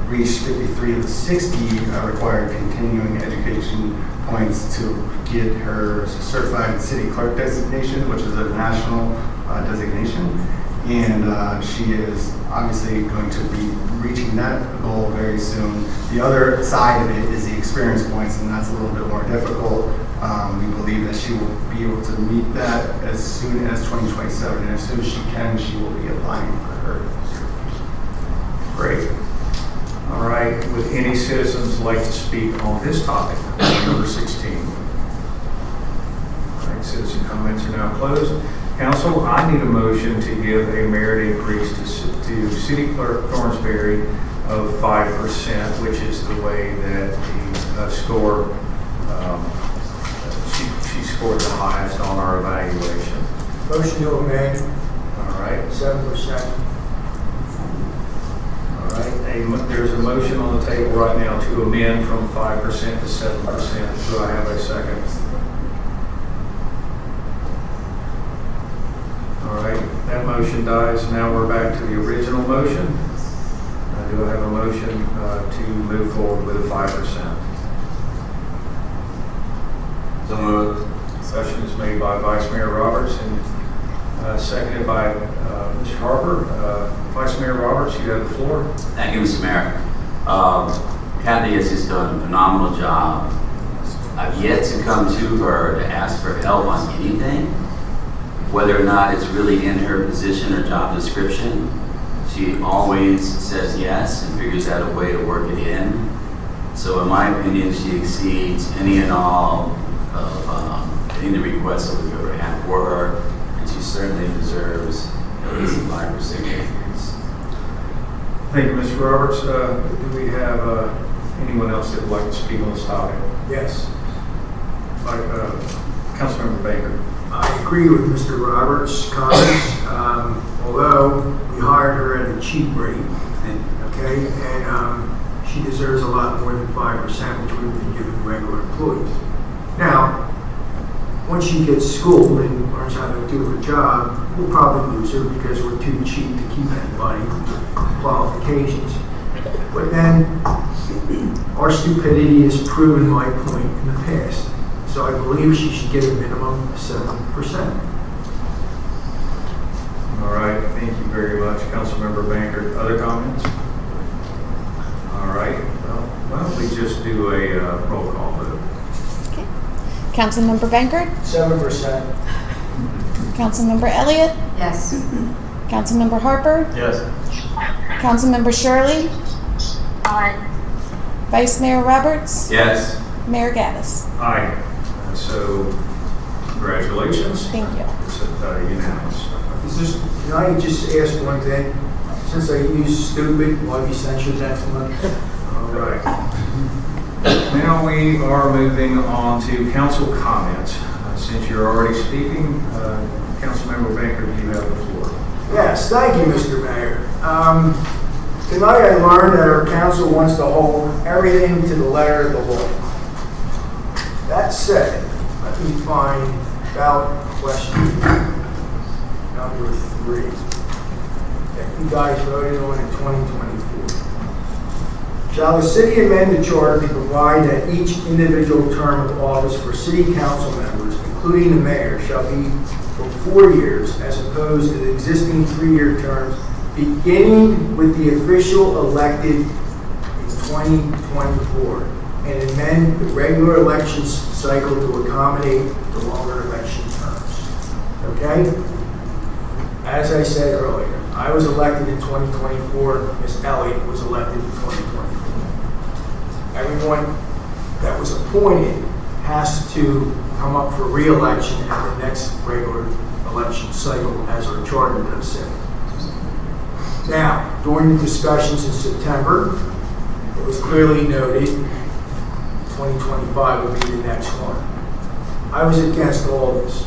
reached 53 of the 60 required continuing education points to get her certified city clerk designation, which is a national designation. And she is obviously going to be reaching that goal very soon. The other side of it is the experience points, and that's a little bit more difficult. We believe that she will be able to meet that as soon as 2027, and as soon as she can, she will be applying for her certification. Great. All right. Would any citizens like to speak on this topic, number 16? All right. Citizen comments are now closed. Council, I need a motion to give a merit increase to City Clerk Thornsberry of 5%, which is the way that the score, she scored the highest on our evaluation. Motion to amend. All right. 7%. All right. There's a motion on the table right now to amend from 5% to 7%. Do I have a second? All right, that motion dies. Now we're back to the original motion. Do I have a motion to move forward with a 5%? So moved. Motion is made by Vice Mayor Roberts and seconded by Mr. Harper. Vice Mayor Roberts, you have the floor. Thank you, Mr. Mayor. Kathy has just done a phenomenal job. I've yet to come to her to ask for help on anything. Whether or not it's really in her position or job description, she always says yes and figures out a way to work it in. So in my opinion, she exceeds any and all of any of the requests that we've ever had for her, and she certainly deserves at least a 5% increase. Thank you, Mr. Roberts. Do we have anyone else that would like to speak on this topic? Yes. Councilmember Baker. I agree with Mr. Roberts' comments, although we hired her at a cheap rate, okay, and she deserves a lot more than 5%, which we've been giving regular employees. Now, once she gets schooled and learns how to do her job, we'll probably lose her because we're too cheap to keep anybody with qualifications. But then, our stupidity has proven my point in the past. So I believe she should get a minimum of 7%. All right, thank you very much, Councilmember Baker. Other comments? All right, well, why don't we just do a roll call vote? Okay. Councilmember Bankert? 7%. Councilmember Elliott? Yes. Councilmember Harper? Yes. Councilmember Shirley? Vice Mayor Roberts? Yes. Mayor Gaddis? Aye. So, congratulations. Thank you. It's unanimous. Can I just ask one thing? Since I use stupid, will I be censured next month? All right. Now we are moving on to council comments. Since you're already speaking, Councilmember Baker, you have the floor. Yes, thank you, Mr. Mayor. Tonight I learned that our council wants to hold everything to the letter of the law. That said, let me find ballot question number 3 that you guys voted on in 2024. Shall the city amend the charter to provide that each individual term of office for city council members, including the mayor, shall be for 4 years as opposed to the existing 3-year terms, beginning with the official elected in 2024, and amend the regular election cycle to accommodate the longer election terms? Okay? As I said earlier, I was elected in 2024, Ms. Elliott was elected in 2024. Everyone that was appointed has to come up for re-election at the next regular election cycle, as our charter does say. Now, during the discussions in September, it was clearly noted 2025 would be the next one. I was against all this.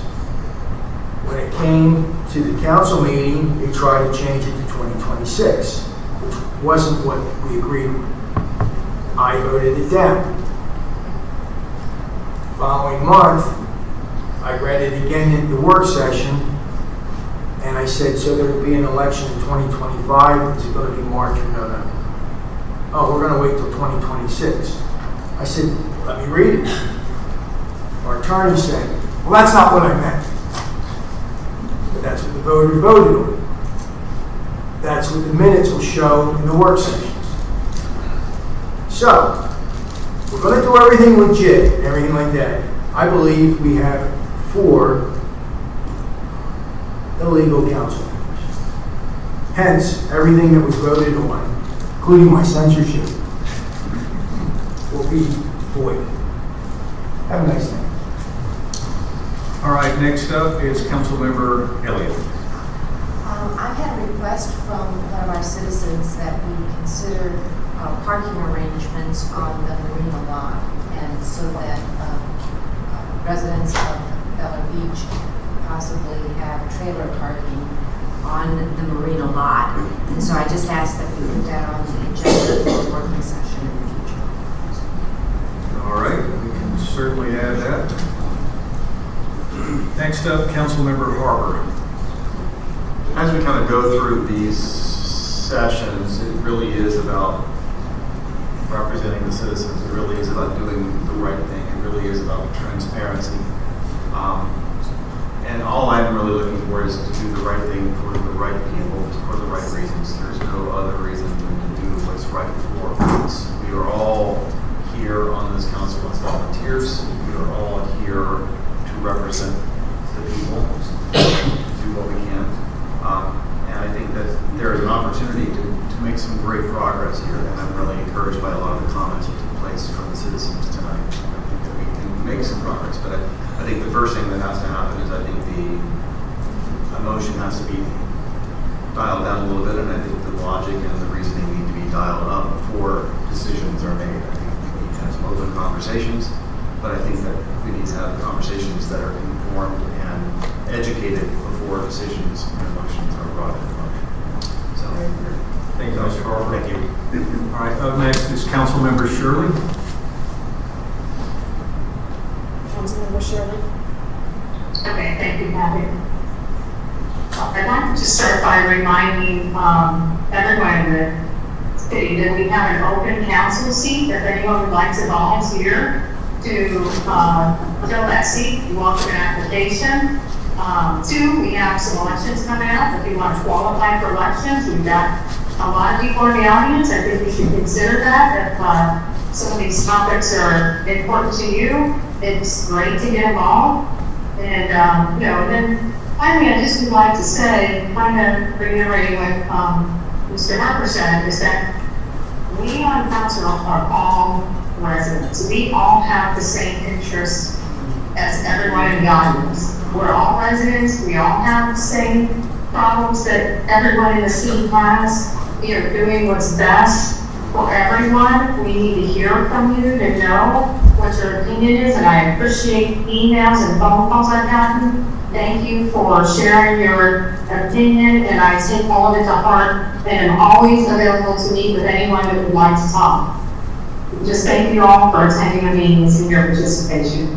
When it came to the council meeting, they tried to change it to 2026, which wasn't what we agreed on. I voted it down. Following month, I read it again in the work session, and I said, so there will be an election in 2025, is it going to be March or November? Oh, we're going to wait till 2026. I said, let me read it. Our attorney said, well, that's not what I meant. But that's what the voters voted on. That's what the minutes will show in the work sessions. So, we're going to do everything legit and everything like that. I believe we have 4 illegal council members. Hence, everything that was voted on, including my censorship, will be void. Have a nice day. All right, next up is Councilmember Elliott. I've had a request from one of our citizens that we consider parking arrangements on the marina lot, and so that residents of Bella Beach possibly have trailer parking on the marina lot. And so I just asked that we put that on the agenda for a working session in the future. All right, we can certainly add that. Next up, Councilmember Harper. As we kind of go through these sessions, it really is about representing the citizens. It really is about doing the right thing. It really is about transparency. And all I'm really looking for is to do the right thing for the right people, for the right reasons. There's no other reason than to do what's right for us. We are all here on this council as volunteers. We are all here to represent the people, do what we can. And I think that there is an opportunity to make some great progress here, and I'm really encouraged by a lot of the comments that took place from the citizens tonight. I think that we can make some progress, but I think the first thing that has to happen is I think the emotion has to be dialed down a little bit, and I think the logic and the reasoning need to be dialed up before decisions are made. I think we need to have some open conversations, but I think that we need to have conversations that are informed and educated before decisions and emotions are brought into motion. So, Thank you, Mr. Harper. thank you. All right, up next is Councilmember Shirley. Councilmember Shirley? Okay, thank you, Kathy. I'd like to start by reminding everyone in the city that we have an open council seat. If anyone would like to volunteer to fill that seat, you welcome an application. 2, we have some elections coming up. If you want to qualify for elections, we've got a lot of people in the audience. I think we should consider that if some of these topics are important to you. It's great to get involved. And, then finally, I just would like to say, kind of reiterating what Mr. Harper said, is that we on council are all residents. We all have the same interests as everyone in the audience. We're all residents. We all have the same problems that everyone in the city has. We are doing what's best for everyone. We need to hear from you to know what your opinion is, and I appreciate emails and phone calls I've gotten. Thank you for sharing your opinion, and I take all of it to heart, and am always available to meet with anyone that would like to talk. Just thank you all for attending the meetings and your participation.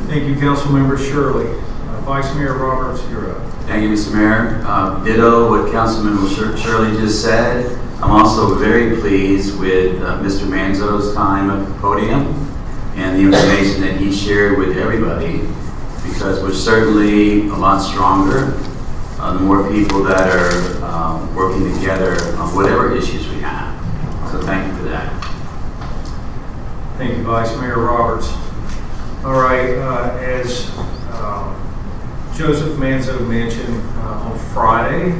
Thank you, Councilmember Shirley. Vice Mayor Roberts, you're up. Thank you, Mr. Mayor. Ditto what Councilmember Shirley just said. I'm also very pleased with Mr. Manzo's time at the podium and the information that he shared with everybody, because we're certainly a lot stronger the more people that are working together on whatever issues we have. So thank you for that. Thank you, Vice Mayor Roberts. All right, as Joseph Manzo mentioned, on Friday,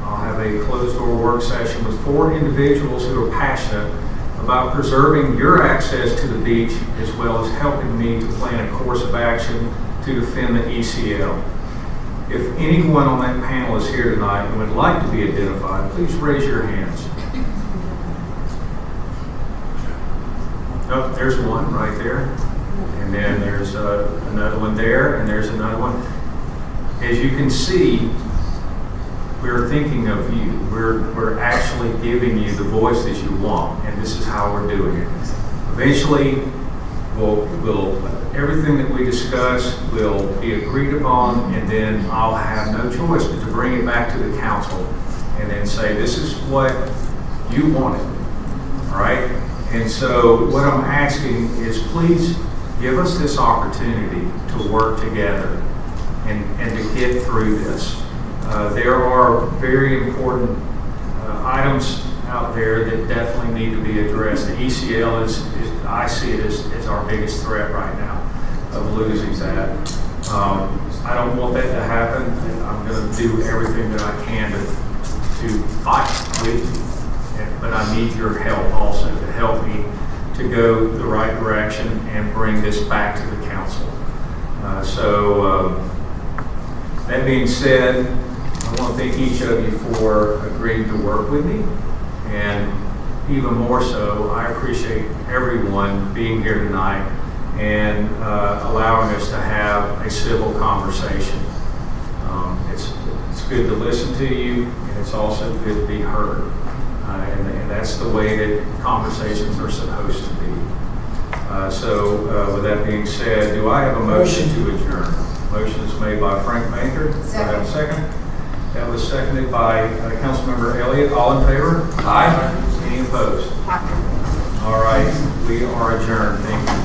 I'll have a closed-door work session with 4 individuals who are passionate about preserving your access to the beach, as well as helping me to plan a course of action to defend the ECL. If anyone on that panel is here tonight and would like to be identified, please raise your hands. Oh, there's one right there. And then there's another one there, and there's another one. As you can see, we're thinking of you. We're actually giving you the voice that you want, and this is how we're doing it. Eventually, everything that we discuss will be agreed upon, and then I'll have no choice but to bring it back to the council and then say, this is what you wanted, all right? And so what I'm asking is, please give us this opportunity to work together and to get through this. There are very important items out there that definitely need to be addressed. The ECL I see it as our biggest threat right now of losing that. I don't want that to happen, and I'm going to do everything that I can to fight with you. But I need your help also to help me to go the right direction and bring this back to the council. That being said, I want to thank each of you for agreeing to work with me, and even more so, I appreciate everyone being here tonight and allowing us to have a civil conversation. It's good to listen to you, and it's also good to be heard. And that's the way that conversations are supposed to be. With that being said, do I have a motion to adjourn? Motion is made by Frank Baker. Do I have a second? That was seconded by Councilmember Elliott. All in favor? Aye. Any opposed? All right, we are adjourned. Thank you.